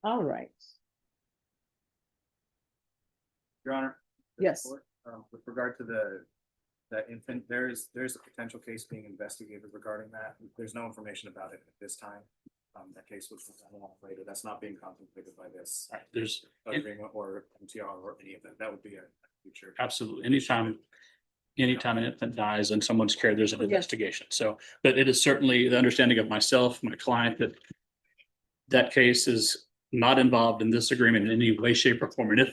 B: All right.
G: Your Honor.
B: Yes.
G: With regard to that infant, there's a potential case being investigated regarding that. There's no information about it at this time. That case was later. That's not being contemplated by this
R: There's
G: agreement or MTR or any of that. That would be a future.
R: absolutely, anytime an infant dies in someone's care, there's an investigation. So, but it is certainly the understanding of myself, my client, that that case is not involved in this agreement in any way, shape, or form. And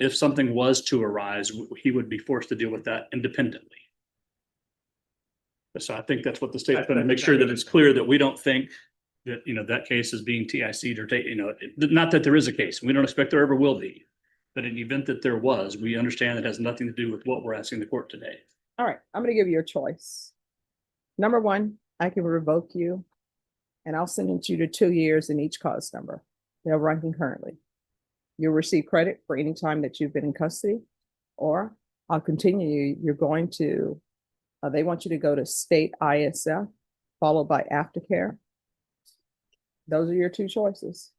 R: if something was to arise, he would be forced to deal with that independently. So I think that's what the state's going to make sure that it's clear that we don't think that, that case is being TIC'd or not that there is a case. We don't expect there ever will be. But in the event that there was, we understand it has nothing to do with what we're asking the court today.
B: All right, I'm gonna give you a choice. Number one, I can revoke you and I'll sentence you to 2 years in each cause number. They'll run concurrently. You'll receive credit for any time that you've been in custody, or I'll continue. You're going to, they want you to go to state ISF followed by aftercare. Those are your two choices.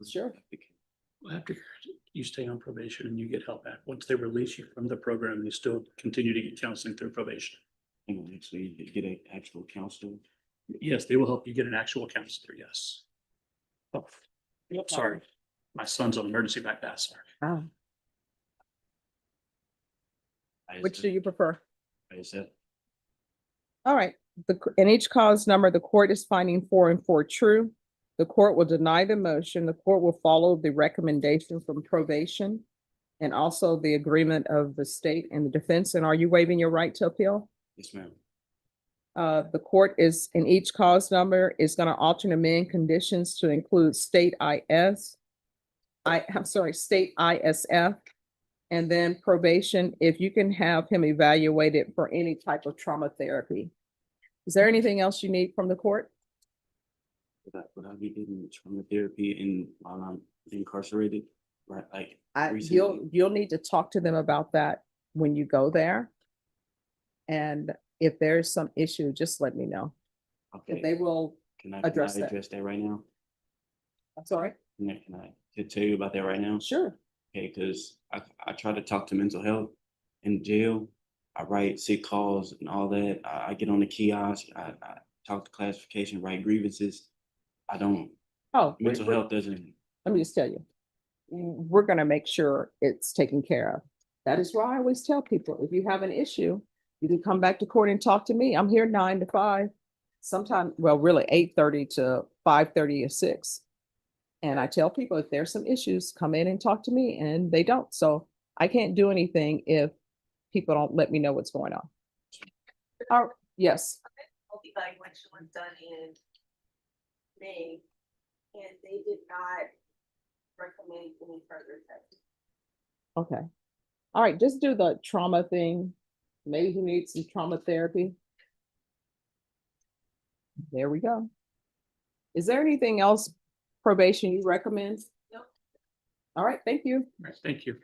B: Sure.
R: Well, after you stay on probation and you get help back, once they release you from the program, you still continue to get counseling through probation.
L: And actually get an actual counselor.
R: Yes, they will help you get an actual counselor. Yes. Oh, sorry. My son's on emergency bypass.
B: Ah. Which do you prefer?
L: ISF.
B: All right, in each cause number, the court is finding 4 and 4 true. The court will deny the motion. The court will follow the recommendation from probation and also the agreement of the state and the defense. And are you waiving your right to appeal?
L: Yes, ma'am.
B: The court is, in each cause number, is going to alter and amend conditions to include state state ISF, and then probation, if you can have him evaluated for any type of trauma therapy. Is there anything else you need from the court?
L: Would I be getting trauma therapy while I'm incarcerated? Right, like
B: You'll need to talk to them about that when you go there. And if there's some issue, just let me know.
L: Okay.
B: They will address that.
L: Address that right now?
B: I'm sorry?
L: Can I tell you about that right now?
B: Sure.
L: Okay, because I try to talk to mental health in jail. I write sick calls and all that. I get on the kiosk. I talk to classification, write grievances. I don't. Mental health doesn't.
B: Let me just tell you, we're going to make sure it's taken care of. That is why I always tell people, if you have an issue, you can come back to court and talk to me. I'm here 9 to 5. Sometimes, well, really 8:30 to 5:30 or 6. And I tell people, if there's some issues, come in and talk to me, and they don't. So I can't do anything if people don't let me know what's going on. Oh, yes.
C: Multi-evaluation was done in May, and they did not recommend any further testing.
B: Okay. All right, just do the trauma thing. Maybe he needs some trauma therapy. There we go. Is there anything else probation you recommend?
C: No.
B: All right, thank you.
R: Right, thank you.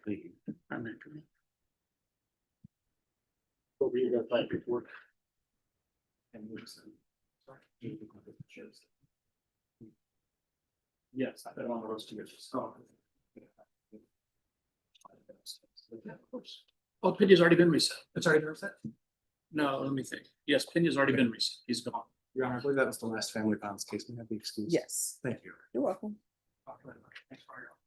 R: What were you going to type report? Yes, I've been on the roast to get started. Of course. Oh, Penya's already been reset. It's already been reset? No, let me think. Yes, Penya's already been reset. He's gone.
G: Your Honor, I believe that was the last family violence case. May I be excused?
B: Yes.
G: Thank you.
B: You're welcome.
R: Thanks for your help.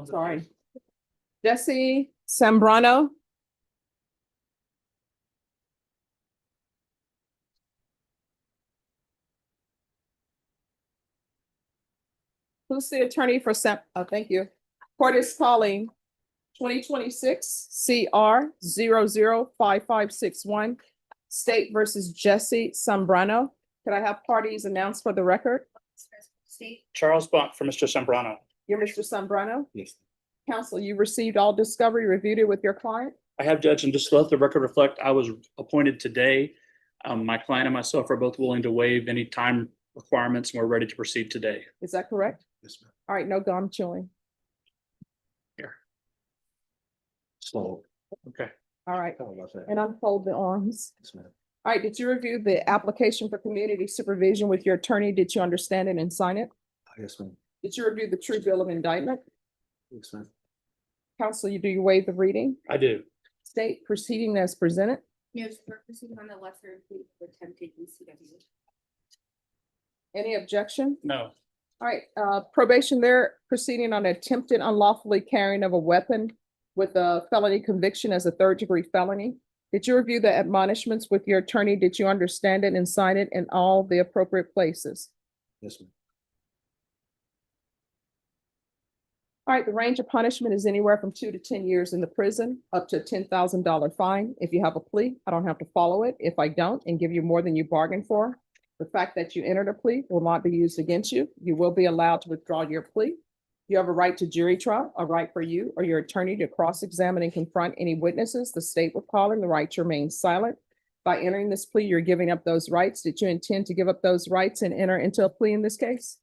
B: Sorry. Jesse Sambrano. Who's the attorney for oh, thank you. Court is calling 2026 CR 005561 State versus Jesse Sambrano. Could I have parties announced for the record?
R: Charles Buck for Mr. Sembrano.
B: You're Mr. Sambrano?
R: Yes.
B: Counsel, you received all discovery, reviewed it with your client?
R: I have, Judge, and just to let the record reflect, I was appointed today. My client and myself are both willing to waive any time requirements, and we're ready to proceed today.
B: Is that correct?
D: Yes, ma'am.
B: All right, no gum chewing.
R: Here.
D: Slow.
R: Okay.
B: All right,
D: How about that?
B: and unfold the arms.
D: Yes, ma'am.
B: All right, did you review the application for community supervision with your attorney? Did you understand it and sign it?
D: Yes, ma'am.
B: Did you review the true bill of indictment?
D: Yes, ma'am.
B: Counsel, do you waive the reading?
R: I do.
B: State proceeding as presented?
H: No, we're proceeding on the lesser included for attempted CW.
B: Any objection?
R: No.
B: All right, probation there proceeding on attempted unlawfully carrying of a weapon with a felony conviction as a third-degree felony. Did you review the admonishments with your attorney? Did you understand it and sign it in all the appropriate places?
D: Yes, ma'am.
B: All right, the range of punishment is anywhere from 2 to 10 years in the prison, up to a $10,000 fine. If you have a plea, I don't have to follow it. If I don't and give you more than you bargained for, the fact that you entered a plea will not be used against you. You will be allowed to withdraw your plea. You have a right to jury trial, a right for you or your attorney to cross-examine and confront any witnesses. The state will call in the right to remain silent. By entering this plea, you're giving up those rights. Did you intend to give up those rights and enter into a plea in this case?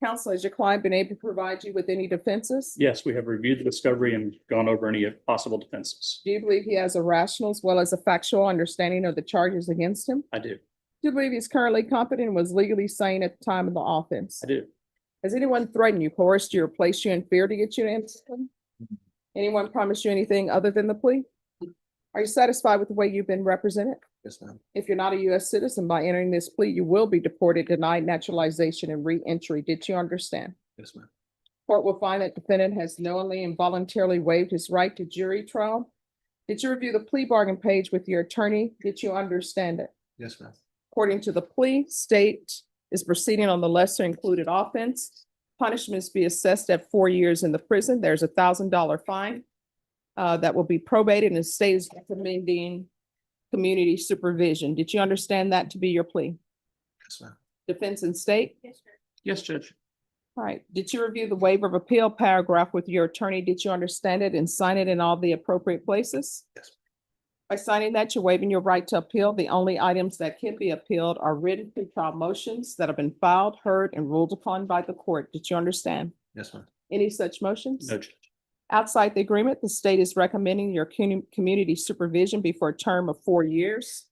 B: Counsel, has your client been able to provide you with any defenses?
R: Yes, we have reviewed the discovery and gone over any possible defenses.
B: Do you believe he has a rational as well as a factual understanding of the charges against him?
R: I do.
B: Do you believe he's currently competent and was legally sane at the time of the offense?
R: I do.
B: Has anyone threatened you, coerced you, or placed you in fear to get you to answer? Anyone promised you anything other than the plea? Are you satisfied with the way you've been represented?
D: Yes, ma'am.
B: If you're not a U.S. citizen, by entering this plea, you will be deported, denied naturalization, and re-entry. Did you understand?
D: Yes, ma'am.
B: Court will find that defendant has knowingly and voluntarily waived his right to jury trial. Did you review the plea bargain page with your attorney? Did you understand it?
D: Yes, ma'am.
B: According to the plea, state is proceeding on the lesser included offense. Punishments be assessed at 4 years in the prison. There's a $1,000 fine that will be probated, and the state is recommending community supervision. Did you understand that to be your plea?
D: Yes, ma'am.
B: Defense and state?
H: Yes, sir.
R: Yes, Judge.
B: All right. Did you review the waiver of appeal paragraph with your attorney? Did you understand it and sign it in all the appropriate places?
D: Yes.
B: By signing that, you're waiving your right to appeal. The only items that can be appealed are written pretrial motions that have been filed, heard, and ruled upon by the court. Did you understand?
D: Yes, ma'am.
B: Any such motions?
R: No, Judge.
B: Outside the agreement, the state is recommending your community supervision be for a term of 4 years.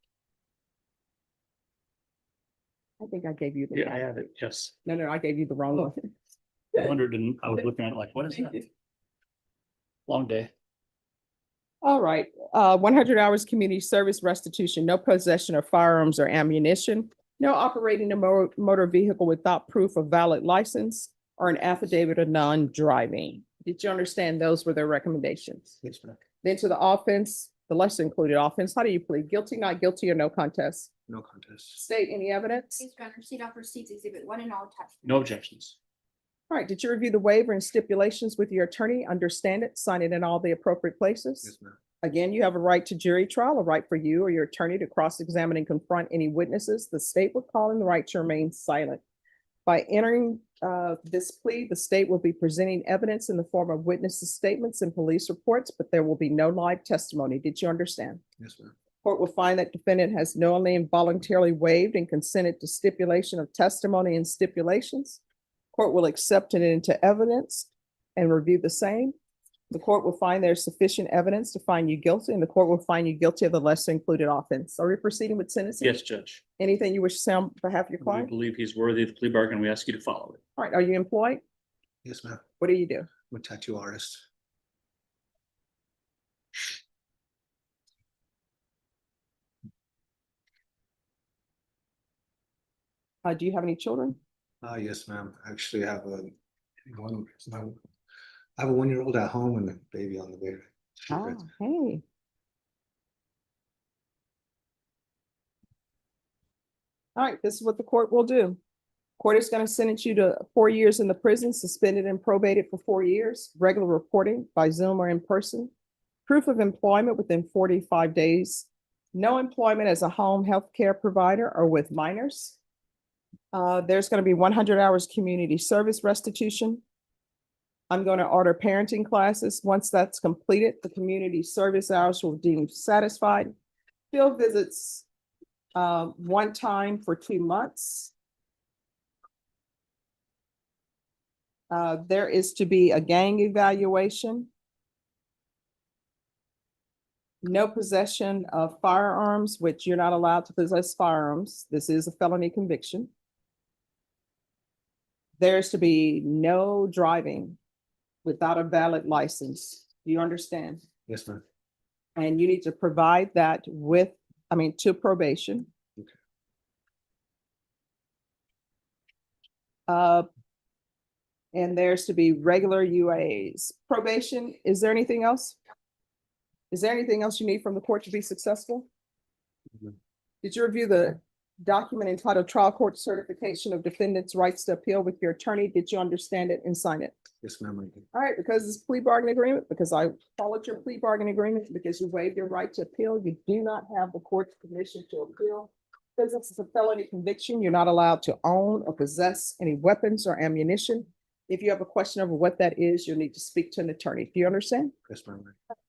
B: I think I gave you the.
R: Yeah, I have it. Yes.
B: No, I gave you the wrong one.
R: I wondered, and I was looking at it like, what is that? Long day.
B: All right, 100 hours community service restitution, no possession of firearms or ammunition, no operating a motor vehicle without proof of valid license or an affidavit of non-driving. Did you understand those were their recommendations?
D: Yes, ma'am.
B: Then to the offense, the lesser included offense, how do you plead? Guilty, not guilty, or no contest?
D: No contest.
B: State any evidence?
H: Yes, Your Honor, receipt off receipts exhibit 1 and all attached.
R: No objections.
B: All right, did you review the waiver and stipulations with your attorney? Understand it, sign it in all the appropriate places?
D: Yes, ma'am.
B: Again, you have a right to jury trial, a right for you or your attorney to cross-examine and confront any witnesses. The state will call in the right to remain silent. By entering this plea, the state will be presenting evidence in the form of witnesses' statements and police reports, but there will be no live testimony. Did you understand?
D: Yes, ma'am.
B: Court will find that defendant has knowingly and voluntarily waived and consented to stipulation of testimony and stipulations. Court will accept it into evidence and review the same. The court will find there's sufficient evidence to find you guilty, and the court will find you guilty of the lesser included offense. Are we proceeding with sentencing?
R: Yes, Judge.
B: Anything you wish to say on behalf of your
R: We
B: client?
R: believe he's worthy of the plea bargain. We ask you to follow it.
B: All right, are you employed?
D: Yes, ma'am.
B: What do you do?
D: I'm a tattoo artist.
B: Do you have any children?
D: Yes, ma'am. I actually have one,
U: I have a 1-year-old at home and a baby on the way.
B: Ah, hey. All right, this is what the court will do. Court is going to sentence you to 4 years in the prison, suspended and probated for 4 years, regular reporting by Zoom or in person, proof of employment within 45 days, no employment as a home health care provider or with minors. There's going to be 100 hours community service restitution. I'm going to order parenting classes. Once that's completed, the community service hours will be deemed satisfied. Field visits, one time for 2 months. There is to be a gang evaluation. No possession of firearms, which you're not allowed to possess firearms. This is a felony conviction. There's to be no driving without a valid license. Do you understand?
U: Yes, ma'am.
B: And you need to provide that with, to probation. And there's to be regular UAs. Probation, is there anything else? Is there anything else you need from the court to be successful? Did you review the document entitled Trial Court Certification of Defendant's Rights to Appeal with your attorney? Did you understand it and sign it?
U: Yes, ma'am. I did.
B: All right, because it's plea bargaining agreement, because I followed your plea bargaining agreement, because you waived your right to appeal, you do not have the court's permission to appeal. Because this is a felony conviction, you're not allowed to own or possess any weapons or ammunition. If you have a question over what that is, you'll need to speak to an attorney. Do you understand?
U: Yes, ma'am.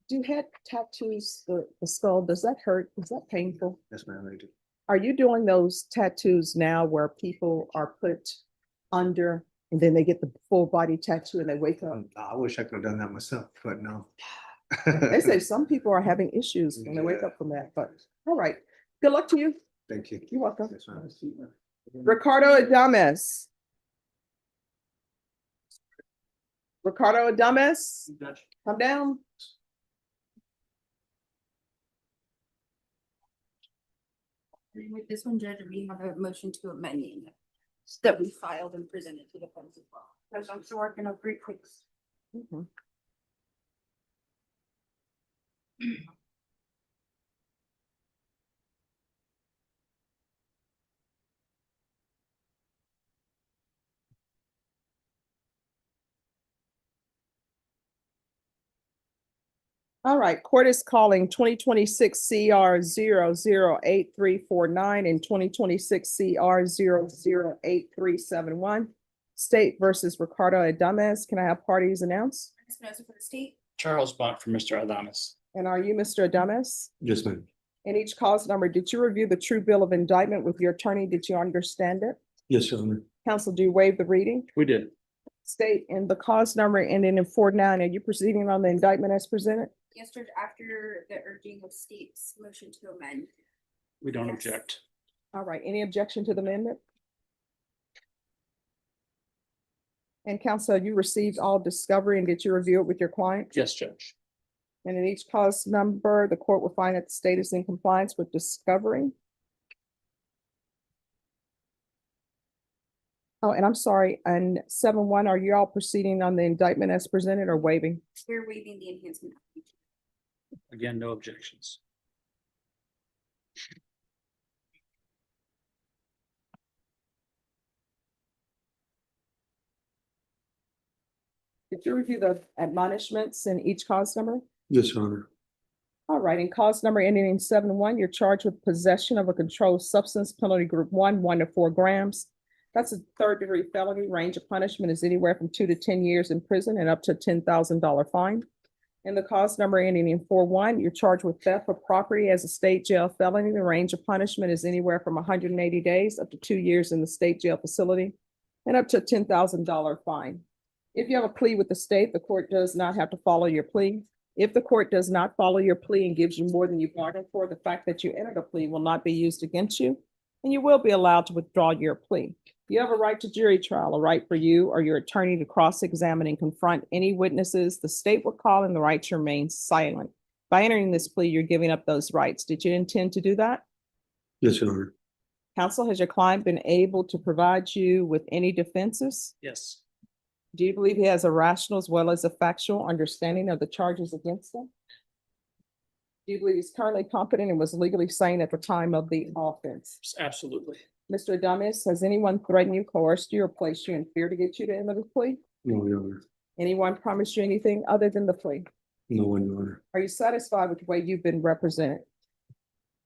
B: Do head tattoos, the skull, does that hurt? Is that painful?
U: Yes, ma'am. I do.
B: Are you doing those tattoos now where people are put under and then they get the full body tattoo and they wake up?
U: I wish I could have done that myself, but no.
B: They say some people are having issues when they wake up from that, but all right. Good luck to you.
U: Thank you.
B: You're welcome.
U: Yes, ma'am.
B: Ricardo Adames. Ricardo Adames, come down.
H: With this one, Judge, we have a motion to amend that we filed and presented to the defense as well.
J: Because I'm still working on pretty quick.
B: All right, court is calling 2026 CR 008349 and 2026 CR 008371. State versus Ricardo Adames. Can I have parties announced?
H: Espinosa for the state.
R: Charles Bont for Mr. Adames.
B: And are you Mr. Adames?
U: Yes, ma'am.
B: And each cause number, did you review the true bill of indictment with your attorney? Did you understand it?
U: Yes, Your Honor.
B: Counsel, do you waive the reading?
R: We did.
B: State and the cause number ending in 49. Are you proceeding on the indictment as presented?
H: Yes, Judge, after the urging of state's motion to amend.
R: We don't
H: Yes.
R: object.
B: All right, any objection to the amendment? And counsel, you received all discovery and did you review it with your client?
R: Yes, Judge.
B: And in each cause number, the court will find that the state is in compliance with discovery. Oh, and I'm sorry, and 7-1, are you all proceeding on the indictment as presented or waiving?
H: We're waiving the enhancement.
R: Again, no objections.
B: Did you review the admonishments in each cause number?
U: Yes, Your Honor.
B: All right, in cause number ending in 7-1, you're charged with possession of a controlled substance, penalty group 1, 1 to 4 grams. That's a third-degree felony. Range of punishment is anywhere from 2 to 10 years in prison and up to a $10,000 fine. In the cause number ending in 4-1, you're charged with theft of property as a state jail felony. The range of punishment is anywhere from 180 days up to 2 years in the state jail facility and up to a $10,000 fine. If you have a plea with the state, the court does not have to follow your plea. If the court does not follow your plea and gives you more than you bargained for, the fact that you entered a plea will not be used against you, and you will be allowed to withdraw your plea. You have a right to jury trial, a right for you or your attorney to cross-examine and confront any witnesses the state will call, and the right to remain silent. By entering this plea, you're giving up those rights. Did you intend to do that?
U: Yes, Your Honor.
B: Counsel, has your client been able to provide you with any defenses?
R: Yes.
B: Do you believe he has a rational as well as a factual understanding of the charges against him? Do you believe he's currently competent and was legally sane at the time of the offense?
R: Absolutely.
B: Mr. Adamis, has anyone threatened you, coerced you, or placed you in fear to get you to enter the plea?
U: No, Your Honor.
B: Anyone promised you anything other than the plea?
U: No one, Your Honor.
B: Are you satisfied with the way you've been represented?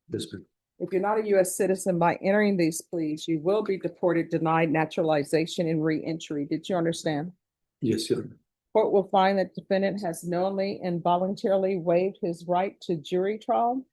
U: Yes, ma'am.
B: If you're not a U.S. citizen by entering these pleas, you will be deported, denied naturalization, and re-entry. Did you understand?
U: Yes, Your Honor.
B: Court will find that defendant has knowingly and voluntarily waived his right to jury trial.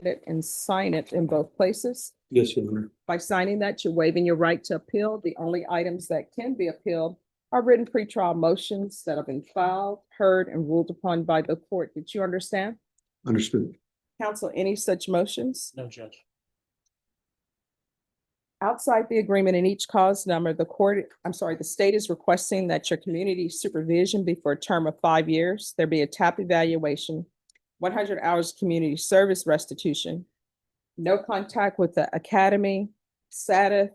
B: It and sign it in both places.
U: Yes, Your Honor.
B: By signing that, you're waiving your right to appeal. The only items that can be appealed are written pretrial motions that have been filed, heard, and ruled upon by the court. Did you understand?
U: Understood.
B: Counsel, any such motions?
R: No, Judge.
B: Outside the agreement in each cause number, the state is requesting that your community supervision be for a term of 5 years. There be a TAP evaluation, 100 hours community service restitution, no contact with the academy, SATF,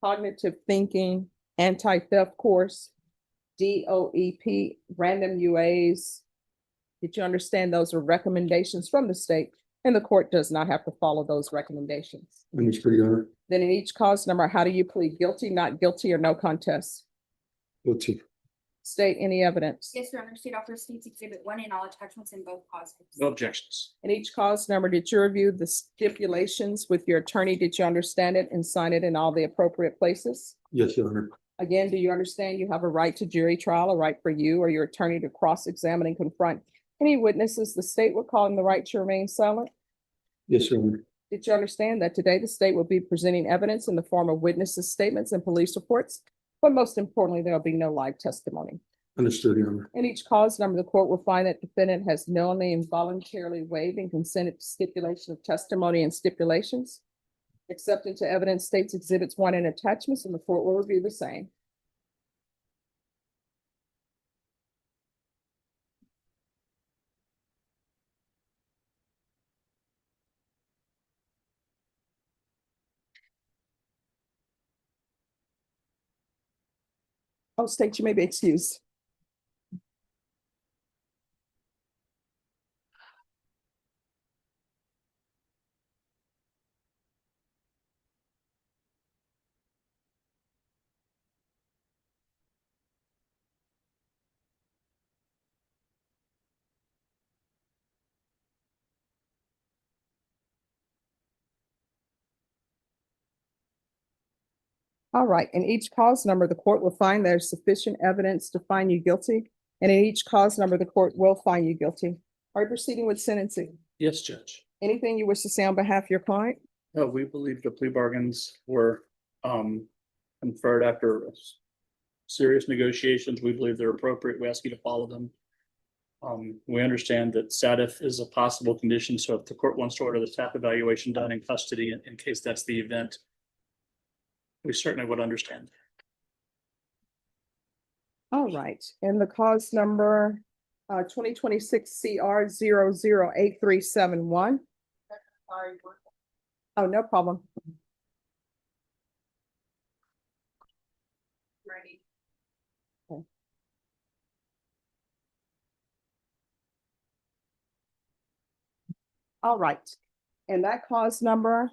B: cognitive thinking, anti-theft course, DOEP, random UAs. Did you understand those are recommendations from the state, and the court does not have to follow those recommendations?
U: Understood, Your Honor.
B: Then in each cause number, how do you plead? Guilty, not guilty, or no contest?
U: Guilty.
B: State any evidence.
H: Yes, Your Honor, State Officer States Exhibit 1 and all attachments in both causes.
R: No objections.
B: In each cause number, did you review the stipulations with your attorney? Did you understand it and sign it in all the appropriate places?
U: Yes, Your Honor.
B: Again, do you understand you have a right to jury trial, a right for you or your attorney to cross-examine and confront any witnesses the state would call them the right to remain silent?
U: Yes, Your Honor.
B: Did you understand that today the state will be presenting evidence in the form of witnesses' statements and police reports? But most importantly, there will be no live testimony.
U: Understood, Your Honor.
B: In each cause number, the court will find that defendant has knowingly and voluntarily waived and consented to stipulation of testimony and stipulations. Accepted to evidence states exhibits 1 and attachments, and the court will review the same. Oh, state, you may be excused. All right, in each cause number, the court will find there's sufficient evidence to find you guilty. And in each cause number, the court will find you guilty. Are you proceeding with sentencing?
R: Yes, Judge.
B: Anything you wish to say on behalf of your client?
R: We believe the plea bargains were conferred after serious negotiations. We believe they're appropriate. We ask you to follow them. We understand that SATF is a possible condition, so if the court wants to order the TAP evaluation done in custody, in case that's the event, we certainly would understand.
B: All right, and the cause number 2026 CR 008371. Oh, no problem.
E: Ready.
B: Okay. All right, and that cause number,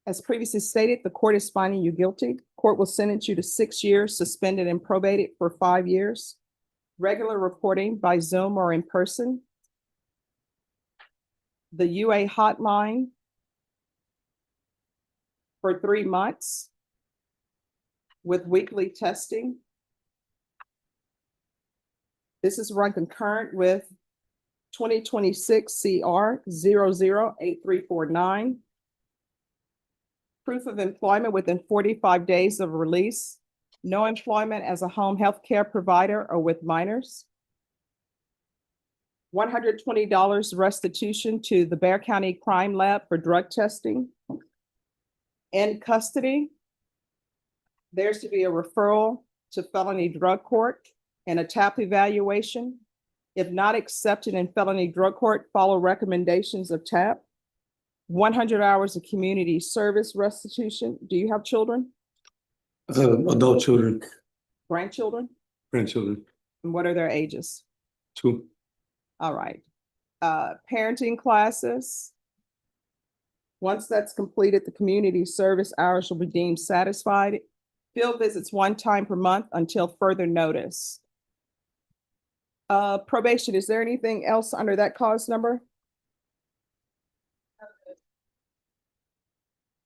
B: as previously stated, the court is finding you guilty. Court will sentence you to 6 years, suspended and probated for 5 years. Regular reporting by Zoom or in person. The UA hotline for 3 months with weekly testing. This is run concurrent with 2026 CR 008349. Proof of employment within 45 days of release. no employment as a home health care provider or with minors. $120 restitution to the Bear County Crime Lab for drug testing. In custody, there's to be a referral to felony drug court and a TAP evaluation. If not accepted in felony drug court, follow recommendations of TAP. 100 hours of community service restitution. Do you have children,
U: Adult children,
B: grandchildren?
U: grandchildren,
B: And what are their ages?
U: 2.
B: All right. Parenting classes. Once that's completed, the community service hours will be deemed satisfied. Field visits 1 time per month until further notice. Probation, is there anything else under that cause number?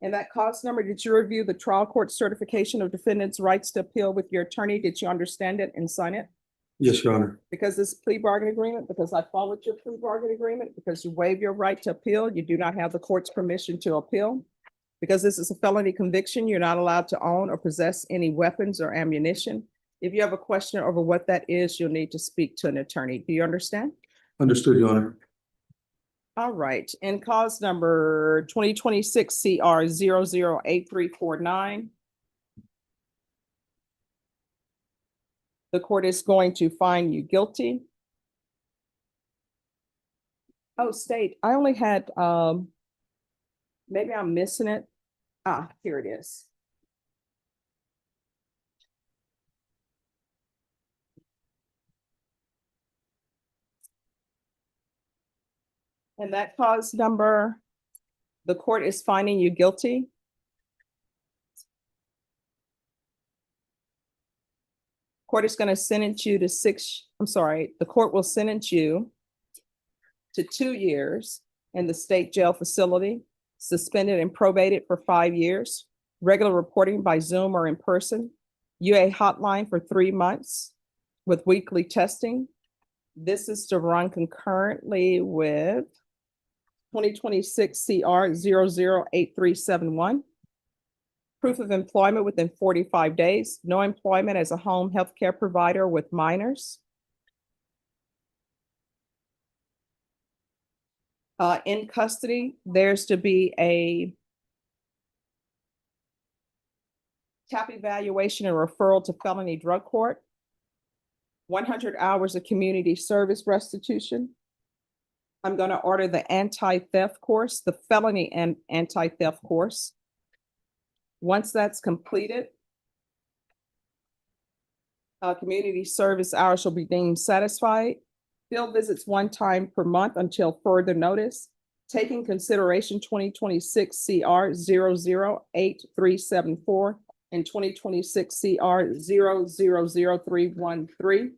B: And that cause number, did you review the trial court certification of defendant's rights to appeal with your attorney? Did you understand it and sign it?
U: Yes, Your Honor.
B: Because this plea bargain agreement, because I followed your plea bargain agreement, because you waive your right to appeal, you do not have the court's permission to appeal. Because this is a felony conviction, you're not allowed to own or possess any weapons or ammunition. If you have a question over what that is, you'll need to speak to an attorney. Do you understand?
U: Understood, Your Honor.
B: All right, and cause number 2026 CR 008349. The court is going to find you guilty. Oh, state, I only had, maybe I'm missing it. Ah, here it is. And that cause number, the court is finding you guilty. Court is going to sentence you to the court will sentence you to 2 years in the state jail facility, suspended and probated for 5 years, regular reporting by Zoom or in person, UA hotline for 3 months with weekly testing. This is to run concurrently with 2026 CR 008371. Proof of employment within 45 days, no employment as a home healthcare provider with minors. In custody, there's to be a TAP evaluation and referral to felony drug court. 100 hours of community service restitution. I'm going to order the anti-theft course, the felony and anti-theft course. Once that's completed, community service hours shall be deemed satisfied. Field visits 1 time per month until further notice. Taking consideration 2026 CR 008374 and 2026 CR 000313.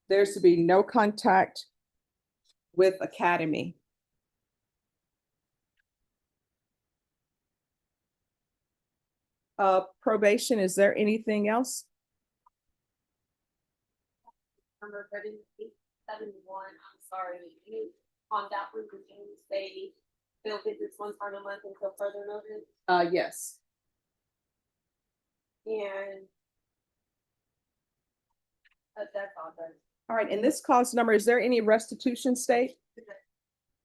B: There's to be no contact with Academy. Probation, is there anything else?
C: Number 3871, I'm sorry, you, on that one, did you say field visits 1 time a month until further notice?
B: Yes.
C: And that's all done.
B: All right, in this cause number, is there any restitution, state?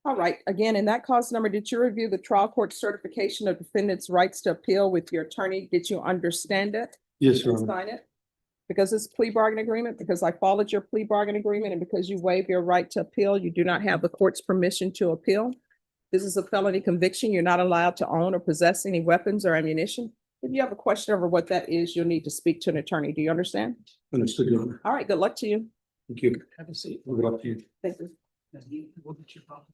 B: All right, again, in that cause number, did you review the trial court certification of defendant's rights to appeal with your attorney? Did you understand it?
U: Yes, Your
B: And
U: Honor.
B: sign it? Because it's plea bargain agreement, because I followed your plea bargain agreement, and because you waive your right to appeal, you do not have the court's permission to appeal. This is a felony conviction. You're not allowed to own or possess any weapons or ammunition. If you have a question over what that is, you'll need to speak to an attorney. Do you understand?
U: Understood, Your Honor.
B: All right, good luck to you.
U: Thank you. Have a seat. Good luck to you.
B: Thank you.
U: We'll get you a problem.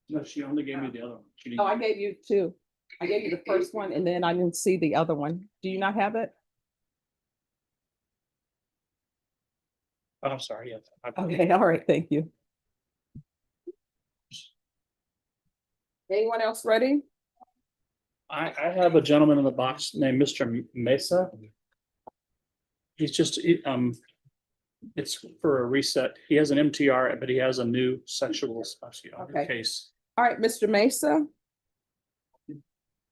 R: No, she only gave me the other one. She didn't
B: Oh, I
R: give me-
B: gave you 2. I gave you the first one and then I didn't see the other one. Do you not have it?
R: Oh, I'm sorry, yes.
B: Okay, all right, thank you. Anyone else ready?
R: I have a gentleman in the box named Mr. Mesa. He's just, It's for a reset. He has an MTR, but he has a new sexual
B: Okay.
R: case.
B: All right, Mr. Mesa.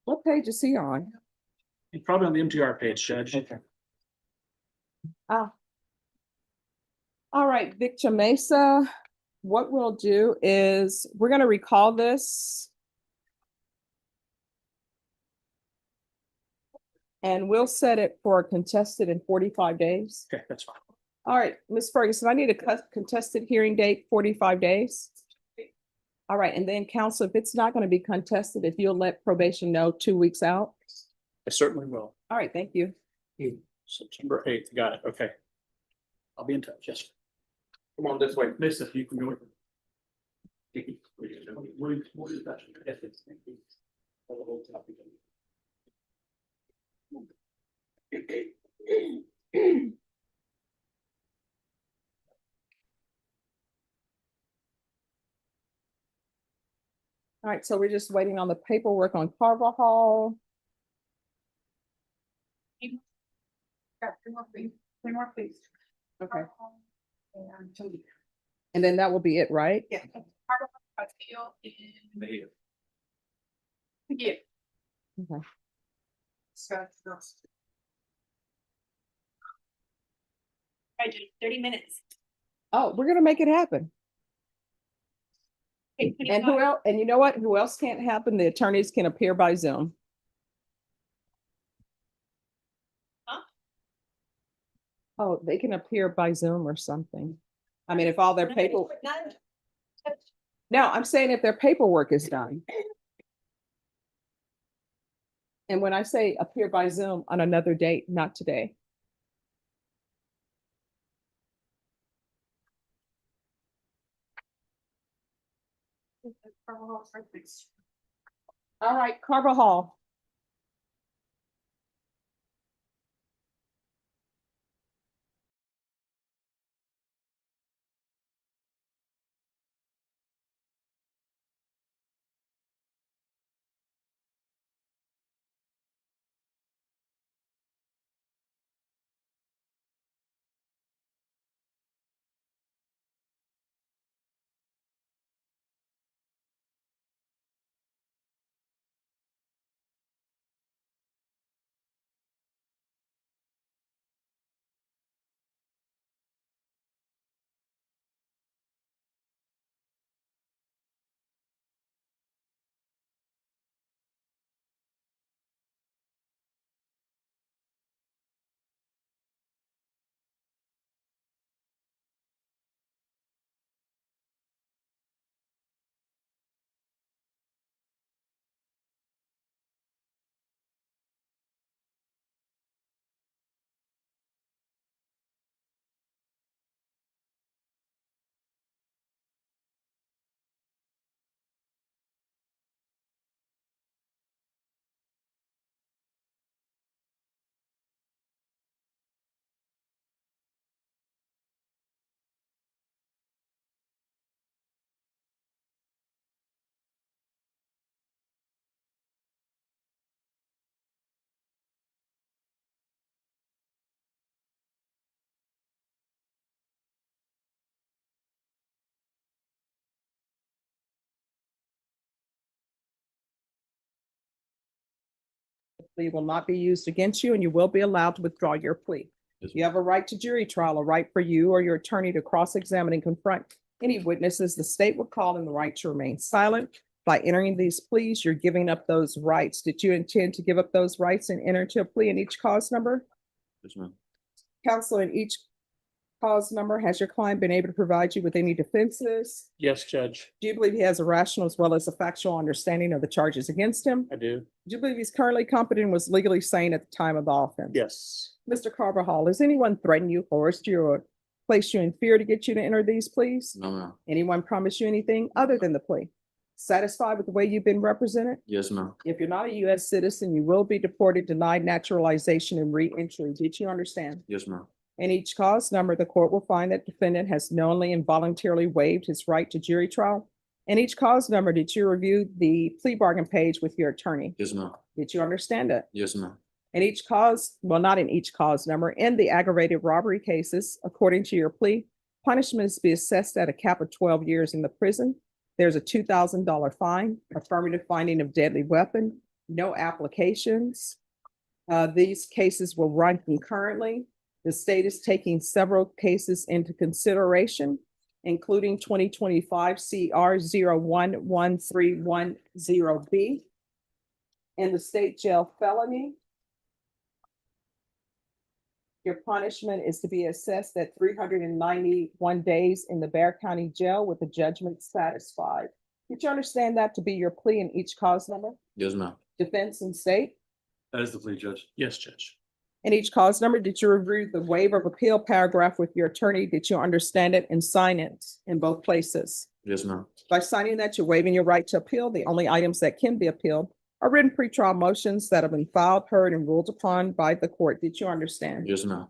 B: What page is he on?
R: He's probably on the MTR page, Judge.
B: Ah. All right, Victor Mesa, what we'll do is we're gonna recall this. And we'll set it for contested in 45 days.
R: Okay, that's fine.
B: All right, Ms. Ferguson, I need a contested hearing date, 45 days. All right, and then counsel, if it's not gonna be contested, if you'll let probation know 2 weeks out.
R: I certainly will.
B: All right, thank you.
R: September 8th, got it, okay. I'll be in touch, yes. Come on this way. Mister, you can go.
B: All right, so we're just waiting on the paperwork on Carvajal.
E: Got three more, please. Three more, please.
B: Okay,
E: And Toby.
B: and then that will be it, right?
E: Yeah. Castillo in. Yeah.
B: Okay.
E: Scott.
I: I did 30 minutes.
B: Oh, we're gonna make it happen. And who else, and you know what? Who else can't happen? The attorneys can appear by Zoom.
I: Huh?
B: Oh, they can appear by Zoom or something. I mean, if all their paper, no, I'm saying if their paperwork is done. And when I say appear by Zoom on another date, not today. All right, Carvajal. Plea will not be used against you and you will be allowed to withdraw your plea. You have a right to jury trial, a right for you or your attorney to cross-examine and confront any witnesses the state would call, and the right to remain silent. By entering these pleas, you're giving up those rights. Did you intend to give up those rights and enter into a plea in each cause number?
L: Yes, ma'am.
B: Counsel, in each cause number, has your client been able to provide you with any defenses?
R: Yes, Judge,
B: Do you believe he has a rational as well as a factual understanding of the charges against him?
R: I do.
B: Do you believe he's currently competent and was legally sane at the time of the offense?
R: Yes,
B: Mr. Carvajal, has anyone threatened you, coerced you, or placed you in fear to get you to enter these pleas?
L: No, ma'am.
B: Anyone promised you anything other than the plea? Satisfied with the way you've been represented?
L: Yes, ma'am.
B: If you're not a US citizen, you will be deported, denied naturalization, and re-entry. Did you understand?
L: Yes, ma'am.
B: In each cause number, the court will find that defendant has knowingly and voluntarily waived his right to jury trial. In each cause number, did you review the plea bargain page with your attorney?
L: Yes, ma'am.
B: Did you understand it?
L: Yes, ma'am.
B: In each cause, well, not in each cause number, in the aggravated robbery cases, according to your plea, punishment is to be assessed at a cap of 12 years in the prison. There's a $2,000 fine, affirmative finding of deadly weapon, no applications. These cases will run concurrently. The state is taking several cases into consideration, including 2025 CR 011310B in the state jail felony. Your punishment is to be assessed at 391 days in the Bear County Jail with the judgment satisfied. Did you understand that to be your plea in each cause number?
F: Yes, ma'am.
B: Defense and state?
F: That is the plea, Judge.
R: Yes, Judge.
B: In each cause number, did you review the waiver of appeal paragraph with your attorney? Did you understand it and sign it in both places?
F: Yes, ma'am.
B: By signing that, you're waiving your right to appeal. The only items that can be appealed are written pretrial motions that have been filed, heard, and ruled upon by the court. Did you understand?
F: Yes, ma'am.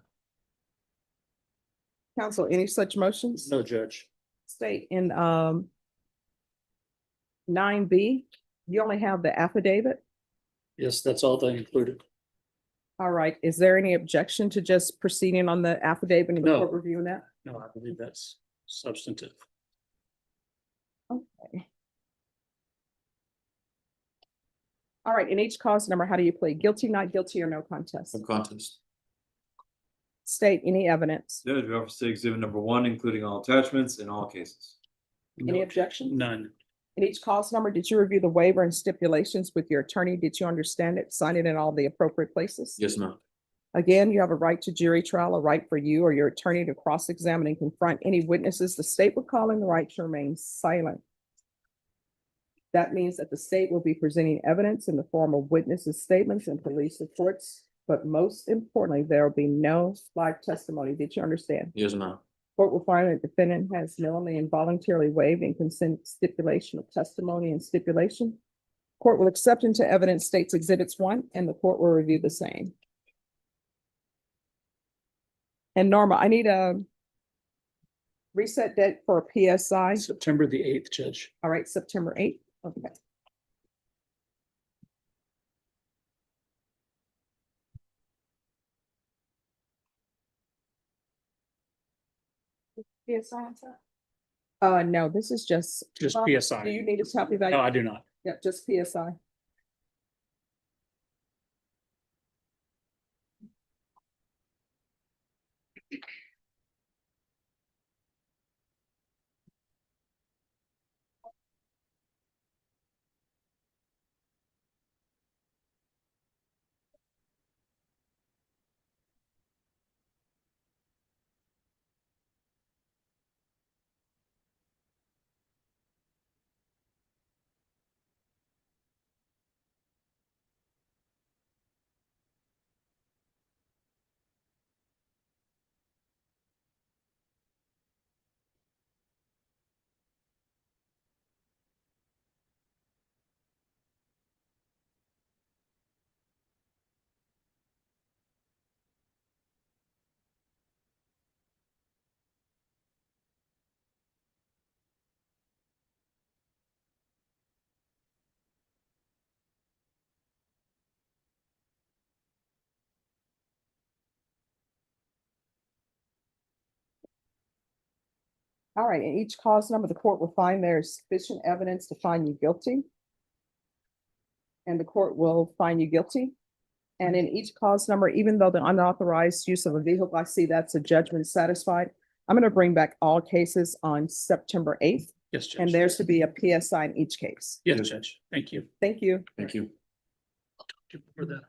B: Counsel, any such motions?
R: No, Judge.
B: State in 9B, you only have the affidavit.
R: Yes, that's all they included.
B: All right. Is there any objection to just proceeding on the affidavit and the
R: No.
B: court reviewing that?
R: No, I believe that's substantive.
B: Okay. All right. In each cause number, how do you plead? Guilty, not guilty, or no contest?
F: No contest.
B: State any evidence.
F: Judge, we offer state exhibit number 1, including all attachments in all cases.
B: Any objection?
R: None.
B: In each cause number, did you review the waiver and stipulations with your attorney? Did you understand it, sign it in all the appropriate places?
F: Yes, ma'am.
B: Again, you have a right to jury trial, a right for you or your attorney to cross-examine and confront any witnesses. The state would call in the right to remain silent. That means that the state will be presenting evidence in the form of witnesses' statements and police reports. But most importantly, there will be no live testimony. Did you understand?
F: Yes, ma'am.
B: Court will find that the defendant has knowingly and voluntarily waived and consent stipulation of testimony and stipulation. Court will accept into evidence states exhibits 1, and the court will review the same. And Norma, I need a reset date for a PSI.
R: September the 8th, Judge.
B: All right, September 8th. Okay. PSI. No, this is just.
R: Just
B: Bob,
R: PSI.
B: Do you need a copy of that?
R: No, I do not.
B: Yep, just PSI. All right, in each cause number, the court will find there's sufficient evidence to find you guilty. And the court will find you guilty. And in each cause number, even though the unauthorized use of a vehicle, I see that's a judgment satisfied. I'm going to bring back all cases on September 8th.
R: Yes, Judge.
B: And there's to be a PSI in each case.
R: Yes, Judge. Thank you.
B: Thank you.
F: Thank you.
R: For that.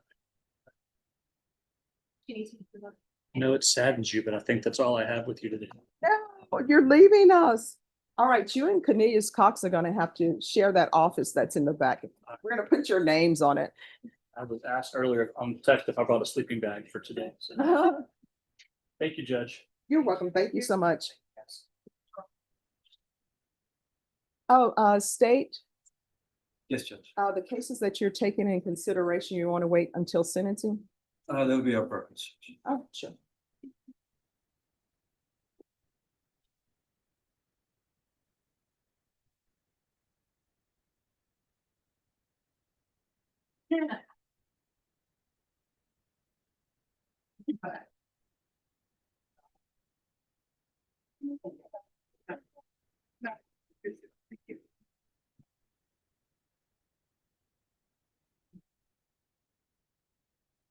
E: She needs to be presented.
R: I know it saddens you, but I think that's all I have with you today.
B: No, you're leaving us. All right, you and Cornelius Cox are going to have to share that office that's in the back. We're going to put your names on it.
R: I was asked earlier on text if I brought a sleeping bag for today. So thank you, Judge.
B: You're welcome. Thank you so much. Oh, state,
F: Yes, Judge.
B: the cases that you're taking in consideration, you want to wait until sentencing?
F: That would be our preference.
B: Oh, sure.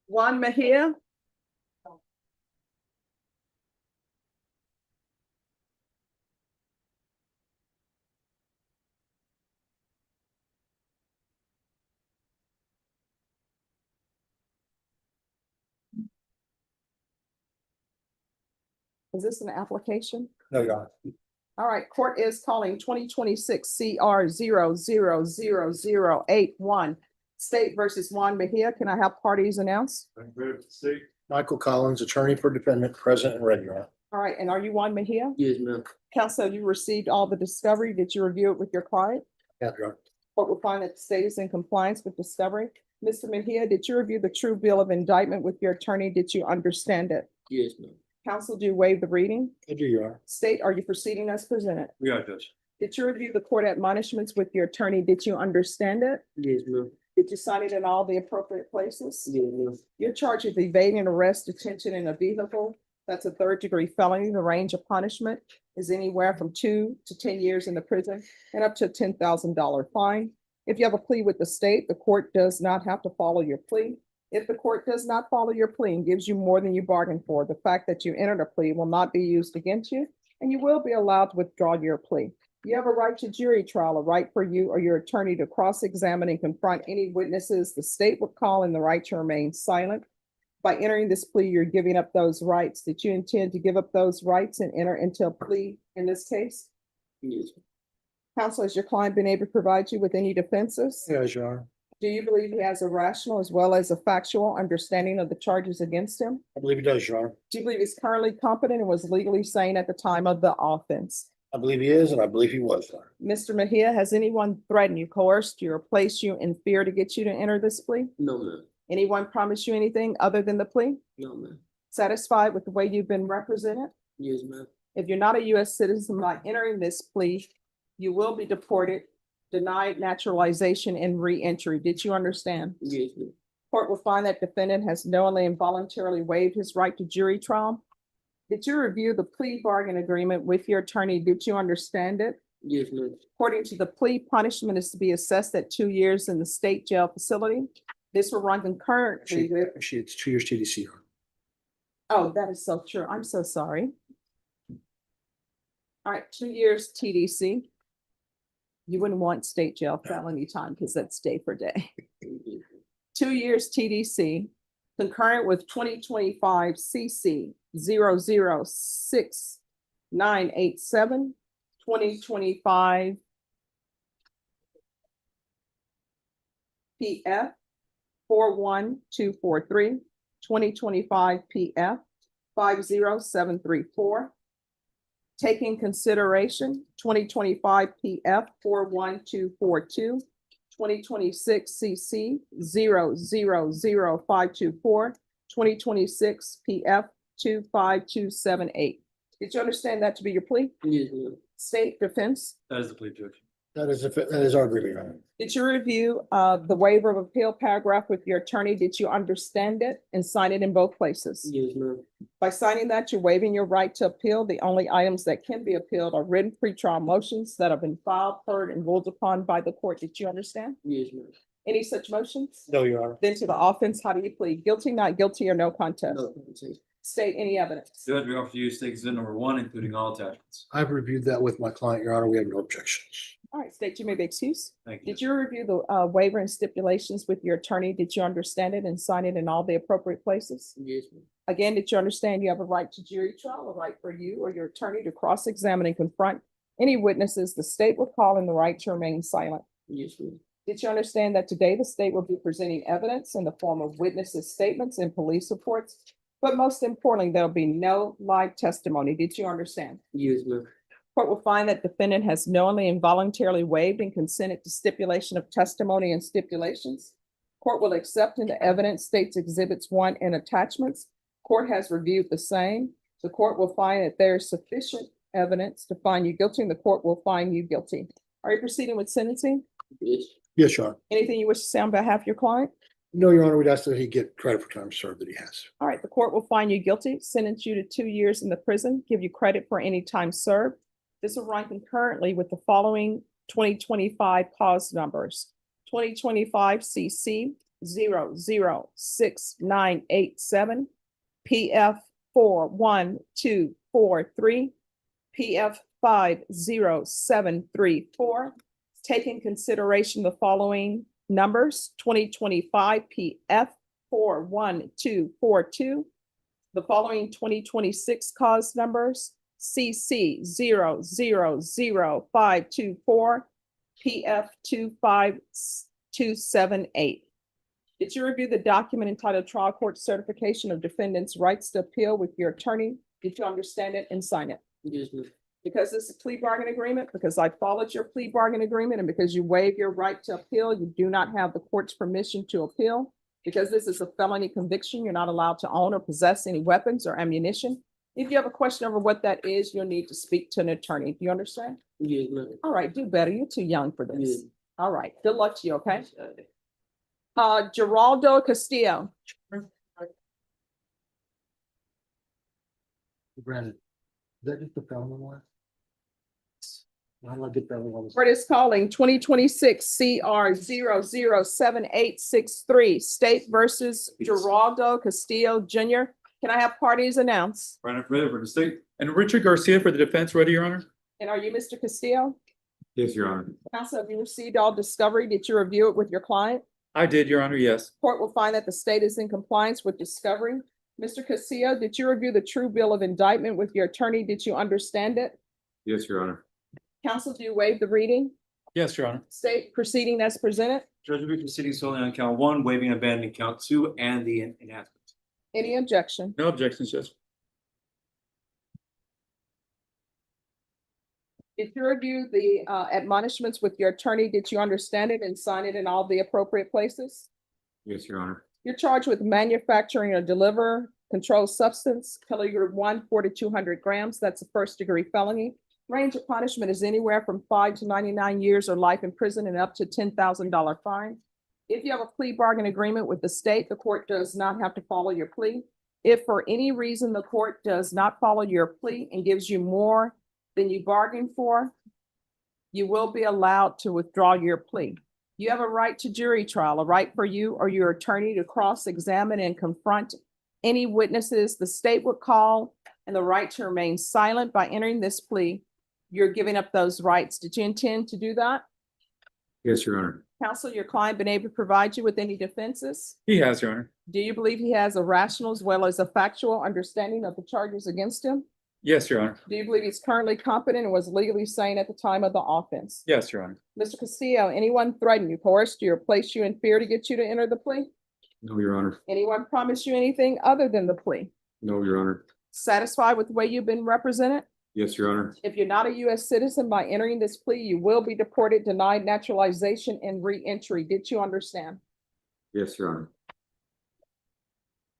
B: Juan Mejia. Is this an application?
U: No, Your Honor.
B: All right, court is calling 2026 CR 0000081. State versus Juan Mejia. Can I have parties announced?
U: Michael Collins, attorney for defendant, present and ready, Your Honor.
B: All right, and are you Juan Mejia?
U: Yes, ma'am.
B: Counsel, you received all the discovery. Did you review it with your client?
U: Yeah, Your Honor.
B: Court will find that the state is in compliance with discovery. Mr. Mejia, did you review the true bill of indictment with your attorney? Did you understand it?
U: Yes, ma'am.
B: Counsel, do you waive the reading?
U: I do, Your Honor.
B: State, are you proceeding as presented?
U: We are, Judge.
B: Did you review the court admonishments with your attorney? Did you understand it?
U: Yes, ma'am.
B: Did you sign it in all the appropriate places?
U: Yes, ma'am.
B: You're charged with evading arrest, detention in a vehicle. That's a third-degree felony. The range of punishment is anywhere from 2 to 10 years in the prison and up to a $10,000 fine. If you have a plea with the state, the court does not have to follow your plea. If the court does not follow your plea and gives you more than you bargained for, the fact that you entered a plea will not be used against you, and you will be allowed to withdraw your plea. You have a right to jury trial, a right for you or your attorney to cross-examine and confront any witnesses the state would call, and the right to remain silent. By entering this plea, you're giving up those rights. Did you intend to give up those rights and enter into a plea in this case?
U: Yes.
B: Counsel, has your client been able to provide you with any defenses?
U: Yes, Your Honor.
B: Do you believe he has a rational as well as a factual understanding of the charges against him?
U: I believe he does, Your Honor.
B: Do you believe he's currently competent and was legally sane at the time of the offense?
U: I believe he is, and I believe he was, Your Honor.
B: Mr. Mejia, has anyone threatened you, coerced you, or placed you in fear to get you to enter this plea?
U: No, ma'am.
B: Anyone promised you anything other than the plea?
U: No, ma'am.
B: Satisfied with the way you've been represented?
U: Yes, ma'am.
B: If you're not a U.S. citizen by entering this plea, you will be deported, denied naturalization, and re-entry. Did you understand?
U: Yes, ma'am.
B: Court will find that defendant has knowingly and voluntarily waived his right to jury trial. Did you review the plea bargain agreement with your attorney? Did you understand it?
U: Yes, ma'am.
B: According to the plea, punishment is to be assessed at 2 years in the state jail facility. This will run concurrently with,
U: Actually, it's 2 years TDC, Your Honor.
B: oh, that is so true. I'm so sorry. All right, 2 years TDC. You wouldn't want state jail felony time because that's day for day. 2 years TDC, concurrent with 2025 CC 006-987, 2025 PF 41243, 2025 PF 50734. Taking consideration 2025 PF 41242, 2026 CC 0000524, 2026 PF 25278. Did you understand that to be your plea?
U: Yes, ma'am.
B: State defense?
F: That is the plea, Judge.
U: That is our agreement, Your Honor.
B: Did you review the waiver of appeal paragraph with your attorney? Did you understand it and sign it in both places?
U: Yes, ma'am.
B: By signing that, you're waiving your right to appeal. The only items that can be appealed are written pretrial motions that have been filed, heard, and ruled upon by the court. Did you understand?
U: Yes, ma'am.
B: Any such motions?
U: No, Your Honor.
B: Then to the offense, how do you plead? Guilty, not guilty, or no contest?
U: No.
B: State any evidence.
F: Judge, we offer you state exhibit number 1, including all attachments.
U: I've reviewed that with my client, Your Honor. We have no objections.
B: All right, state, you may be excused.
F: Thank you.
B: Did you review the waiver and stipulations with your attorney? Did you understand it and sign it in all the appropriate places?
U: Yes, ma'am.
B: Again, did you understand you have a right to jury trial, a right for you or your attorney to cross-examine and confront any witnesses the state will call, and the right to remain silent?
U: Yes, ma'am.
B: Did you understand that today the state will be presenting evidence in the form of witnesses' statements and police reports? But most importantly, there'll be no live testimony. Did you understand?
U: Yes, ma'am.
B: Court will find that defendant has knowingly and voluntarily waived and consented to stipulation of testimony and stipulations. Court will accept into evidence states exhibits 1 and attachments. Court has reviewed the same. The court will find that there is sufficient evidence to find you guilty, and the court will find you guilty. Are you proceeding with sentencing?
U: Yes. Yes, Your Honor.
B: Anything you wish to say on behalf of your client?
U: No, Your Honor, we'd ask that he get credit for time served that he has.
B: All right, the court will find you guilty, sentence you to 2 years in the prison, give you credit for any time served. This will run concurrently with the following 2025 cause numbers. 2025 CC 006987, PF 41243, PF 50734. Take in consideration the following numbers: 2025 PF 41242, the following 2026 cause numbers: CC 000524, PF 25278. Did you review the document entitled Trial Court Certification of Defendant's Rights to Appeal with your attorney? Did you understand it and sign it?
K: Yes, ma'am.
B: Because this is a plea bargain agreement, because I followed your plea bargain agreement, and because you waive your right to appeal, you do not have the court's permission to appeal. Because this is a felony conviction, you're not allowed to own or possess any weapons or ammunition. If you have a question over what that is, you'll need to speak to an attorney. Do you understand?
K: Yes, ma'am.
B: All right, do better. You're too young for this.
K: Yes.
B: All right, good luck to you, okay? Geraldo Castillo.
U: Brandon, is that just the felony one? How do I get that one?
B: Court is calling 2026 CR 007863, State versus Geraldo Castillo Jr. Can I have parties announced?
F: Brandon Ferreira for the state.
R: And Richard Garcia for the defense, ready, Your Honor?
B: And are you Mr. Castillo?
F: Yes, Your Honor.
B: Counsel, have you received all discovery? Did you review it with your client?
R: I did, Your Honor, yes.
B: Court will find that the state is in compliance with discovery. Mr. Castillo, did you review the true bill of indictment with your attorney? Did you understand it?
F: Yes, Your Honor.
B: Counsel, do you waive the reading?
R: Yes, Your Honor.
B: State proceeding as presented?
F: Judge will be proceeding solely on count 1, waiving and abandoning count 2 and the enhancement.
B: Any objection?
R: No objections, Judge.
B: Did you review the admonishments with your attorney? Did you understand it and sign it in all the appropriate places?
F: Yes, Your Honor.
B: You're charged with manufacturing or deliver controlled substance, kilogram 1, 4,200 grams. That's a first-degree felony. Range of punishment is anywhere from 5 to 99 years or life in prison and up to $10,000 fine. If you have a plea bargain agreement with the state, the court does not have to follow your plea. If for any reason the court does not follow your plea and gives you more than you bargained for, you will be allowed to withdraw your plea. You have a right to jury trial, a right for you or your attorney to cross-examine and confront any witnesses the state would call, and the right to remain silent. By entering this plea, you're giving up those rights. Did you intend to do that?
F: Yes, Your Honor.
B: Counsel, your client been able to provide you with any defenses?
R: He has, Your Honor.
B: Do you believe he has a rational as well as a factual understanding of the charges against him?
R: Yes, Your Honor.
B: Do you believe he's currently competent and was legally sane at the time of the offense?
R: Yes, Your Honor.
B: Mr. Castillo, anyone threaten you, coerced you, or placed you in fear to get you to enter the plea?
F: No, Your Honor.
B: Anyone promise you anything other than the plea?
F: No, Your Honor.
B: Satisfied with the way you've been represented?
F: Yes, Your Honor.
B: If you're not a U.S. citizen, by entering this plea, you will be deported, denied naturalization, and re-entry. Did you understand?
F: Yes, Your Honor.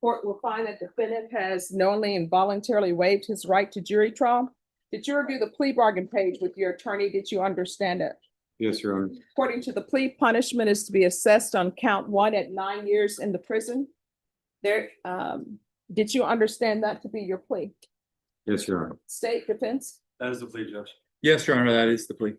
B: Court will find that defendant has knowingly and voluntarily waived his right to jury trial. Did you review the plea bargain page with your attorney? Did you understand it?
F: Yes, Your Honor.
B: According to the plea, punishment is to be assessed on count 1 at 9 years in the prison. Did you understand that to be your plea?
F: Yes, Your Honor.
B: State defense?
F: That is the plea, Judge.
R: Yes, Your Honor, that is the plea.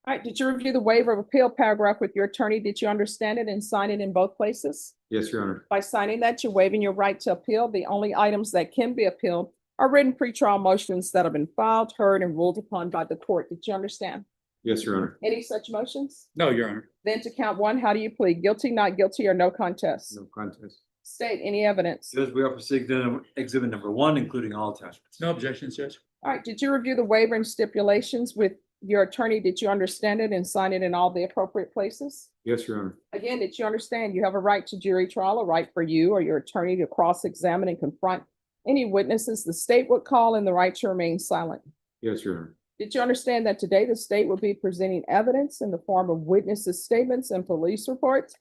B: All right, did you review the waiver of appeal paragraph with your attorney? Did you understand it and sign it in both places?
F: Yes, Your Honor.
B: By signing that, you're waiving your right to appeal. The only items that can be appealed are written pretrial motions that have been filed, heard, and ruled upon by the court. Did you understand?
F: Yes, Your Honor.
B: Any such motions?
R: No, Your Honor.
B: Then to count 1, how do you plead? Guilty, not guilty, or no contest?
F: No contest.
B: State any evidence.
F: Judge, we are proceeding exhibit number 1, including all attachments.
R: No objections, Judge.
B: All right, did you review the waiver and stipulations with your attorney? Did you understand it and sign it in all the appropriate places?
F: Yes, Your Honor.
B: Again, did you understand you have a right to jury trial, a right for you or your attorney to cross-examine and confront any witnesses the state would call, and the right to remain silent?
F: Yes, Your Honor.
B: Did you understand that today the state will be presenting evidence in the form of witnesses' statements and police reports?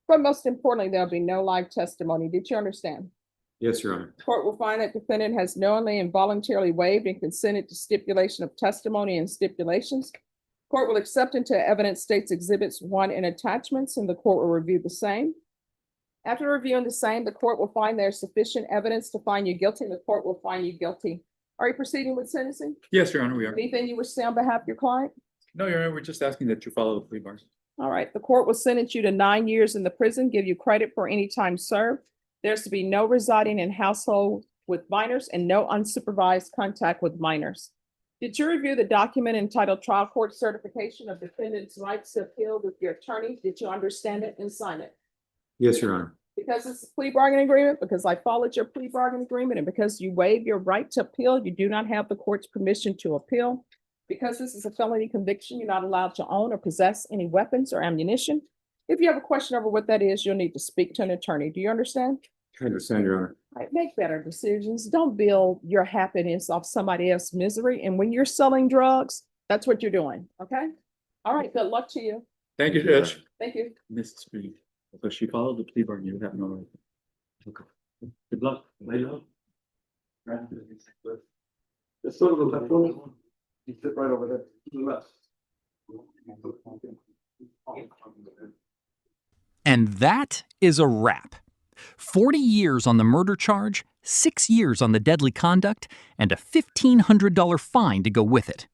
B: But most importantly, there'll be no live testimony. Did you understand?
F: Yes, Your Honor.
B: Court will find that defendant has knowingly and voluntarily waived and consented to stipulation of testimony and stipulations. Court will accept into evidence states exhibits 1 and attachments, and the court will review the same. After reviewing the same, the court will find there is sufficient evidence to find you guilty, and the court will find you guilty. Are you proceeding with sentencing?
A: Yes, Your Honor, we are.
B: Anything you wish to say on behalf of your client?
A: No, Your Honor, we're just asking that you follow the plea bars.
B: All right, the court will sentence you to 9 years in the prison, give you credit for any time served. There's to be no residing in household with minors and no unsupervised contact with minors. Did you review the document entitled Trial Court Certification of Defendant's Rights to Appeal with your attorney? Did you understand it and sign it?
A: Yes, Your Honor.
B: Because it's a plea bargaining agreement, because I followed your plea bargaining agreement, and because you waive your right to appeal, you do not have the court's permission to appeal. Because this is a felony conviction, you're not allowed to own or possess any weapons or ammunition. If you have a question over what that is, you'll need to speak to an attorney. Do you understand?
A: I understand, Your Honor.
B: Right, make better decisions. Don't build your happiness off somebody else's misery. And when you're selling drugs, that's what you're doing. Okay? All right, good luck to you.
A: Thank you, Judge.
B: Thank you.
A: Mrs. Reed, because she followed the plea bargain, you have no right. Okay. Good luck. Lay low.
P: Just sort of the left one. You sit right over there to the left.
V: And that is a wrap. 40 years on the murder charge, 6 years on the deadly conduct, and a $1,500 fine to go with it.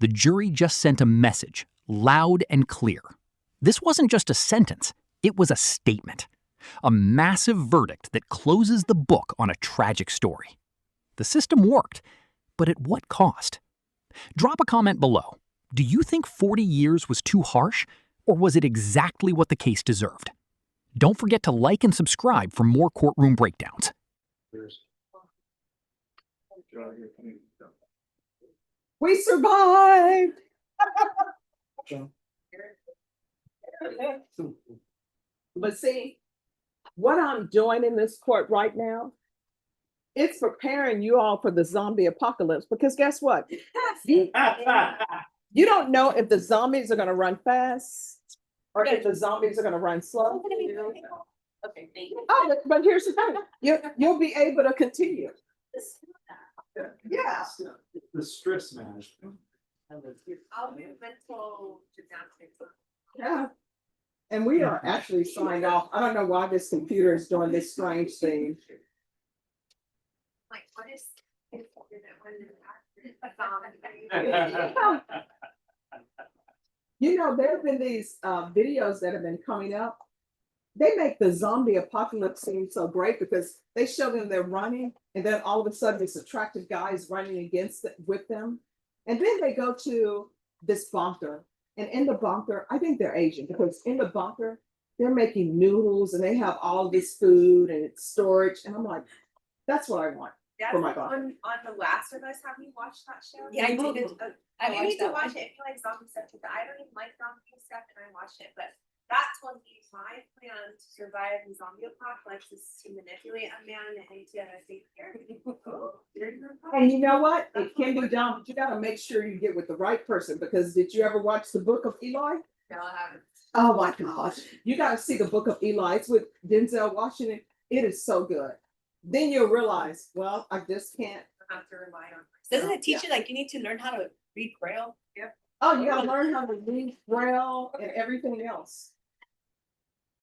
V: The jury just sent a message, loud and clear. This wasn't just a sentence, it was a statement. A massive verdict that closes the book on a tragic story. The system worked, but at what cost? Drop a comment below. Do you think 40 years was too harsh, or was it exactly what the case deserved? Don't forget to like and subscribe for more courtroom breakdowns.
B: We survived. But see, what I'm doing in this court right now, it's preparing you all for the zombie apocalypse. Because guess what? You don't know if the zombies are going to run fast or if the zombies are going to run slow.
C: Okay, thank you.
B: Oh, but here's the thing. You'll be able to continue. Yeah.
F: The stress management.
I: I'll do mental gymnastics.
B: Yeah. And we are actually signed off. I don't know why this computer is doing this strange thing.
I: Like, what is?
B: You know, there have been these videos that have been coming up. They make the zombie apocalypse seem so great because they show them they're running, and then all of a sudden this attractive guy is running with them. And then they go to this bunker. And in the bunker, I think they're Asian because in the bunker, they're making noodles and they have all this food and it's storage. And I'm like, that's what I want for my bunker.
I: On The Last of Us, have you watched that show?
C: Yeah, I did. I
I: You need to
C: watched
I: watch it if you like zombie stuff, because I don't even like zombie stuff and I watched it, but that's one thing. My plan to survive the zombie apocalypse is to manipulate a man into take care of people.
B: And you know what? It can be done, but you got to make sure you get with the right person because did you ever watch the Book of Eli?
I: No, I haven't.
B: Oh my gosh. You got to see the Book of Eli. It's with Denzel Washington. It is so good. Then you'll realize, well, I just can't.
I: I have to rely on myself.
C: Doesn't it teach you like you need to learn how to read Braille?
I: Yep.
B: Oh, you got to learn how to read Braille and everything else.